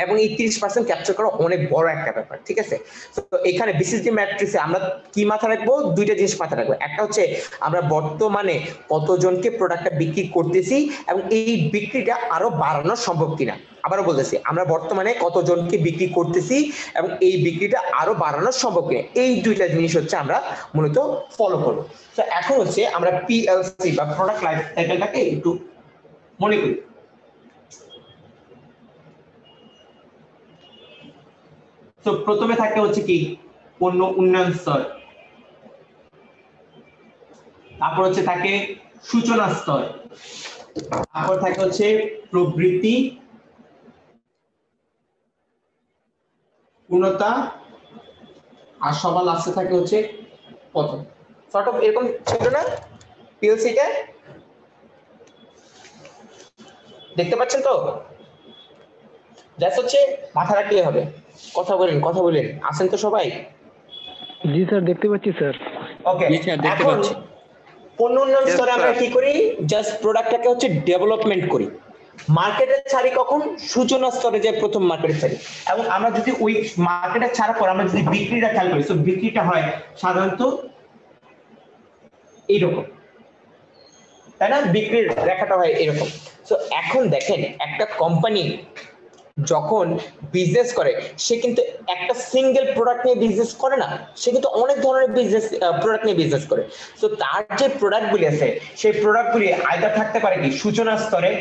এবং এই 30% ক্যাপচার করা অনেক বড় একটা ব্যাপার, ঠিক আছে? তো এখানে বিসিজি ম্যাট্রিক্সে আমরা কি মাথা রাখবো? দুইটা জিনিস মাথা রাখবো। একটা হচ্ছে আমরা বর্তমানে কতজনকে প্রোডাক্টটা বিক্রি করতেছি এবং এই বিক্রিটা আরো বাড়ানো সম্ভব কিনা। আবারও বলতেছি, আমরা বর্তমানে কতজনকে বিক্রি করতেছি এবং এই বিক্রিটা আরো বাড়ানো সম্ভব কিনা, এই দুইটা জিনিস হচ্ছে আমরা মূলত ফলো করবো। তো এখন হচ্ছে আমরা পিএলসি বা প্রোডাক্ট লাইফ সাইকেলটাকে একটু মনে করি। তো প্রথমে থাকে হচ্ছে কি পণ্য উন্নয়ন স্তর, তারপর হচ্ছে থাকে সূচনা স্তর, তারপর থাকে হচ্ছে প্রবৃদ্ধি, পূর্ণতা, আর সবার লাস্টে থাকে হচ্ছে পতন। সর্ট অফ এরকম ছিল না পিএলসিটা? দেখতে পাচ্ছেন তো? জাস্ট হচ্ছে মাথা রাখলে হবে। কথা বলেন, আছেন তো সবাই? জি স্যার, দেখতে পাচ্ছি স্যার। ওকে, জি স্যার, দেখতে এখন পাচ্ছি। পণ্য উন্নয়ন স্তরে আমরা কি করি? জাস্ট প্রোডাক্টটাকে হচ্ছে ডেভেলপমেন্ট করি। মার্কেটে ছাড়ি কখন? সূচনা স্তরে যে প্রথম মার্কেটে ছাড়ি। এবং আমরা যদি ওই মার্কেটে ছাড়ার পর আমরা যদি বিক্রিটা খেয়াল করি, তো বিক্রিটা হয় সাধারণত এইরকম, তাই না? বিক্রির রেখাটা হয় এরকম। তো এখন দেখেন একটা কোম্পানি যখন বিজনেস করে সে কিন্তু একটা সিঙ্গেল প্রোডাক্ট নিয়ে বিজনেস করে না, সে কিন্তু অনেক ধরনের বিজনেস প্রোডাক্ট নিয়ে বিজনেস করে। তো তার যে প্রোডাক্টগুলি আছে সেই প্রোডাক্টগুলি আইদার থাকতে পারে কি সূচনা স্তরে,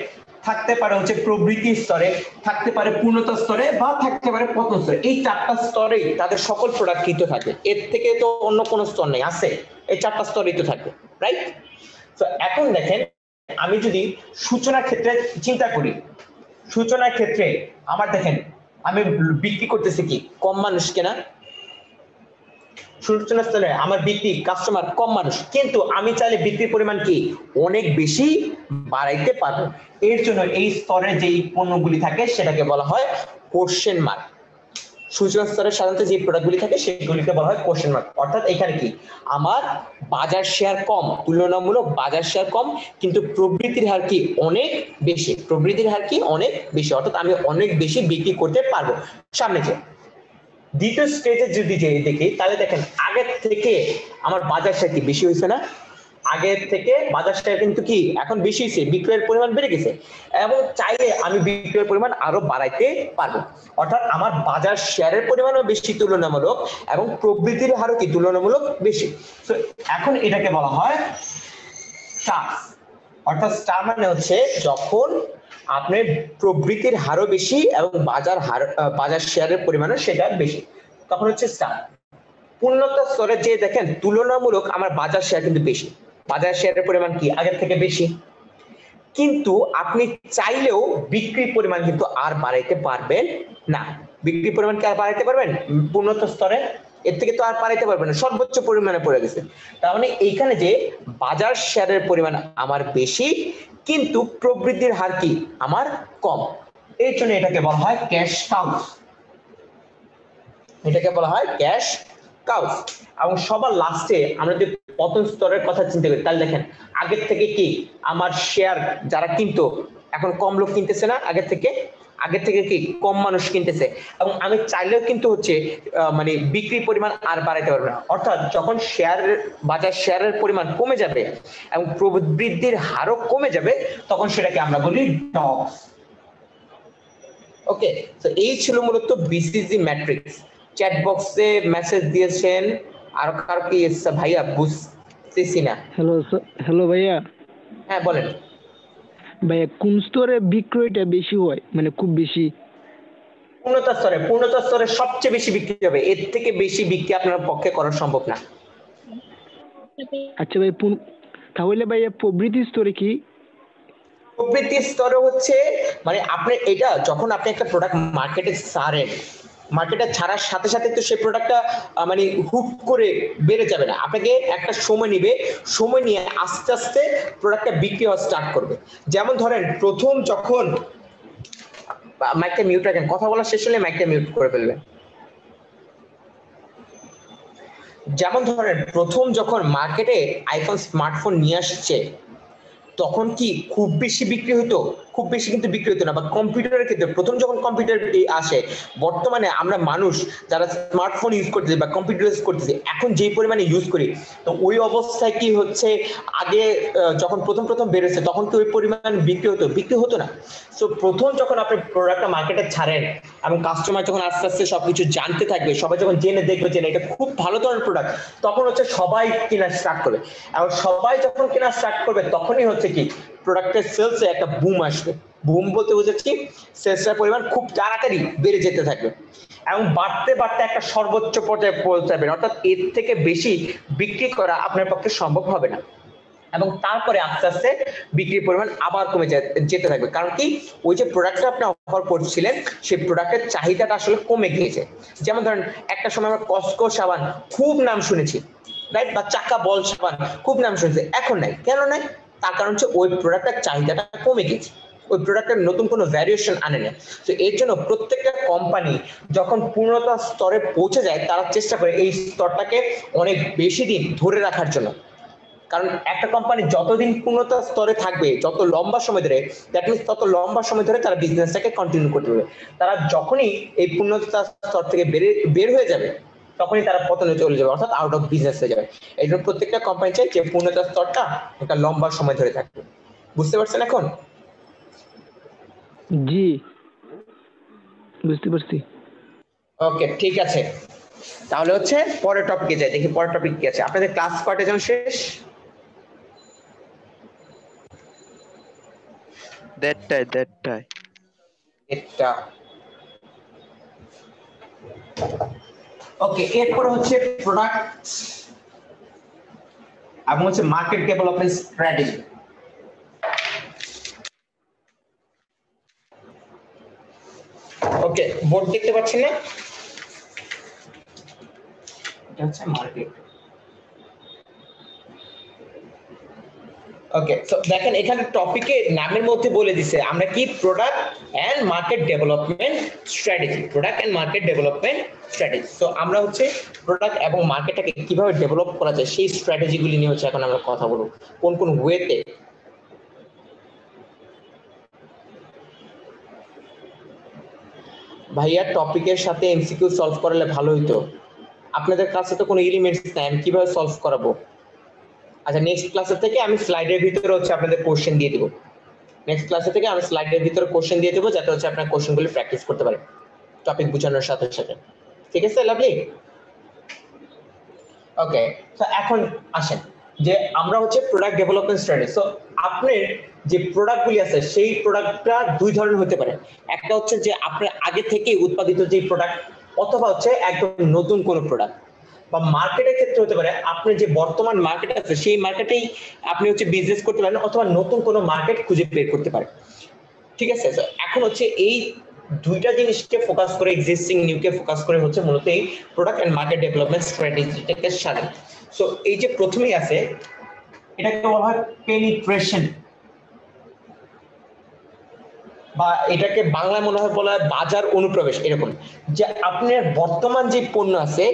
থাকতে পারে হচ্ছে প্রবৃত্তি স্তরে, থাকতে পারে পূর্ণতা স্তরে, বা থাকতে পারে পতন স্তরে। এই চারটা স্তরেই তাদের সকল প্রোডাক্ট কিন্তু থাকে, এর থেকে তো অন্য কোনো স্তর নেই, আছে এই চারটা স্তরেই তো থাকে, রাইট? তো এখন দেখেন আমি যদি সূচনার ক্ষেত্রে চিন্তা করি, সূচনার ক্ষেত্রে আমার দেখেন আমি বিক্রি করতেছি কি কম মানুষকে না, সূচনা স্তরে আমার বিক্রি কাস্টমার কম মানুষ, কিন্তু আমি চাইলে বিক্রির পরিমাণ কি অনেক বেশি বাড়াইতে পারবো। এর জন্য এই স্তরে যে পণ্যগুলি থাকে সেটাকে বলা হয় কোশ্চেন মার্ক। সূচনা স্তরে সাধারণত যে প্রোডাক্টগুলি থাকে সেগুলিকে বলা হয় কোশ্চেন মার্ক। অর্থাৎ এখানে কি আমার বাজার শেয়ার কম, তুলনামূলক বাজার শেয়ার কম, কিন্তু প্রবৃদ্ধির হার কি অনেক বেশি, প্রবৃদ্ধির হার কি অনেক বেশি, অর্থাৎ আমি অনেক বেশি বিক্রি করতে পারবো সামনে যে। দ্বিতীয় স্টেজে যদি দেখি তাহলে দেখেন আগের থেকে আমার বাজার শেয়ার কি বেশি হয়েছে না, আগের থেকে বাজার শেয়ার কিন্তু কি এখন বেশি হয়েছে, বিক্রয়ের পরিমাণ বেড়ে গেছে, এবং চাইলে আমি বিক্রয়ের পরিমাণ আরো বাড়াইতে পারবো। অর্থাৎ আমার বাজার শেয়ারের পরিমাণও বেশি তুলনামূলক এবং প্রবৃদ্ধির হারও কি তুলনামূলক বেশি। তো এখন এটাকে বলা হয় স্টার। অর্থাৎ স্টার মানে হচ্ছে যখন আপনার প্রবৃদ্ধির হারও বেশি এবং বাজার শেয়ারের পরিমাণও সেটা বেশি, তখন হচ্ছে স্টার। পূর্ণতা স্তরে যে দেখেন তুলনামূলক আমার বাজার শেয়ার কিন্তু বেশি, বাজার শেয়ারের পরিমাণ কি আগের থেকে বেশি, কিন্তু আপনি চাইলেও বিক্রির পরিমাণ কিন্তু আর বাড়াইতে পারবেন না। বিক্রির পরিমাণ কি আর বাড়াইতে পারবেন পূর্ণতা স্তরে? এর থেকে তো আর বাড়াইতে পারবেন না, সর্বোচ্চ পরিমাণে পড়ে গেছে। তার মানে এইখানে যে বাজার শেয়ারের পরিমাণ আমার বেশি কিন্তু প্রবৃদ্ধির হার কি আমার কম, এই জন্য এটাকে বলা হয় ক্যাশ কাউস, এটাকে বলা হয় ক্যাশ কাউস। এবং সবার লাস্টে আমরা যদি পতন স্তরের কথা চিন্তা করি তাহলে দেখেন আগের থেকে কি আমার শেয়ার যারা কিনতো এখন কম লোক কিনতেছে না, আগের থেকে কি কম মানুষ কিনতেছে, এবং আমি চাইলেও কিন্তু হচ্ছে মানে বিক্রির পরিমাণ আর বাড়াইতে পারবে না। অর্থাৎ যখন বাজার শেয়ারের পরিমাণ কমে যাবে এবং প্রবৃদ্ধির হারও কমে যাবে তখন সেটাকে আমরা বলি ডগস। ওকে, তো এই ছিল মূলত বিসিজি ম্যাট্রিক্স। চ্যাট বক্সে মেসেজ দিয়েছেন আর কার কি ভাইয়া বুঝতেছি না। হ্যালো ভাইয়া। হ্যাঁ বলেন ভাইয়া, কোন স্তরে বিক্রয়টা বেশি হয়, মানে খুব বেশি? পূর্ণতা স্তরে সবচেয়ে বেশি বিক্রি হবে, এর থেকে বেশি বিক্রি আপনার পক্ষে করা সম্ভব না। আচ্ছা ভাই, তাহলে ভাইয়া প্রবৃদ্ধি স্তরে কি? প্রবৃদ্ধি স্তরে হচ্ছে মানে আপনি এটা যখন আপনি একটা প্রোডাক্ট মার্কেটে ছাড়েন, মার্কেটে ছাড়ার সাথে সাথে তো সেই প্রোডাক্টটা মানে হুট করে বেড়ে যাবে না, আপনাকে একটা সময় নিবে, সময় নিয়ে আস্তে আস্তে প্রোডাক্টটা বিক্রি হওয়া স্টার্ট করবে। যেমন ধরেন প্রথম যখন মাইকটা মিউট রাখেন, কথা বলা শেষ হলে মাইকটা মিউট করে ফেলবেন। যেমন ধরেন প্রথম যখন মার্কেটে আইফোন স্মার্টফোন নিয়ে আসছে তখন কি খুব বেশি বিক্রি হতো? খুব বেশি কিন্তু বিক্রি হতো না। বা কম্পিউটারের ক্ষেত্রে প্রথম যখন কম্পিউটার আসে, বর্তমানে আমরা মানুষ যারা স্মার্টফোন ইউজ করতেছি বা কম্পিউটার ইউজ করতেছি এখন যে পরিমাণে ইউজ করি, তো ওই অবস্থায় কি হচ্ছে আগে যখন প্রথম বেরোচ্ছে তখন কি ওই পরিমাণ বিক্রি হতো? বিক্রি হতো না। সো প্রথম যখন আপনি প্রোডাক্টটা মার্কেটে ছাড়েন এবং কাস্টমার যখন আস্তে আস্তে সবকিছু জানতে থাকবে, সবাই যখন জেনে দেখবে যে এটা খুব ভালো ধরনের প্রোডাক্ট, তখন হচ্ছে সবাই কেনা স্টার্ট করবে। এবং সবাই যখন কেনা স্টার্ট করবে তখনই হচ্ছে কি প্রোডাক্টের সেলসে একটা বুম আসবে। বুম বলতে বোঝাচ্ছি সেলসের পরিমাণ খুব তাড়াতাড়ি বেড়ে যেতে থাকবে এবং বাড়তে বাড়তে একটা সর্বোচ্চ পর্যায়ে পৌঁছাবে, অর্থাৎ এর থেকে বেশি বিক্রি করা আপনার পক্ষে সম্ভব হবে না। এবং তারপরে আস্তে আস্তে বিক্রির পরিমাণ আবার কমে যেতে থাকবে, কারণ কি ওই যে প্রোডাক্টটা আপনি অফার করছিলেন সেই প্রোডাক্টের চাহিদাটা আসলে কমে গিয়েছে। যেমন ধরেন একটা সময় আমরা কসকো সাবান খুব নাম শুনেছি, রাইট, বা চাকা বল সাবান খুব নাম শুনেছি, এখন নাই। কেন নাই? তার কারণ হচ্ছে ওই প্রোডাক্টের চাহিদাটা কমে গেছে, ওই প্রোডাক্টের নতুন কোনো ভ্যারিয়েশন আনে না। তো এর জন্য প্রত্যেকটা কোম্পানি যখন পূর্ণতা স্তরে পৌঁছে যায় তারা চেষ্টা করে এই স্তরটাকে অনেক বেশি দিন ধরে রাখার জন্য। কারণ একটা কোম্পানি যতদিন পূর্ণতা স্তরে থাকবে, যত লম্বা সময় ধরে, দ্যাট মিনস তত লম্বা সময় ধরে তারা বিজনেসটাকে কন্টিনিউ করতে পারবে। তারা যখনই এই পূর্ণতা স্তর থেকে বের হয়ে যাবে তখনই তারা পতনে চলে যাবে, অর্থাৎ আউট অফ বিজনেস হয়ে যাবে। এই জন্য প্রত্যেকটা কোম্পানি চাই যে পূর্ণতা স্তরটা একটা লম্বা সময় ধরে থাকবে। বুঝতে পারছেন এখন? জি। বুঝতে পারছি। ওকে ঠিক আছে, তাহলে হচ্ছে পরের টপিকে যাই, দেখি পরের টপিক কি আছে। আপনাদের ক্লাস কয়টা যেন শেষ? দেড়টায় এটা ওকে, এরপর হচ্ছে প্রোডাক্ট এবং হচ্ছে মার্কেট ডেভেলপমেন্ট স্ট্র্যাটেজি। ওকে, বোর্ড দেখতে পাচ্ছেন না? এটা হচ্ছে মার্কেট। ওকে, সো দেখেন এখানে টপিকে নামের মধ্যে বলে দিছে আমরা কি product and market development strategy, product and market development strategy. So আমরা হচ্ছে প্রোডাক্ট এবং মার্কেটটাকে কিভাবে ডেভেলপ করা যায় সেই স্ট্র্যাটেজিগুলি নিয়ে হচ্ছে এখন আমরা কথা বলবো, কোন কোন ওয়েতে। ভাইয়া টপিকের সাথে এমসিকিউ সলভ করালে ভালো হতো। আপনাদের ক্লাসে তো কোনো এলিমেন্টস নাই, আমি কিভাবে সলভ করাবো? আচ্ছা, নেক্সট ক্লাসের থেকে আমি স্লাইডের ভিতরে হচ্ছে আপনাদের কোশ্চেন দিয়ে দিব। নেক্সট ক্লাসে থেকে আমি স্লাইডের ভিতরে কোশ্চেন দিয়ে দেবো, যাতে হচ্ছে আপনার কোশ্চেনগুলো প্র্যাকটিস করতে পারেন টপিক বোঝানোর সাথে সাথে। ঠিক আছে, লাভলি। ওকে, তো এখন আসেন যে আমরা হচ্ছে প্রোডাক্ট ডেভেলপমেন্ট স্ট্র্যাটেজি। সো আপনার যে প্রোডাক্টগুলি আছে সেই প্রোডাক্টটা দুই ধরনের হতে পারে। একটা হচ্ছে যে আপনার আগে থেকেই উৎপাদিত যে প্রোডাক্ট, অথবা হচ্ছে একদম নতুন কোনো প্রোডাক্ট। বা মার্কেটের ক্ষেত্রে হতে পারে আপনার যে বর্তমান মার্কেট আছে সেই মার্কেটেই আপনি হচ্ছে বিজনেস করতে পারেন, অথবা নতুন কোনো মার্কেট খুঁজে বের করতে পারেন। ঠিক আছে, এখন হচ্ছে এই দুইটা জিনিসকে ফোকাস করে, এক্সিস্টিং নিউকে ফোকাস করে হচ্ছে মূলত এই প্রোডাক্ট এন্ড মার্কেট ডেভেলপমেন্ট স্ট্র্যাটেজিটাকে সাজানো। সো এই যে প্রথমেই আছে, এটাকে বলা হয় পেনিট্রেশন, বা এটাকে বাংলায় মনে হয় বলা হয় বাজার অনুপ্রবেশ। এরকম যে আপনার বর্তমান যে পণ্য আছে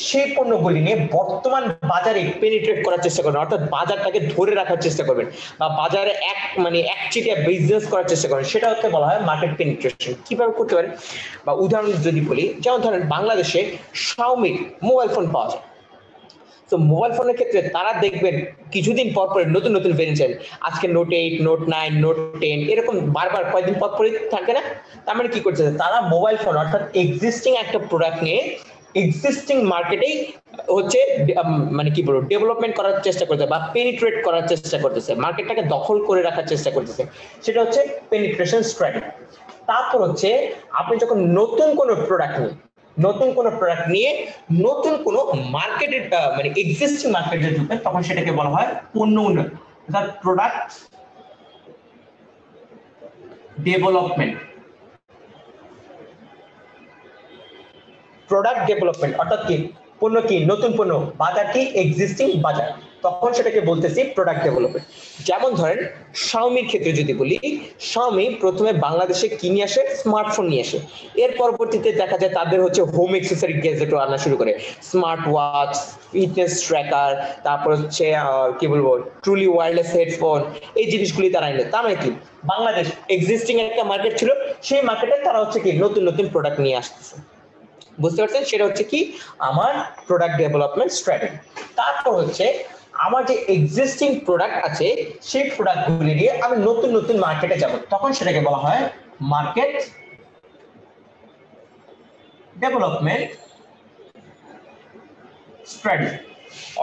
সেই পণ্যগুলি নিয়ে বর্তমান বাজারে পেনিট্রেট করার চেষ্টা করবেন, অর্থাৎ বাজারটাকে ধরে রাখার চেষ্টা করবেন, বা বাজারে একচিটিয়া বিজনেস করার চেষ্টা করবেন। সেটা হচ্ছে বলা হয় মার্কেট পেনিট্রেশন। কিভাবে করতে পারেন বা উদাহরণ যদি বলি, যেমন ধরেন বাংলাদেশে শাওমি মোবাইল ফোন পাওয়া যায়। তো মোবাইল ফোনের ক্ষেত্রে তারা দেখবেন কিছুদিন পর পর নতুন নতুন ভেরিয়েন্ট, আজকে নোট 8, নোট 9, নোট 10 এরকম বারবার কয়েকদিন পর পরই থাকে না? তার মানে কি করছে, তারা মোবাইল ফোন অর্থাৎ এক্সিস্টিং একটা প্রোডাক্ট নিয়ে এক্সিস্টিং মার্কেটেই হচ্ছে মানে কি বলবো ডেভেলপমেন্ট করার চেষ্টা করতেছে বা পেনিট্রেট করার চেষ্টা করতেছে, মার্কেটটাকে দখল করে রাখার চেষ্টা করতেছে। সেটা হচ্ছে পেনিট্রেশন স্ট্র্যাটেজি। তারপর হচ্ছে আপনি যখন নতুন কোনো প্রোডাক্ট নিয়ে নতুন কোনো মার্কেটের মানে এক্সিস্টিং মার্কেটে ঢুকবেন, তখন সেটাকে বলা হয় পণ্য উন্নয়ন, অর্থাৎ প্রোডাক্ট ডেভেলপমেন্ট। প্রোডাক্ট ডেভেলপমেন্ট অর্থাৎ কি, পণ্য কি, নতুন পণ্য, বাজার কি, এক্সিস্টিং বাজার, তখন সেটাকে বলতেছি প্রোডাক্ট ডেভেলপমেন্ট। যেমন ধরেন শাওমির ক্ষেত্রে যদি বলি, শাওমি প্রথমে বাংলাদেশে কি নিয়ে আসে, স্মার্টফোন নিয়ে আসে। এর পরবর্তীতে দেখা যায় তাদের হচ্ছে হোম অ্যাক্সেসরি গ্যাজেটও আনা শুরু করে, স্মার্ট ওয়াচ, ফিটনেস ট্র্যাকার, তারপর হচ্ছে কি বলবো ট্রুলি ওয়্যারলেস হেডফোন, এই জিনিসগুলি তারা এনে। তার মানে কি, বাংলাদেশ এক্সিস্টিং একটা মার্কেট ছিল, সেই মার্কেটে তারা হচ্ছে কি নতুন নতুন প্রোডাক্ট নিয়ে আসতেছে। বুঝতে পারছেন? সেটা হচ্ছে কি আমার প্রোডাক্ট ডেভেলপমেন্ট স্ট্র্যাটেজি। তারপর হচ্ছে আমার যে এক্সিস্টিং প্রোডাক্ট আছে সেই প্রোডাক্টগুলি নিয়ে আমি নতুন নতুন মার্কেটে যাব, তখন সেটাকে বলা হয় মার্কেট ডেভেলপমেন্ট স্ট্র্যাটেজি।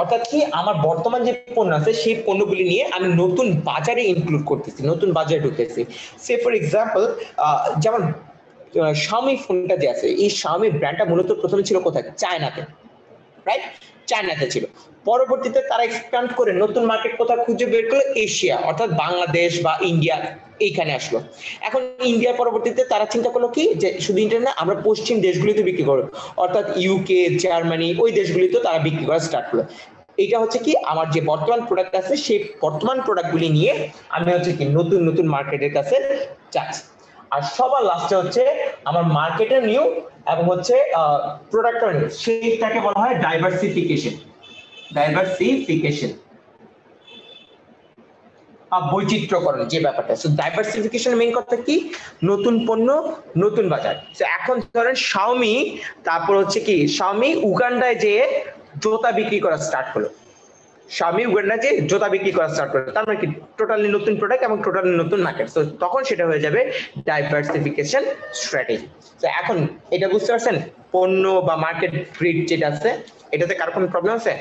অর্থাৎ কি, আমার বর্তমান যে পণ্য আছে সেই পণ্যগুলি নিয়ে আমি নতুন বাজারে ইনক্লুড করতেছি, নতুন বাজারে ঢুকতেছি। সে ফর এক্সাম্পল যেমন শাওমি ফোনটা যে আছে, এই শাওমি ব্র্যান্ডটা মূলত প্রথমে ছিল কোথায়, চায়নাতে, রাইট? চায়নাতে ছিল। পরবর্তীতে তারা এক্সপ্যান্ড করে নতুন মার্কেট কোথায় খুঁজে বের করলো, এশিয়া অর্থাৎ বাংলাদেশ বা ইন্ডিয়া, এইখানে আসলো। এখন ইন্ডিয়ার পরবর্তীতে তারা চিন্তা করলো কি, যে শুধু ইন্ডিয়া না, আমরা পশ্চিম দেশগুলিতে বিক্রি করবো, অর্থাৎ ইউকে, জার্মানি, ওই দেশগুলিতে তারা বিক্রি করা স্টার্ট করলো। এটা হচ্ছে কি, আমার যে বর্তমান প্রোডাক্ট আছে সেই বর্তমান প্রোডাক্টগুলি নিয়ে আমি হচ্ছে কি নতুন নতুন মার্কেটের কাছে যাচ্ছি। আর সবার লাস্টে হচ্ছে আমার মার্কেটের নিউ এবং হচ্ছে প্রোডাক্টের নিউ, সেইটাকে বলা হয় ডাইভার্সিফিকেশন। বৈচিত্র্যকরণ যে ব্যাপারটা। সো ডাইভার্সিফিকেশন মেইন কথা কি, নতুন পণ্য, নতুন বাজার। সো এখন ধরেন শাওমি, তারপর হচ্ছে কি শাওমি উগান্ডায় যে জুতা বিক্রি করা স্টার্ট হলো, Xiaomi উগান্ডা যে জুতা বিক্রি করা স্টার্ট করে, তার মানে কি টোটালি নতুন প্রোডাক্ট এবং টোটালি নতুন মার্কেট। তো তখন সেটা হয়ে যাবে ডাইভার্সিফিকেশন স্ট্র্যাটেজি। তো এখন এটা বুঝতে পারছেন পণ্য বা মার্কেট গ্রিড যেটা আছে, এটাতে কার কোনো প্রবলেম আছে?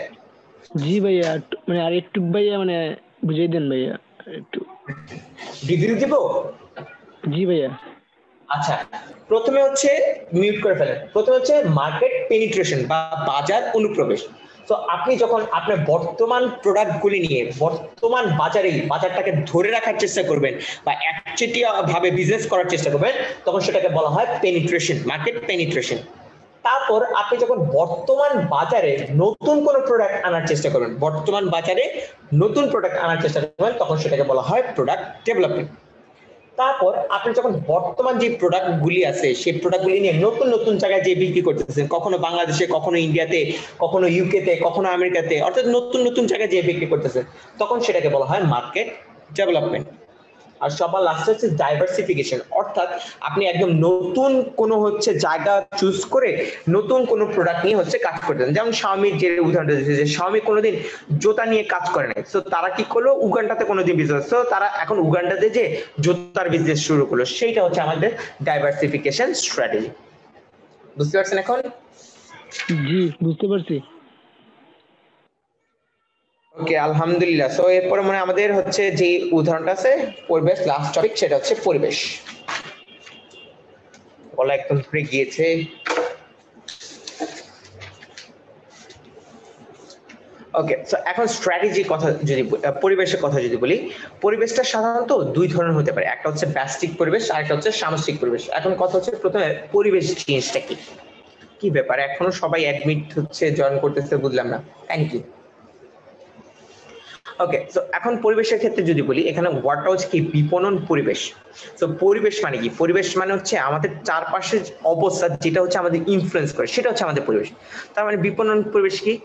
জি ভাইয়া, মানে আর একটু ভাইয়া মানে বুঝিয়ে দেন ভাইয়া একটু। রিভিউ দিব? জি ভাইয়া। আচ্ছা, প্রথমে হচ্ছে মিউট করে ফেলেন। প্রথমে হচ্ছে মার্কেট পেনিট্রেশন বা বাজার অনুপ্রবেশ। তো আপনি যখন আপনার বর্তমান প্রোডাক্টগুলি নিয়ে বর্তমান বাজারটাকে ধরে রাখার চেষ্টা করবেন বা একচেটিয়া ভাবে বিজনেস করার চেষ্টা করবেন, তখন সেটাকে বলা হয় পেনিট্রেশন, মার্কেট পেনিট্রেশন। তারপর আপনি যখন বর্তমান বাজারে নতুন কোনো প্রোডাক্ট আনার চেষ্টা করবেন, বর্তমান বাজারে নতুন প্রোডাক্ট আনার চেষ্টা করবেন, তখন সেটাকে বলা হয় প্রোডাক্ট ডেভেলপমেন্ট। তারপর আপনি যখন বর্তমান যে প্রোডাক্ট গুলি আছে সেই প্রোডাক্ট গুলি নিয়ে নতুন নতুন জায়গায় যে বিক্রি করতেছেন, কখনো বাংলাদেশে, কখনো ইন্ডিয়াতে, কখনো ইউকেতে, কখনো আমেরিকাতে, অর্থাৎ নতুন নতুন জায়গায় যে বিক্রি করতেছেন, তখন সেটাকে বলা হয় মার্কেট ডেভেলপমেন্ট। আর সবার লাস্টে হচ্ছে ডাইভার্সিফিকেশন, অর্থাৎ আপনি একদম নতুন কোনো হচ্ছে জায়গা চুজ করে নতুন কোনো প্রোডাক্ট নিয়ে হচ্ছে কাজ করতেন। যেমন Xiaomi যে উদাহরণটা দিয়েছে, যে Xiaomi কোনোদিন জুতা নিয়ে কাজ করে নাই, তো তারা কি করলো উগান্ডাতে কোনোদিন বিজনেস, তো তারা এখন উগান্ডাতে যে জুতার বিজনেস শুরু করলো, সেইটা হচ্ছে আমাদের ডাইভার্সিফিকেশন স্ট্র্যাটেজি। বুঝতে পারছেন এখন? জি বুঝতে পারছি। ওকে, আলহামদুলিল্লাহ। সো এরপরে মানে আমাদের হচ্ছে যে উদাহরণটা আছে পরিবেশ, লাস্ট টপিক, সেটা হচ্ছে পরিবেশ। বলা একদম ঘুরে গিয়েছে। ওকে, সো এখন স্ট্র্যাটেজির কথা যদি পরিবেশের কথা যদি বলি, পরিবেশটা সাধারণত দুই ধরনের হতে পারে, একটা হচ্ছে ব্যষ্টিক পরিবেশ আর একটা হচ্ছে সামষ্টিক পরিবেশ। এখন কথা হচ্ছে প্রথমে পরিবেশ জিনিসটা কি, কি ব্যাপার এখনো সবাই অ্যাডমিট হচ্ছে জয়েন করতেছে, বুঝলাম না। Thank you. ওকে, সো এখন পরিবেশের ক্ষেত্রে যদি বলি, এখানে ওয়ার্ডটা হচ্ছে কি বিপণন পরিবেশ। তো পরিবেশ মানে কি? পরিবেশ মানে হচ্ছে আমাদের চারপাশের অবস্থা যেটা হচ্ছে আমাদের ইনফ্লুয়েন্স করে, সেটা হচ্ছে আমাদের পরিবেশ। তার মানে বিপণন পরিবেশ কি?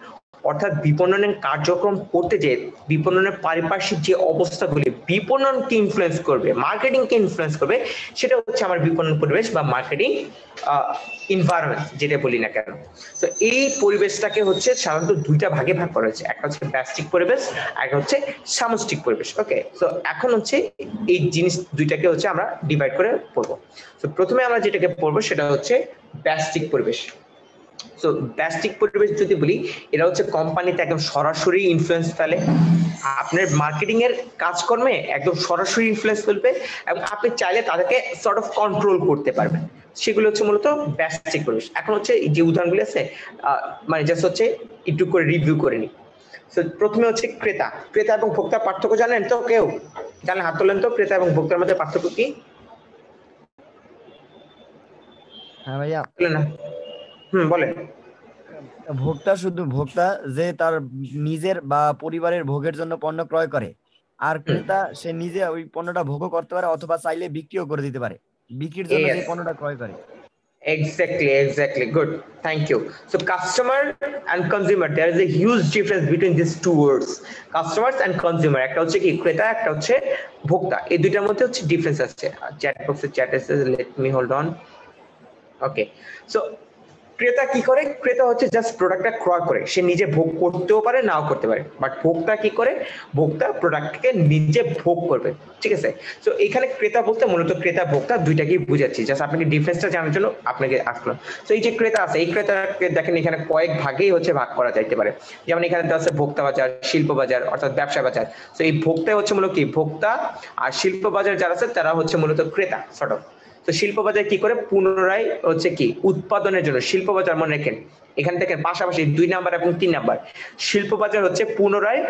অর্থাৎ বিপণনের কার্যক্রম করতে যে বিপণনের পারিপার্শ্বিক যে অবস্থাগুলি বিপণনকে ইনফ্লুয়েন্স করবে, মার্কেটিংকে ইনফ্লুয়েন্স করবে, সেটা হচ্ছে আমার বিপণন পরিবেশ বা মার্কেটিং এনভায়রনমেন্ট যেটা বলি না কেন। তো এই পরিবেশটাকে হচ্ছে সাধারণত দুইটা ভাগে ভাগ করা হয়েছে, একটা হচ্ছে ব্যষ্টিক পরিবেশ আর একটা হচ্ছে সামষ্টিক পরিবেশ। ওকে, তো এখন হচ্ছে এই জিনিস দুইটাকে হচ্ছে আমরা ডিভাইড করে পড়বো। তো প্রথমে আমরা যেটাকে পড়বো সেটা হচ্ছে ব্যষ্টিক পরিবেশ। তো ব্যষ্টিক পরিবেশ যদি বলি, এটা হচ্ছে কোম্পানিতে একদম সরাসরি ইনফ্লুয়েন্স ফেলে, আপনার মার্কেটিং এর কাজকর্মে একদম সরাসরি ইনফ্লুয়েন্স ফেলবে এবং আপনি চাইলে তাদেরকে সর্ট অফ কন্ট্রোল করতে পারবেন। সেগুলো হচ্ছে মূলত ব্যষ্টিক পরিবেশ। এখন হচ্ছে যে উদাহরণগুলো আছে মানে জাস্ট হচ্ছে একটু করে রিভিউ করে নি। তো প্রথমে হচ্ছে ক্রেতা। ক্রেতা এবং ভোক্তার পার্থক্য জানেন তো? কেউ জানেন? হাত তোলেন তো। ক্রেতা এবং ভোক্তার মধ্যে পার্থক্য কি? হ্যাঁ ভাইয়া, না, বলেন। ভোক্তা শুধু ভোক্তা যে তার নিজের বা পরিবারের ভোগের জন্য পণ্য ক্রয় করে, আর ক্রেতা সে নিজে ওই পণ্যটা ভোগও করতে পারে অথবা চাইলে বিক্রিও করে দিতে পারে, বিক্রির জন্য যে পণ্যটা ক্রয় করে। Exactly. Good. Thank you. So customer and consumer, there is a huge difference between these two words. Customers and consumer. একটা হচ্ছে কি ক্রেতা, একটা হচ্ছে ভোক্তা। এই দুইটার মধ্যে হচ্ছে ডিফারেন্স আছে। চ্যাট বক্সে চ্যাট আছে, let me hold on. Okay. So ক্রেতা কি করে? ক্রেতা হচ্ছে জাস্ট প্রোডাক্টটা ক্রয় করে, সে নিজে ভোগ করতেও পারে, নাও করতে পারে। বাট ভোক্তা কি করে? ভোক্তা প্রোডাক্টকে নিজে ভোগ করবে। ঠিক আছে? তো এখানে ক্রেতা বলতে মূলত ক্রেতা ভোক্তা দুইটাকেই বুঝাচ্ছি, জাস্ট আপনাকে ডিফারেন্সটা জানার জন্য আপনাকে আসলাম। তো এই যে ক্রেতা আছে, এই ক্রেতাকে দেখেন এখানে কয়েক ভাগেই হচ্ছে ভাগ করা যাইতে পারে। যেমন এখানে আছে ভোক্তা বাজার, শিল্প বাজার অর্থাৎ ব্যবসা বাজার। তো এই ভোক্তা হচ্ছে মূলত কি ভোক্তা, আর শিল্প বাজার যারা আছে তারা হচ্ছে মূলত ক্রেতা সর্ট অফ। তো শিল্প বাজার কি করে? পুনরায় হচ্ছে কি উৎপাদনের জন্য শিল্প বাজার, মনে রাখেন এখান থেকে পাশাপাশি 2 নাম্বার এবং 3 নাম্বার, শিল্প বাজার হচ্ছে পুনরায়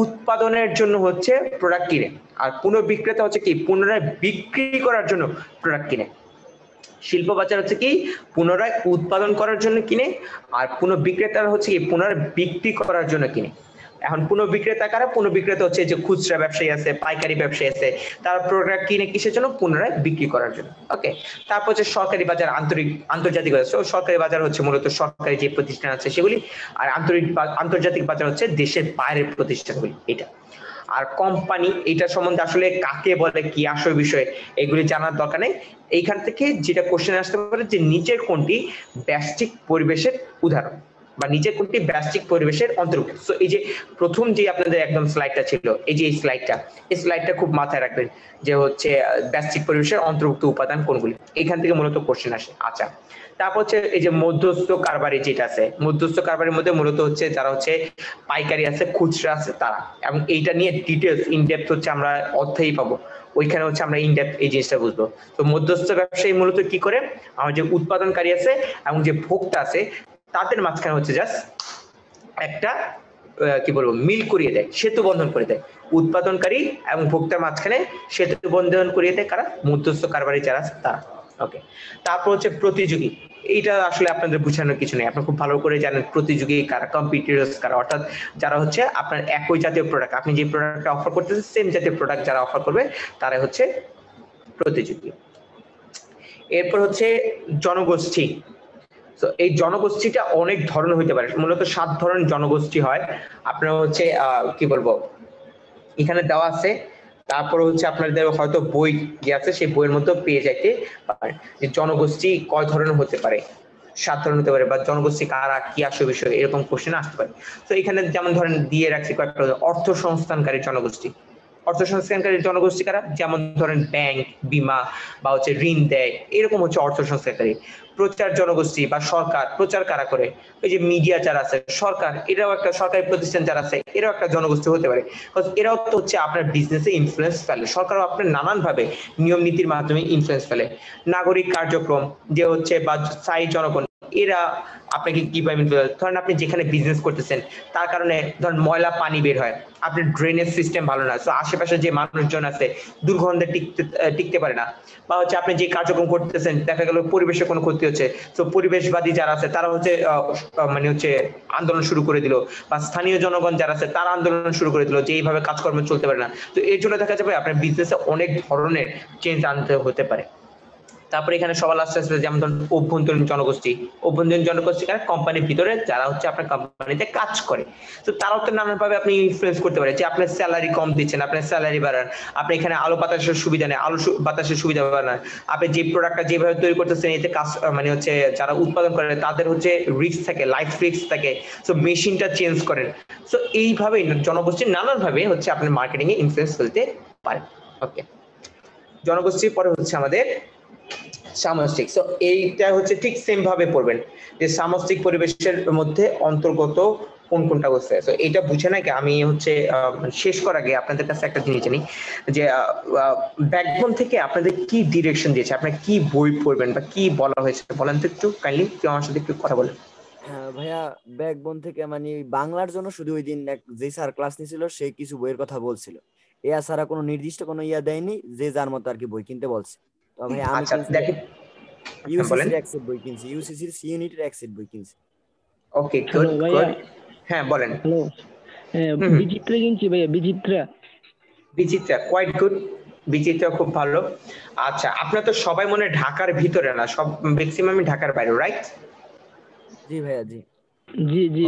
উৎপাদনের জন্য হচ্ছে প্রোডাক্ট কিনে, আর পুনঃবিক্রেতা হচ্ছে কি পুনরায় বিক্রি করার জন্য প্রোডাক্ট কিনে। শিল্প বাজার হচ্ছে কি পুনরায় উৎপাদন করার জন্য কিনে, আর পুনঃবিক্রেতারা হচ্ছে কি পুনরায় বিক্রি করার জন্য কিনে। এখন পুনঃবিক্রেতা কারা? পুনঃবিক্রেতা হচ্ছে যে খুচরা ব্যবসায়ী আছে, পাইকারি ব্যবসায়ী আছে, তারা প্রোডাক্ট কিনে কিসের জন্য? পুনরায় বিক্রি করার জন্য। ওকে, তারপর হচ্ছে সরকারি বাজার, আন্তর্জাতিক বাজার। সরকারি বাজার হচ্ছে মূলত সরকারি যে প্রতিষ্ঠান আছে সেগুলি, আর আন্তর্জাতিক বাজার হচ্ছে দেশের বাইরের প্রতিষ্ঠানগুলি। এটা আর কোম্পানি, এটা সম্বন্ধে আসলে কাকে বলে কি আসল বিষয় এগুলি জানার দরকার নেই। এইখান থেকে যেটা কোশ্চেন আসতে পারে যে নিচের কোনটি ব্যষ্টিক পরিবেশের উদাহরণ। বা নিচে কোনটি বাহ্যিক পরিবেশের অন্তর্ভুক্ত। সো এই যে প্রথম যে আপনাদের একদম স্লাইডটা ছিল, এই যে এই স্লাইডটা খুব মাথায় রাখবেন যে হচ্ছে বাহ্যিক পরিবেশের অন্তর্ভুক্ত উপাদান কোনগুলি, এখান থেকে মূলত কোশ্চেন আসে। আচ্ছা, তারপর হচ্ছে এই যে মধ্যস্থ কারবারি যেটা আছে, মধ্যস্থ কারবারির মধ্যে মূলত হচ্ছে যারা হচ্ছে পাইকারি আছে, খুচরা আছে তারা, এবং এইটা নিয়ে ডিটেলস ইনডেপথ হচ্ছে আমরা অধ্যায়ই পাবো, ওইখানে হচ্ছে আমরা ইনডেপথ এই জিনিসটা বুঝবো। তো মধ্যস্থ ব্যবসায়ী মূলত কি করে, আমার যে উৎপাদনকারী আছে এবং যে ভোক্তা আছে তাদের মাঝখানে হচ্ছে জাস্ট একটা কি বলবো মিল করিয়ে দেয়, সেতু বন্ধন করে দেয়। উৎপাদনকারী এবং ভোক্তার মাঝখানে সেতু বন্ধন করিয়ে দেয় কারা, মধ্যস্থ কারবারি যারা আছে তারা। ওকে, তারপর হচ্ছে প্রতিযোগী। এইটা আসলে আপনাদের বোঝানোর কিছু নেই, আপনারা খুব ভালো করে জানেন প্রতিযোগী কারা, কম্পিটিটরস কারা, অর্থাৎ যারা হচ্ছে আপনার একই জাতীয় প্রোডাক্ট, আপনি যে প্রোডাক্টটা অফার করতেছেন সেম জাতীয় প্রোডাক্ট যারা অফার করবে তারা হচ্ছে প্রতিযোগী। এরপর হচ্ছে জনগোষ্ঠী। তো এই জনগোষ্ঠীটা অনেক ধরনের হইতে পারে, মূলত 7 ধরনের জনগোষ্ঠী হয়। আপনার হচ্ছে কি বলবো এখানে দেওয়া আছে, তারপর হচ্ছে আপনাদের হয়তো বই যে আছে সেই বইয়ের মধ্যে পেয়ে যাইতে পারে যে জনগোষ্ঠী কয় ধরনের হতে পারে, 7 ধরনের হতে পারে, বা জনগোষ্ঠী কারা, কি আসল বিষয়, এরকম কোশ্চেন আসতে পারে। তো এখানে যেমন ধরেন দিয়ে রাখছি কয়েকটা, অর্থ সংস্থানকারী জনগোষ্ঠী। অর্থ সংস্থানকারী জনগোষ্ঠী কারা, যেমন ধরেন ব্যাংক, বিমা বা হচ্ছে ঋণ দেয়, এরকম হচ্ছে অর্থ সংস্থানকারী। প্রচার জনগোষ্ঠী বা সরকার, প্রচার কারা করে, ওই যে মিডিয়া যারা আছে, সরকার, এরাও একটা সরকারি প্রতিষ্ঠান যারা আছে এরাও একটা জনগোষ্ঠী হতে পারে, এরাও তো হচ্ছে আপনার বিজনেসে ইনফ্লুয়েন্স ফেলে, সরকারও আপনার নানান ভাবে নিয়ম নীতির মাধ্যমে ইনফ্লুয়েন্স ফেলে। নাগরিক কার্যক্রম যে হচ্ছে বা স্থায়ী জনগণ, এরা আপনাকে কিভাবে ধরেন আপনি যেখানে বিজনেস করতেছেন তার কারণে ধরেন ময়লা পানি বের হয়, আপনার ড্রেনেজ সিস্টেম ভালো না, তো আশেপাশে যে মানুষজন আছে দুর্গন্ধে টিকতে পারে না, বা হচ্ছে আপনি যে কার্যক্রম করতেছেন দেখা গেল পরিবেশের কোনো ক্ষতি হচ্ছে, তো পরিবেশবাদী যারা আছে তারা হচ্ছে মানে হচ্ছে আন্দোলন শুরু করে দিল, বা স্থানীয় জনগণ যারা আছে তারা আন্দোলন শুরু করে দিল যে এইভাবে কাজকর্ম চলতে পারে না। তো এর জন্য দেখা যাবে আপনার বিজনেসে অনেক ধরনের চেঞ্জ আনতে হতে পারে। তারপরে এখানে সবার আস্তে আস্তে যেমন ধরুন অভ্যন্তরীণ জনগোষ্ঠী। অভ্যন্তরীণ জনগোষ্ঠী কারা, কোম্পানির ভিতরে যারা হচ্ছে আপনার কোম্পানিতে কাজ করে, তো তারাও তো নানানভাবে আপনি ইনফ্লুয়েন্স করতে পারে, যে আপনার স্যালারি কম দিচ্ছেন, আপনার স্যালারি বাড়ান, আপনি এখানে আলো বাতাসের সুবিধা নেই, বাতাসের সুবিধা বাড়ান, আপনি যে প্রোডাক্টটা যেভাবে তৈরি করতেছেন এতে কাজ মানে হচ্ছে যারা উৎপাদন করে তাদের হচ্ছে রিস্ক থাকে, লাইফ রিস্ক থাকে, তো মেশিনটা চেঞ্জ করেন। তো এইভাবে জনগোষ্ঠীর নানানভাবে হচ্ছে আপনার মার্কেটিং এ ইনফ্লুয়েন্স ফেলতে পারে। ওকে, জনগোষ্ঠীর পরে হচ্ছে আমাদের সামষ্টিক। সো এইটা হচ্ছে ঠিক সেম ভাবে পড়বেন যে সামষ্টিক পরিবেশের মধ্যে অন্তর্গত কোন কোনটা বলছে। তো এটা বুঝে নাকি আমি হচ্ছে শেষ করার আগে আপনাদের কাছে একটা জিনিস জানি যে ব্যাকবোন থেকে আপনাদের কি ডিরেকশন দিয়েছে, আপনারা কি বই পড়বেন বা কি বলা হয়েছে বলেন তো একটু কাইন্ডলি, কেউ আমার সাথে একটু কথা বলেন। হ্যাঁ ভাইয়া, ব্যাকবোন থেকে মানে বাংলার জন্য শুধু ওই দিন যে স্যার ক্লাস নিয়েছিল সে কিছু বইয়ের কথা বলছিল, এছাড়া কোনো নির্দিষ্ট কোনো ইয়া দেয়নি, যে যার মতো আর কি বই কিনতে বলছে। তো ভাই আমি দেখেন ইউসিসির এক্সেট বই কিনছি, ইউসিসির সি ইউনিটের এক্সেট বই কিনছি। ওকে গুড গুড, হ্যাঁ বলেন। হ্যালো, বিচিত্রা কিনছি ভাইয়া, বিচিত্রা কোয়াইট গুড, বিচিত্রা খুব ভালো। আচ্ছা, আপনারা তো সবাই মনে ঢাকার ভিতরে না, সব ম্যাক্সিমামই ঢাকার বাইরে, রাইট? জি ভাইয়া, জি জি।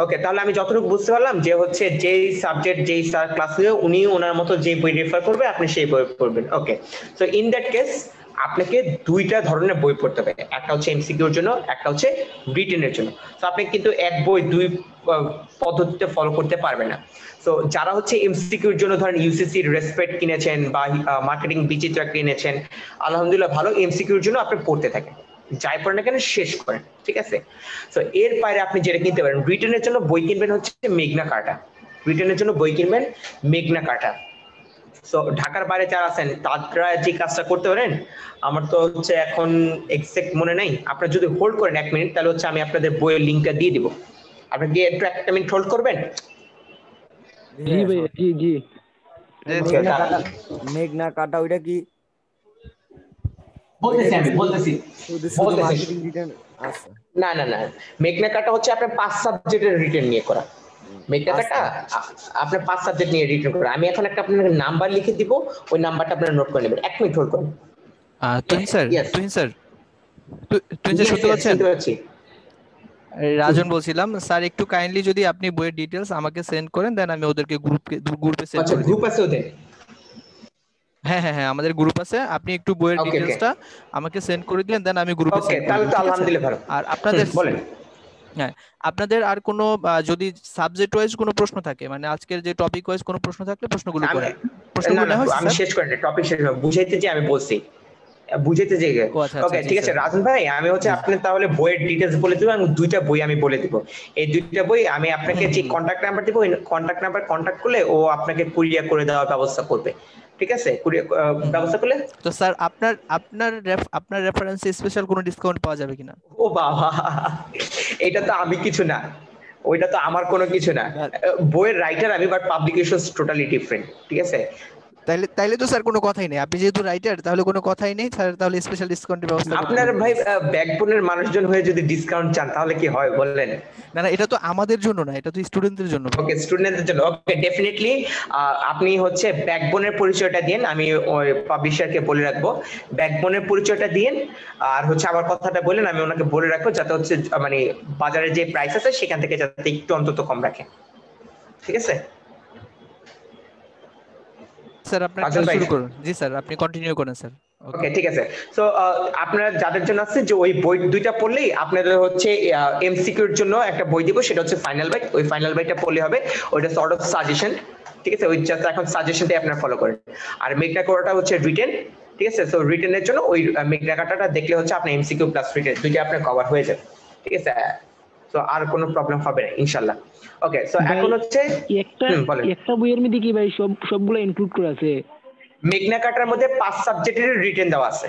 ওকে, তাহলে আমি যতটুকু বুঝতে পারলাম যে হচ্ছে যেই সাবজেক্ট যেই স্যার ক্লাস নিয়ে উনি ওনার মতো যে বই রেফার করবে আপনি সেই বই পড়বেন। ওকে, সো ইন দ্যাট কেস আপনাকে দুইটা ধরনের বই পড়তে হবে, একটা হচ্ছে এমসিকিউর জন্য, একটা হচ্ছে রিটেনের জন্য। তো আপনি কিন্তু এক বই দুই পদ্ধতিতে ফলো করতে পারবেন না। তো যারা হচ্ছে এমসিকিউর জন্য ধরেন ইউসিসি রেসপেক্ট কিনেছেন বা মার্কেটিং বিচিত্রা কিনেছেন, আলহামদুলিল্লাহ ভালো, এমসিকিউর জন্য আপনি পড়তে থাকেন, যাই পড়েন না কেন শেষ করেন, ঠিক আছে? তো এর বাইরে আপনি যেটা কিনতে পারেন, রিটেনের জন্য বই কিনবেন হচ্ছে মেঘনা কার্টা, রিটেনের জন্য বই কিনবেন মেঘনা কার্টা। সো ঢাকার বাইরে যারা আছেন তারা যে কাজটা করতে পারেন, আমার তো হচ্ছে এখন এক্সাক্ট মনে নাই, আপনারা যদি হোল্ড করেন 1 মিনিট তাহলে হচ্ছে আমি আপনাদের বইয়ের লিংকটা দিয়ে দিব, আপনি কি একটু 1 মিনিট হোল্ড করবেন? জি ভাইয়া, জি। মেঘনা কাটা ওইটা কি বলতেছি। না, মেঘনা কাটা হচ্ছে আপনার 5 সাবজেক্টের রিটেন নিয়ে করা। মেঘনা কাটা আপনার 5 সাবজেক্ট নিয়ে রিটেন করা। আমি এখন একটা আপনাকে নাম্বার লিখে দিব, ওই নাম্বারটা আপনারা নোট করে নেবেন। 1 মিনিট হোল্ড করুন। তুহিন স্যার শুনতে পাচ্ছেন? রাজন বলছিলাম স্যার, একটু কাইন্ডলি যদি আপনি বইয়ের ডিটেইলস আমাকে সেন্ড করেন, দেন আমি ওদেরকে গ্রুপে সেন্ড করে দেব। গ্রুপ আছে ওদের? হ্যাঁ, আমাদের গ্রুপ আছে। আপনি একটু বইয়ের ডিটেইলসটা আমাকে সেন্ড করে দিলেন, দেন আমি গ্রুপে সেন্ড করব। তাহলে তো আলহামদুলিল্লাহ ভালো। আর আপনাদের বলেন। হ্যাঁ, আপনাদের আর কোনো যদি সাবজেক্ট ওয়াইজ কোনো প্রশ্ন থাকে, মানে আজকের যে টপিক ওয়াইজ কোনো প্রশ্ন থাকলে প্রশ্নগুলো আমি করেন। না প্রশ্নগুলো না নেওয়া হয়েছে আমি স্যার? শেষ করি না, টপিক শেষ বুঝাইতে যে আমি বলছি বুঝাইতে যে ও আচ্ছা আচ্ছা, ওকে জি ঠিক আছে স্যার। রাজন ভাই, আমি হচ্ছে জি আপনি তাহলে বইয়ের ডিটেলস বলে দিব এবং দুইটা বই আমি বলে দিব। এই দুইটা বই আমি আপনাকে হুম যে হুম। কন্টাক্ট নাম্বার দিব, ওই কন্টাক্ট নাম্বার কন্টাক্ট করলে ও আপনাকে কুরিয়ার করে দেওয়ার ব্যবস্থা করবে, ঠিক আছে? কুরিয়ার হুম। ব্যবস্থা করলে। তো স্যার আপনার রেফারেন্সে স্পেশাল কোনো ডিসকাউন্ট পাওয়া যাবে কিনা? ও বাবা, এটা তো আমি কিছু না, ওইটা তো আমার কোনো কিছু না। বইয়ের রাইটার আমি, বাট পাবলিকেশন টোটালি ডিফারেন্ট, ঠিক আছে? তাইলে তো স্যার কোনো কথাই নেই, আপনি যেহেতু রাইটার তাহলে কোনো কথাই নেই স্যার, তাহলে স্পেশাল ডিসকাউন্টের ব্যবস্থা করতে আপনার হবে ভাই please। ব্যাকবোনের মানুষজন হয়ে যদি ডিসকাউন্ট চান তাহলে কি হয় বললেন? না না, এটা তো আমাদের জন্য না, এটা তো স্টুডেন্টদের জন্য ভাই। ওকে, স্টুডেন্টদের জন্য ওকে ডেফিনেটলি। আপনি হচ্ছে ব্যাকবোনের পরিচয়টা দিন, আমি ওই পাবলিশারকে বলে রাখবো ব্যাকবোনের পরিচয়টা দিন। আর হচ্ছে আমার কথাটা বলেন, আমি ওনাকে বলে রাখবো যাতে হচ্ছে মানে বাজারে যে প্রাইস আছে সেখান থেকে যাতে একটু অন্তত কম রাখে, ঠিক আছে? স্যার আপনার রাজন ক্লাস ভাই। শুরু করুন। জি স্যার, আপনি কন্টিনিউ করেন স্যার। ওকে ঠিক আছে। সো আপনারা যাদের জন্য আছে যে ওই বই দুইটা পড়লেই আপনাদের হচ্ছে এমসিকিউর জন্য একটা বই দিব, সেটা হচ্ছে ফাইনাল বাইট। ওই ফাইনাল বাইটটা পড়লে হবে, ওইটা সর্ট অফ সাজেশন, ঠিক আছে? ওই জাস্ট এখন সাজেশনটাই আপনারা ফলো করেন। আর মেঘনা কোরাটা হচ্ছে রিটেন, ঠিক আছে? সো রিটেনের জন্য ওই মেঘনা কাটাটা দেখলে হচ্ছে আপনার এমসিকিউ প্লাস রিটেন দুইটা আপনার কভার হয়ে যাবে, ঠিক আছে? তো আর কোনো প্রবলেম হবে না ইনশাআল্লাহ। ওকে, সো এখন হচ্ছে বলেন। একটা বইয়ের মধ্যে কি ভাই সবগুলো ইনক্লুড করা আছে? মেঘনা কাটার মধ্যে 5 সাবজেক্টের রিটেন দেওয়া আছে।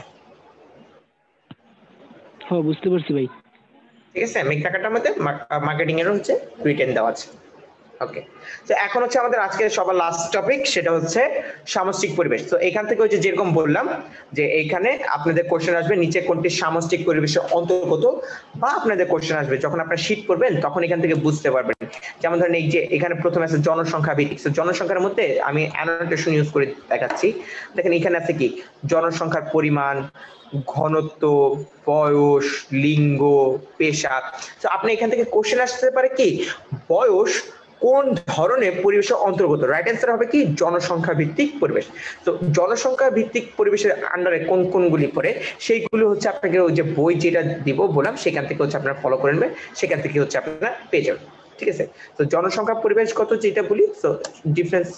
হ্যাঁ বুঝতে পারছি ভাই। ঠিক আছে, মেঘনা কাটার মধ্যে মার্কেটিং এর হচ্ছে রিটেন দেওয়া আছে। ওকে, তো এখন হচ্ছে আমাদের আজকে সবার লাস্ট টপিক, সেটা হচ্ছে সামষ্টিক পরিবেশ। তো এখান থেকে হচ্ছে যেরকম বললাম যে এইখানে আপনাদের কোশ্চেন আসবে নিচে কোনটি সামষ্টিক পরিবেশের অন্তর্গত, বা আপনাদের কোশ্চেন আসবে যখন আপনারা শীট করবেন তখন এখান থেকে বুঝতে পারবেন। যেমন ধরেন এই যে এখানে প্রথমে আছে জনসংখ্যা ভিত্তিক। তো জনসংখ্যার মধ্যে আমি অ্যানোটেশন ইউজ করে দেখাচ্ছি। দেখেন এখানে আছে কি জনসংখ্যার পরিমাণ, ঘনত্ব, বয়স, লিঙ্গ, পেশা। তো আপনি এখান থেকে কোশ্চেন আসতে পারে কি বয়স কোন ধরনের পরিবেশের অন্তর্গত, রাইট অ্যান্সার হবে কি জনসংখ্যা ভিত্তিক পরিবেশ। তো জনসংখ্যা ভিত্তিক পরিবেশের আন্ডারে কোন কোনগুলি পড়ে সেইগুলো হচ্ছে আপনাকে ওই যে বই যেটা দিব বললাম সেখান থেকে হচ্ছে আপনারা ফলো করে নেবেন, সেখান থেকে হচ্ছে আপনারা পেয়ে যাবেন, ঠিক আছে? তো জনসংখ্যা পরিবেশগত যেটা বলি, তো ডিফারেন্স।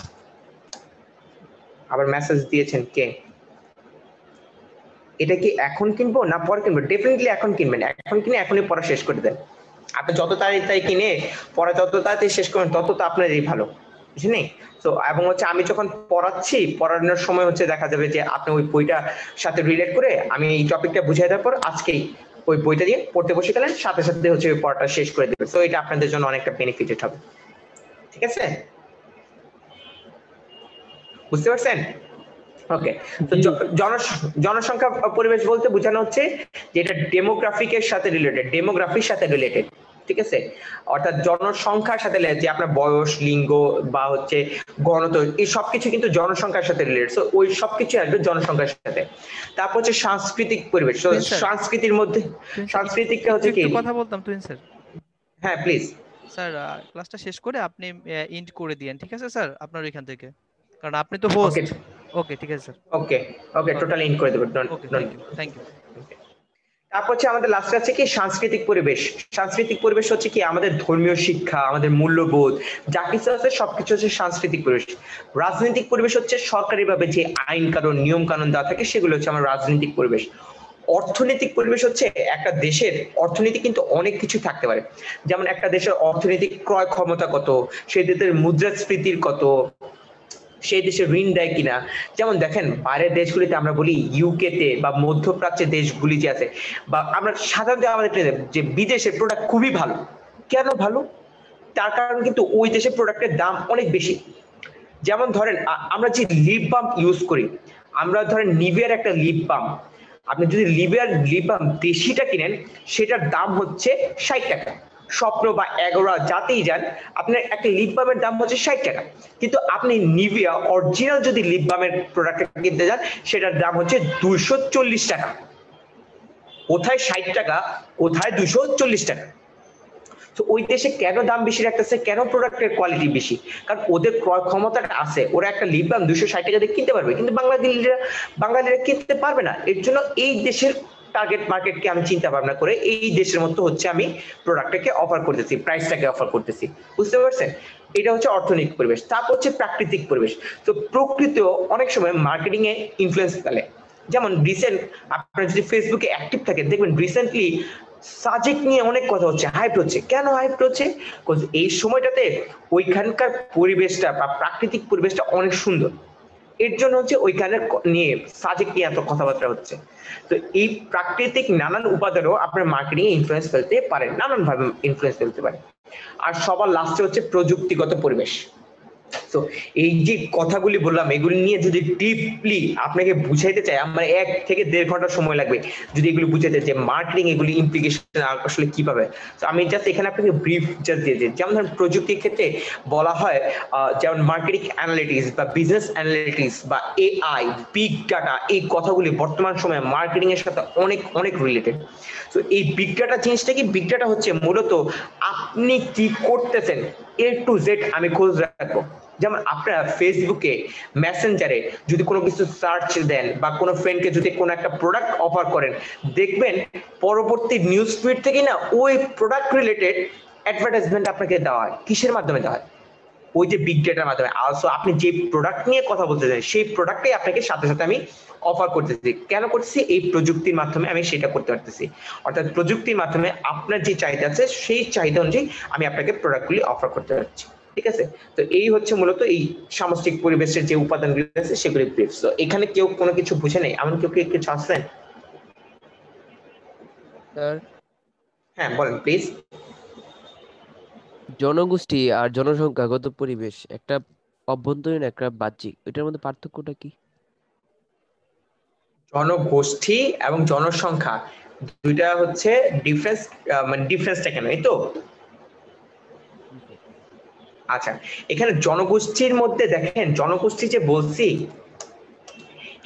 আবার মেসেজ দিয়েছেন কে? এটা কি এখন কিনবো না পরে কিনবো? ডেফিনেটলি এখন কিনবেন, এখন কিনে এখনই পড়া শেষ করে দেন। আপনি যত তাড়াতাড়ি কিনে পড়া যত তাড়াতাড়ি শেষ করবেন তত তো আপনারই ভালো, বুঝলেন? তো এবং হচ্ছে আমি যখন পড়াচ্ছি, পড়ানোর সময় হচ্ছে দেখা যাবে যে আপনি ওই বইটার সাথে রিলেট করে আমি এই টপিকটা বুঝিয়ে দেওয়ার পর আজকেই ওই বইটা দিয়ে পড়তে বসে গেলেন, সাথে সাথে হচ্ছে ওই পড়াটা শেষ করে দেবে। তো এটা আপনাদের জন্য অনেকটা বেনিফিটেড হবে, ঠিক আছে? বুঝতে পারছেন? ওকে, তো জনসংখ্যা পরিবেশ বলতে বোঝানো হচ্ছে যেটা ডেমোগ্রাফিকের সাথে রিলেটেড, ডেমোগ্রাফির সাথে রিলেটেড, ঠিক আছে? অর্থাৎ জনসংখ্যার সাথে যে আপনার বয়স, লিঙ্গ বা হচ্ছে ঘনত্ব, এই সবকিছু কিন্তু জনসংখ্যার সাথে রিলেটেড। সো ওই সবকিছু আসবে জনসংখ্যার সাথে। তারপর হচ্ছে সাংস্কৃতিক পরিবেশ। তো সংস্কৃতির মধ্যে সাংস্কৃতিকটা হচ্ছে কি? একটু কথা বলতাম তুহিন স্যার। হ্যাঁ প্লিজ স্যার, ক্লাসটা শেষ করে আপনি এন্ড করে দিয়েন, ঠিক আছে স্যার? আপনার ওইখান থেকে, কারণ আপনি তো হোস্ট। ওকে ঠিক আছে sir. Okay okay, totally end করে দেব। ওকে, থ্যাংক ইউ। তারপর হচ্ছে আমাদের লাস্টে আছে কি সাংস্কৃতিক পরিবেশ। সাংস্কৃতিক পরিবেশ হচ্ছে কি আমাদের ধর্মীয় শিক্ষা, আমাদের মূল্যবোধ যা কিছু আছে সবকিছু হচ্ছে সাংস্কৃতিক পরিবেশ। রাজনৈতিক পরিবেশ হচ্ছে সরকারিভাবে যে আইন কানুন নিয়ম কানুন দেওয়া থাকে সেগুলো হচ্ছে আমার রাজনৈতিক পরিবেশ। অর্থনৈতিক পরিবেশ হচ্ছে একটা দেশের অর্থনীতি কিন্তু অনেক কিছু থাকতে পারে, যেমন একটা দেশের অর্থনৈতিক ক্রয় ক্ষমতা কত, সেই দেশের মুদ্রাস্ফীতির কত, সেই দেশে ঋণ দেয় কিনা। যেমন দেখেন বাইরের দেশগুলিতে আমরা বলি ইউকে তে বা মধ্যপ্রাচ্যের দেশগুলি যে আছে, বা আমরা সাধারণত আমাদের যে বিদেশের প্রোডাক্ট খুবই ভালো। কেন ভালো? তার কারণ কিন্তু ওই দেশের প্রোডাক্টের দাম অনেক বেশি। যেমন ধরেন আমরা যে লিপ বাম ইউজ করি, আমরা ধরেন নিভিয়ার একটা লিপ বাম, আপনি যদি নিভিয়ার লিপ বাম দেশিটা কিনেন সেটার দাম হচ্ছে 60 টাকা। স্বপ্ন বা এগোরা যাতেই যান আপনার একটা লিপ বামের দাম হচ্ছে 60 টাকা, কিন্তু আপনি নিভিয়া অরিজিনাল যদি লিপ বামের প্রোডাক্ট কিনতে যান সেটার দাম হচ্ছে 240 টাকা। কোথায় 60 টাকা, কোথায় 240 টাকা। তো ওই দেশে কেন দাম বেশি রাখতেছে, কেন প্রোডাক্টের কোয়ালিটি বেশি? কারণ ওদের ক্রয় ক্ষমতাটা আছে, ওরা একটা লিপ বাম 260 টাকা দিয়ে কিনতে পারবে, কিন্তু বাঙালিরা কিনতে পারবে না। এর জন্য এই দেশের টার্গেট মার্কেটকে আমি চিন্তা ভাবনা করে এই দেশের মতো হচ্ছে আমি প্রোডাক্টটাকে অফার করতেছি, প্রাইসটাকে অফার করতেছি। বুঝতে পারছেন? এটা হচ্ছে অর্থনৈতিক পরিবেশ। তারপর হচ্ছে প্রাকৃতিক পরিবেশ। তো প্রকৃতিও অনেক সময় মার্কেটিং এ ইনফ্লুয়েন্স ফেলে। যেমন রিসেন্ট আপনারা যদি ফেসবুকে অ্যাক্টিভ থাকেন দেখবেন রিসেন্টলি সাজেক নিয়ে অনেক কথা হচ্ছে, হাইপ হচ্ছে। কেন হাইপ হচ্ছে? এই সময়টাতে ওইখানকার পরিবেশটা বা প্রাকৃতিক পরিবেশটা অনেক সুন্দর, এর জন্য হচ্ছে ওইখানের নিয়ে সাজেক নিয়ে এত কথাবার্তা হচ্ছে। তো এই প্রাকৃতিক নানান উপাদানও আপনার মার্কেটিং এ ইনফ্লুয়েন্স ফেলতে পারে, নানান ভাবে ইনফ্লুয়েন্স ফেলতে পারে। আর সবার লাস্টে হচ্ছে প্রযুক্তিগত পরিবেশ। তো এই যে কথাগুলি বললাম এগুলি নিয়ে যদি ডিপলি আপনাকে বুঝাইতে চাই আমার 1 থেকে 1.5 ঘন্টা সময় লাগবে যদি এগুলি বুঝাইতে যে মার্কেটিং এগুলি ইমপ্লিকেশন আসলে কিভাবে। তো আমি জাস্ট এখানে আপনাকে ব্রিফ জাস্ট দিয়ে দিই। যেমন ধরেন প্রযুক্তির ক্ষেত্রে বলা হয় যেমন মার্কেটিং অ্যানালিটিক্স বা বিজনেস অ্যানালিটিক্স বা এআই, বিগ ডাটা, এই কথাগুলি বর্তমান সময়ে মার্কেটিং এর সাথে অনেক অনেক রিলেটেড। তো এই বিগ ডাটা জিনিসটা কি? বিগ ডাটা হচ্ছে মূলত আপনি কি করতেছেন A to Z আমি খোঁজ রাখবো। যেমন আপনারা ফেসবুকে মেসেঞ্জারে যদি কোনো কিছু সার্চ দেন বা কোনো ফ্রেন্ডকে যদি কোনো একটা প্রোডাক্ট অফার করেন, দেখবেন পরবর্তী নিউজ ফিড থেকে না ওই প্রোডাক্ট রিলেটেড অ্যাডভার্টাইজমেন্ট আপনাকে দেওয়া হয়। কিসের মাধ্যমে দেওয়া হয়? ওই যে বিগ ডেটার মাধ্যমে। অলসো আপনি যে প্রোডাক্ট নিয়ে কথা বলতে চান সেই প্রোডাক্টটাই আপনাকে সাথে সাথে আমি অফার করতেছি। কেন করতেছি? এই প্রযুক্তির মাধ্যমে আমি সেটা করতে পারতেছি। অর্থাৎ প্রযুক্তির মাধ্যমে আপনার যে চাহিদা আছে সেই চাহিদা অনুযায়ী আমি আপনাকে প্রোডাক্টগুলি অফার করতে পারছি। ঠিক আছে? তো এই হচ্ছে মূলত এই সামষ্টিক পরিবেশের যে উপাদানগুলো আছে সেগুলি ব্রিফ। তো এখানে কেউ কোনো কিছু বুঝে নেই এমন কেউ কি কিছু আসছেন? স্যার, হ্যাঁ বলেন প্লিজ। জনগোষ্ঠী আর জনসংখ্যাগত পরিবেশ একটা অভ্যন্তরীণ একটা বাহ্যিক, এটার মধ্যে পার্থক্যটা কি? জনগোষ্ঠী এবং জনসংখ্যা দুইটা হচ্ছে ডিফারেন্স, মানে ডিফারেন্সটা কেন এই তো? আচ্ছা, এখানে জনগোষ্ঠীর মধ্যে দেখেন জনগোষ্ঠী যে বলছি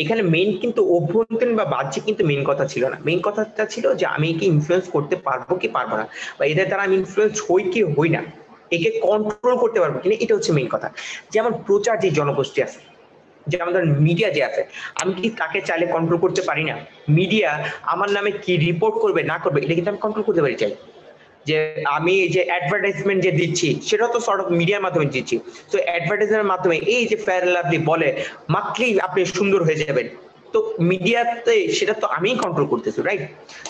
এখানে মেইন কিন্তু অভ্যন্তরীণ বা বাহ্যিক কিন্তু মেইন কথা ছিল না। মেইন কথাটা ছিল যে আমি একে ইনফ্লুয়েন্স করতে পারবো কি পারবো না, বা এদের দ্বারা আমি ইনফ্লুয়েন্স হই কি হই না, একে কন্ট্রোল করতে পারবো কিনা, এটা হচ্ছে মেইন কথা। যেমন প্রচার যে জনগোষ্ঠী আছে, যেমন ধরেন মিডিয়া যে আছে, আমি কি তাকে চাইলে কন্ট্রোল করতে পারি না? মিডিয়া আমার নামে কি রিপোর্ট করবে না করবে এটা কিন্তু আমি কন্ট্রোল করতে পারি। চাই যে আমি যে অ্যাডভার্টাইজমেন্ট যে দিচ্ছি সেটা তো সর্ট অফ মিডিয়ার মাধ্যমে দিচ্ছি। তো অ্যাডভার্টাইজমেন্টের মাধ্যমে এই যে ফেয়ার এন্ড লাভলি বলে মাত্রই আপনি সুন্দর হয়ে যাবেন, তো মিডিয়াতে সেটা তো আমিই কন্ট্রোল করতেছি, রাইট?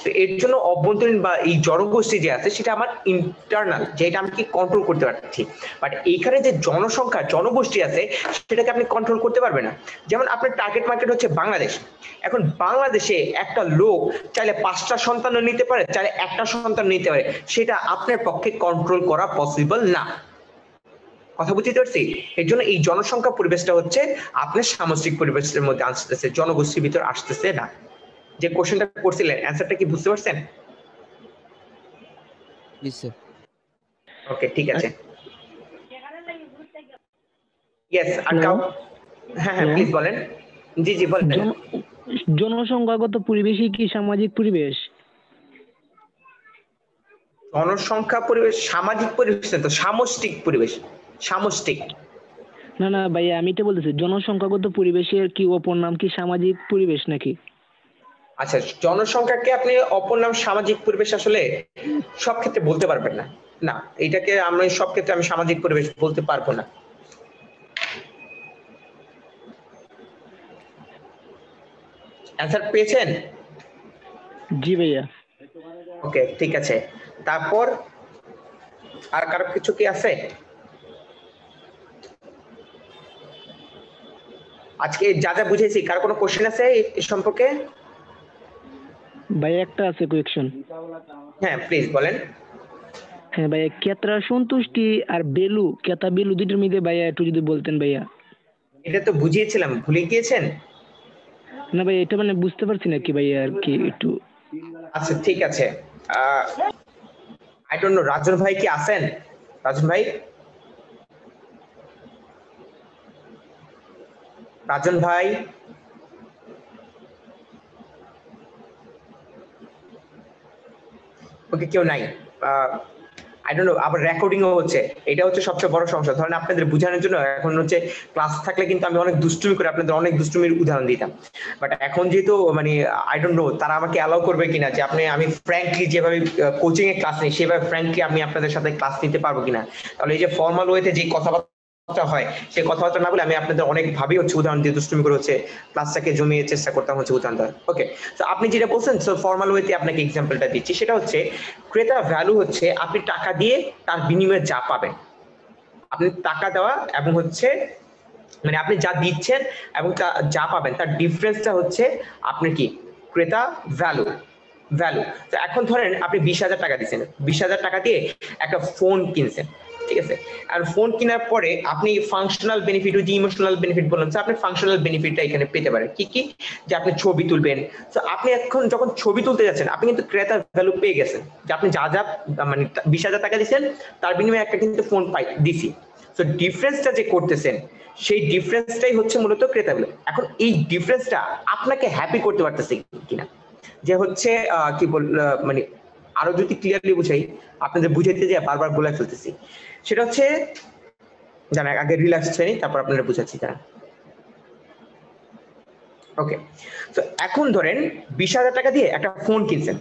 তো এর জন্য অভ্যন্তরীণ বা এই জনগোষ্ঠী যে আছে সেটা আমার ইন্টারনাল, যেটা আমি কি কন্ট্রোল করতে পারছি। বাট এইখানে যে জনসংখ্যা জনগোষ্ঠী আছে সেটাকে আপনি কন্ট্রোল করতে পারবেন না। যেমন আপনার টার্গেট মার্কেট হচ্ছে বাংলাদেশ। এখন বাংলাদেশে একটা লোক চাইলে 5টা সন্তান নিতে পারে, চাইলে একটা সন্তান নিতে পারে, সেটা আপনার পক্ষে কন্ট্রোল করা পসিবল না। কথা বুঝতে পারছি? এর জন্য এই জনসংখ্যা পরিবেশটা হচ্ছে আপনার সামাজিক পরিবেশের মধ্যে আসতেছে, জনগোষ্ঠীর ভিতর আসতেছে না। যে কোশ্চেনটা করছিলেন অ্যানসারটা কি বুঝতে পারছেন? জি স্যার। ওকে, ঠিক আছে। ইয়েস, আটকাও। হ্যাঁ হ্যাঁ প্লিজ বলেন। জি জি বলেন। জনসংখ্যাগত পরিবেশই কি সামাজিক পরিবেশ? জনসংখ্যা পরিবেশ সামাজিক পরিবেশ না তো, সামষ্টিক পরিবেশ। সামষ্টিক। না না ভাইয়া, আমি তো বলতেছি জনসংখ্যাগত পরিবেশের কি অপর নাম কি সামাজিক পরিবেশ নাকি? আচ্ছা, জনসংখ্যাকে আপনি অপর নাম সামাজিক পরিবেশ আসলে সব ক্ষেত্রে বলতে পারবেন না। না, এটাকে আমরা সব ক্ষেত্রে আমি সামাজিক পরিবেশ বলতে পারবো না। অ্যানসার পেয়েছেন? জি ভাইয়া। ওকে, ঠিক আছে। তারপর আর কারো কিছু কি আছে? আজকে যা যা বুঝেছি কার কোনো কোশ্চেন আছে এই সম্পর্কে? ভাই একটা আছে কোয়েকশন। হ্যাঁ প্লিজ বলেন। হ্যাঁ ভাইয়া, ক্রেতার সন্তুষ্টি আর বেলু, ক্রেতা বেলু দুটোর মধ্যে ভাইয়া একটু যদি বলতেন ভাইয়া। এটা তো বুঝিয়েছিলাম, ভুলে গিয়েছেন? না ভাই, এটা মানে বুঝতে পারছি না কি ভাইয়া, আর কি একটু। আচ্ছা ঠিক আছে। আই ডোন্ট নো, রাজন ভাই কি আছেন? রাজন ভাই, রাজন ভাই, ওকে কেউ নাই। আই ডোন্ট নো, আবার রেকর্ডিংও হচ্ছে, এটা হচ্ছে সবচেয়ে বড় সমস্যা। ধরেন আপনাদের বোঝানোর জন্য এখন হচ্ছে ক্লাস থাকলে কিন্তু আমি অনেক দুষ্টুমি করে আপনাদের অনেক দুষ্টুমির উদাহরণ দিতাম, বাট এখন যেহেতু মানে আই ডোন্ট নো তারা আমাকে অ্যালাউ করবে কিনা যে আমি ফ্র্যাঙ্কলি যেভাবে কোচিং এ ক্লাস নিই সেভাবে ফ্র্যাঙ্কলি আমি আপনাদের সাথে ক্লাস নিতে পারবো কিনা। তাহলে এই যে ফর্মাল ওয়েতে যে কথাবার্তা হয় সেই কথাবার্তা না বলে আমি আপনাদের অনেক ভাবে হচ্ছে উদাহরণ দিয়ে দুষ্টুমি করে হচ্ছে ক্লাসটাকে জমিয়ে চেষ্টা করতাম হচ্ছে উদাহরণ দেওয়ার। ওকে, তো আপনি যেটা বলছেন সো ফর্মাল ওয়েতে আপনাকে এক্সাম্পলটা দিচ্ছি, সেটা হচ্ছে ক্রেতা ভ্যালু হচ্ছে আপনি টাকা দিয়ে তার বিনিময়ে যা পাবেন। আপনি টাকা দেওয়া এবং হচ্ছে মানে আপনি যা দিচ্ছেন এবং যা পাবেন তার ডিফারেন্সটা হচ্ছে আপনার কি ক্রেতা ভ্যালু। তো এখন ধরেন আপনি 20,000 টাকা দিচ্ছেন, 20,000 টাকা দিয়ে একটা ফোন কিনছেন, ঠিক আছে। আর ফোন কেনার পরে আপনি ফাংশনাল বেনিফিট যে ইমোশনাল বেনিফিট বললাম, আপনি ফাংশনাল বেনিফিটটা এখানে পেতে পারেন কি কি, যে আপনি ছবি তুলবেন। তো আপনি এখন যখন ছবি তুলতে যাচ্ছেন আপনি কিন্তু ক্রেতার ভ্যালু পেয়ে গেছেন, যে আপনি যা যা মানে 20,000 টাকা দিচ্ছেন তার বিনিময়ে একটা কিন্তু ফোন দিছি। তো ডিফারেন্সটা যে করতেছেন সেই ডিফারেন্সটাই হচ্ছে মূলত ক্রেতা ভ্যালু। এখন এই ডিফারেন্সটা আপনাকে হ্যাপি করতে পারতেছে কিনা, যে হচ্ছে কি বল মানে আরো যদি ক্লিয়ারলি বুঝাই, আপনাদের বুঝাইতে যে বারবার গোলায় ফেলতেছি, সেটা হচ্ছে জানেন আগে রিল্যাক্স হয়নি তারপর আপনারা বুঝাচ্ছি তারা। ওকে, তো এখন ধরেন 20,000 টাকা দিয়ে একটা ফোন কিনছেন,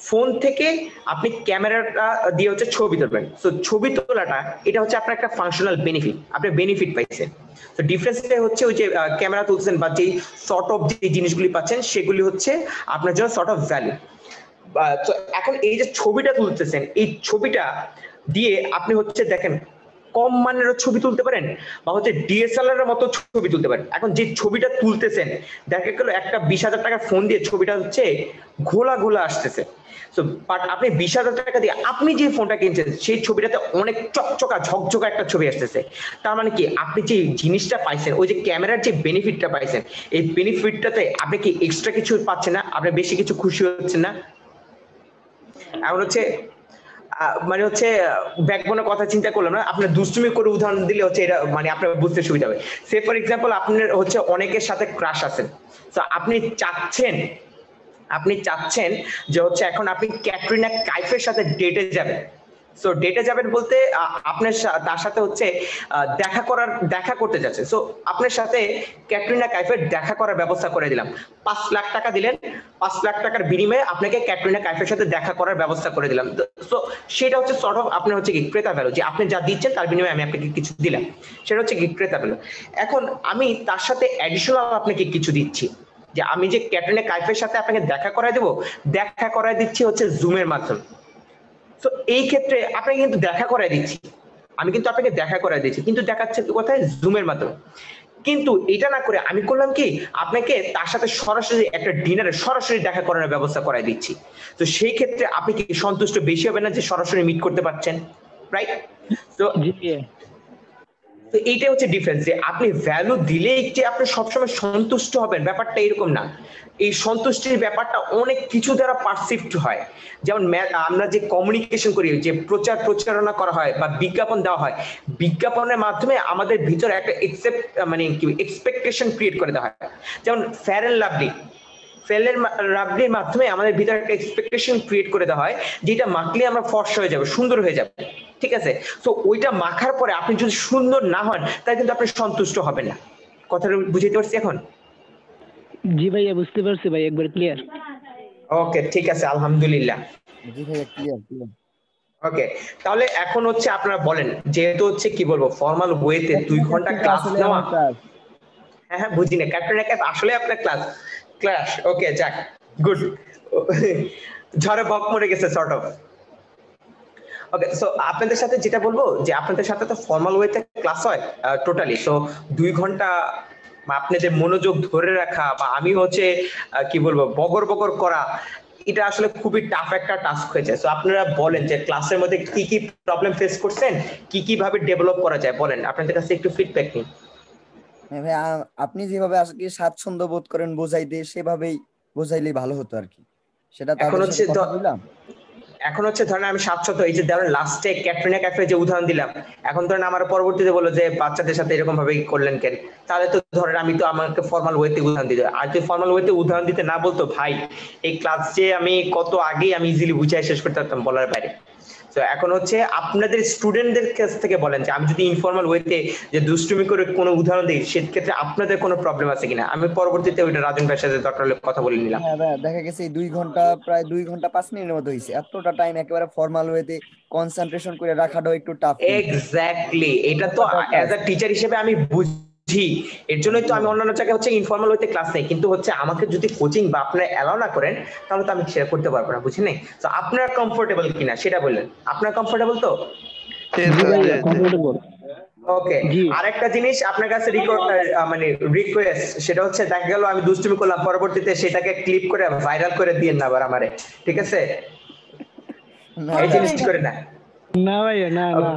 ফোন থেকে আপনি ক্যামেরাটা দিয়ে হচ্ছে ছবি তুলবেন। তো ছবি তোলাটা এটা হচ্ছে আপনার একটা ফাংশনাল বেনিফিট, আপনি বেনিফিট পাইছেন। তো ডিফারেন্সটা হচ্ছে ওই যে ক্যামেরা তুলছেন বা যেই সর্ট অফ যে জিনিসগুলি পাচ্ছেন সেগুলি হচ্ছে আপনার জন্য সর্ট অফ ভ্যালু। তো এখন এই যে ছবিটা তুলতেছেন এই ছবিটা দিয়ে আপনি হচ্ছে দেখেন কম মানের ছবি তুলতে পারেন বা হচ্ছে ডিএসএলআর এর মতো ছবি তুলতে পারেন। এখন যে ছবিটা তুলতেছেন দেখা গেল একটা 20,000 টাকার ফোন দিয়ে ছবিটা হচ্ছে ঘোলা ঘোলা আসতেছে। তো বাট আপনি 20,000 টাকা দিয়ে আপনি যে ফোনটা কিনছেন সেই ছবিটাতে অনেক চকচকা ঝকঝকা একটা ছবি আসতেছে। তার মানে কি আপনি যে জিনিসটা পাইছেন ওই যে ক্যামেরার যে বেনিফিটটা পাইছেন এই বেনিফিটটাতে আপনি কি এক্সট্রা কিছু পাচ্ছেন না, আপনি বেশি কিছু খুশি হচ্ছেন না। এখন হচ্ছে মানে হচ্ছে ব্যাকবোনের কথা চিন্তা করলাম না, আপনার দুষ্টুমি করে উদাহরণ দিলে হচ্ছে এটা মানে আপনার বুঝতে সুবিধা হবে। সে ফর এক্সাম্পল আপনার হচ্ছে অনেকের সাথে ক্রাশ আছেন, তো আপনি চাচ্ছেন যে হচ্ছে এখন আপনি ক্যাটরিনা কাইফের সাথে ডেটে যাবেন। সো ডেটে যাবেন বলতে আপনার তার সাথে হচ্ছে দেখা করতে যাচ্ছে। সো আপনার সাথে ক্যাটরিনা কাইফের দেখা করার ব্যবস্থা করে দিলাম, 5 লাখ টাকা দিলেন, 5 লাখ টাকার বিনিময়ে আপনাকে ক্যাটরিনা কাইফের সাথে দেখা করার ব্যবস্থা করে দিলাম। সো সেটা হচ্ছে সর্ট অফ আপনার হচ্ছে কি ক্রেতা ভ্যালু, যে আপনি যা দিচ্ছেন তার বিনিময়ে আমি আপনাকে কিছু দিলাম, সেটা হচ্ছে কি ক্রেতা ভ্যালু। এখন আমি তার সাথে অ্যাডিশনাল আপনাকে কিছু দিচ্ছি, যে আমি যে ক্যাটরিনা কাইফের সাথে আপনাকে দেখা করায় দেবো, দেখা করায় দিচ্ছি হচ্ছে জুমের মাধ্যমে। তো এই ক্ষেত্রে আপনাকে কিন্তু দেখা করায় দিচ্ছি, আমি কিন্তু আপনাকে দেখা করায় দিচ্ছি, কিন্তু দেখাচ্ছে কোথায়, জুমের মাধ্যমে। কিন্তু এটা না করে আমি করলাম কি আপনাকে তার সাথে সরাসরি একটা ডিনারে সরাসরি দেখা করানোর ব্যবস্থা করায় দিচ্ছি। তো সেই ক্ষেত্রে আপনি কি সন্তুষ্ট বেশি হবে না যে সরাসরি মিট করতে পারছেন, রাইট? তো এইটাই হচ্ছে ডিফারেন্স, যে আপনি ভ্যালু দিলেই যে আপনি সবসময় সন্তুষ্ট হবেন ব্যাপারটা এরকম না। এই সন্তুষ্টির ব্যাপারটা অনেক কিছু দ্বারা পারসিভড হয়। যেমন আমরা যে কমিউনিকেশন করি, যে প্রচারণা করা হয় বা বিজ্ঞাপন দেওয়া হয়, বিজ্ঞাপনের মাধ্যমে আমাদের ভিতরে একটা এক্সপেকটেশন ক্রিয়েট করে দেওয়া হয়। যেমন ফেয়ার অ্যান্ড লাভলির মাধ্যমে আমাদের ভিতরে একটা এক্সপেকটেশন ক্রিয়েট করে দেওয়া হয় যেটা মাখলে আমরা ফর্সা হয়ে যাবে, সুন্দর হয়ে যাবে, ঠিক আছে। তো ওইটা মাখার পরে আপনি যদি সুন্দর না হন তাহলে কিন্তু আপনি সন্তুষ্ট হবেন না। কথাটা বুঝতে পারছি এখন? জি ভাইয়া বুঝতে পারছি ভাই, একবার ক্লিয়ার। ওকে, ঠিক আছে, আলহামদুলিল্লাহ। জি ভাইয়া ক্লিয়ার। ওকে, তাহলে এখন হচ্ছে আপনারা বলেন, যেহেতু হচ্ছে কি বলবো ফর্মাল ওয়েতে 2 ঘন্টা ক্লাস নেওয়া। হ্যাঁ বুঝি না, ক্যাপ্টেন একাপ আসলে আপনার ক্লাস। ওকে, যাক, গুড। ঝড়ে বক মরে গেছে সর্ট অফ। ওকে, সো আপনাদের সাথে যেটা বলবো যে আপনাদের সাথে তো ফর্মাল ওয়েতে ক্লাস হয় টোটালি। সো 2 ঘন্টা আপনাদের মনোযোগ ধরে রাখা বা আমি হচ্ছে কি বলবো বগর করা, এটা আসলে খুবই টাফ একটা টাস্ক হয়ে যায়। সো আপনারা বলেন যে ক্লাসের মধ্যে কি কি প্রবলেম ফেস করছেন, কি ভাবে ডেভেলপ করা যায়, বলেন, আপনাদের কাছে একটু ফিডব্যাক নিন। হ্যাঁ ভাই, আপনি যেভাবে আজকে স্বাচ্ছন্দ্য বোধ করেন বোঝাইতে সেভাবেই বোঝাইলেই ভালো হতো আর কি। সেটা তাদের সাথে কথা বললাম। এখন হচ্ছে ধরেন আমি স্বাচ্ছন্দ্য, এই যে ধরেন লাস্টে ক্যাটরিনা কাইফের যে উদাহরণ দিলাম, এখন ধরেন আমার পরবর্তীতে বললো যে বাচ্চাদের সাথে এরকম ভাবে করলেন কেন, তাহলে তো ধরেন আমি তো আমাকে ফর্মাল ওয়েতে উদাহরণ দিতে, আর যদি ফর্মাল ওয়েতে উদাহরণ দিতে না বলতো ভাই, এই ক্লাস যে আমি কত আগে আমি ইজিলি বুঝাই শেষ করতে পারতাম বলার বাইরে। তো এখন হচ্ছে আপনাদের স্টুডেন্টদের কাছ থেকে বলেন যে আমি যদি ইনফর্মাল ওয়েতে যে দুষ্টুমি করে কোনো উদাহরণ দিই সেক্ষেত্রে আপনাদের কোনো প্রবলেম আছে কিনা, আমি পরবর্তীতে ওইটা রাজন ভাইয়ের সাথে দরকার হলে কথা বলে নিলাম। হ্যাঁ ভাই, দেখা গেছে এই 2 ঘন্টা প্রায় 2 ঘন্টা 5 মিনিটের মতো হয়েছে। এতটা টাইম একেবারে ফর্মাল ওয়েতে কনসেন্ট্রেশন করে রাখাটাও একটু টাফ। এক্স্যাক্টলি, এটা তো অ্যাজ আ টিচার হিসেবে আমি বুঝি, এর জন্যই তো আমি অন্যান্য জায়গায় হচ্ছে ইনফর্মাল ওয়েতে ক্লাস নেই, কিন্তু হচ্ছে আমাকে যদি কোচিং বা আপনারা অ্যালাউ না করেন তাহলে তো আমি সেটা করতে পারবো না, বুঝছেন? তো আপনারা কমফোর্টেবল কিনা সেটা বললেন, আপনারা কমফোর্টেবল তো? ওকে, আরেকটা জিনিস আপনার কাছে মানে রিকোয়েস্ট, সেটা হচ্ছে দেখা গেল আমি দুষ্টুমি করলাম, পরবর্তীতে সেটাকে ক্লিপ করে ভাইরাল করে দিয়েন না আবার আমারে, ঠিক আছে? এই জিনিসটি করে না। না ভাই, না না।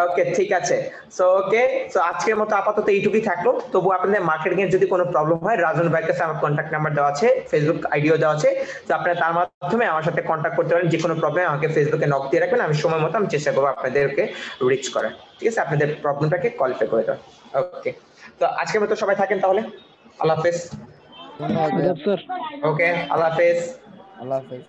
ওকে, ঠিক আছে। সো ওকে, সো আজকের মতো আপাতত এইটুকুই থাকলো। তবু আপনাদের মার্কেটিং এর যদি কোনো প্রবলেম হয়, রাজন ভাইয়ের কাছে আমার কন্ট্যাক্ট নাম্বার দেওয়া আছে, ফেসবুক আইডিও দেওয়া আছে, তো আপনারা তার মাধ্যমে আমার সাথে কন্ট্যাক্ট করতে পারেন। যে কোনো প্রবলেম আমাকে ফেসবুকে নক দিয়ে রাখবেন, আমি সময় মতো আমি চেষ্টা করবো আপনাদেরকে রিচ করার, ঠিক আছে? আপনাদের প্রবলেমটাকে কোয়ালিফাই করে দেওয়া। ওকে, তো আজকের মতো সবাই থাকেন তাহলে। আল্লাহ হাফেজ। ধন্যবাদ। ওকে, আল্লাহ হাফেজ। আল্লাহ হাফেজ।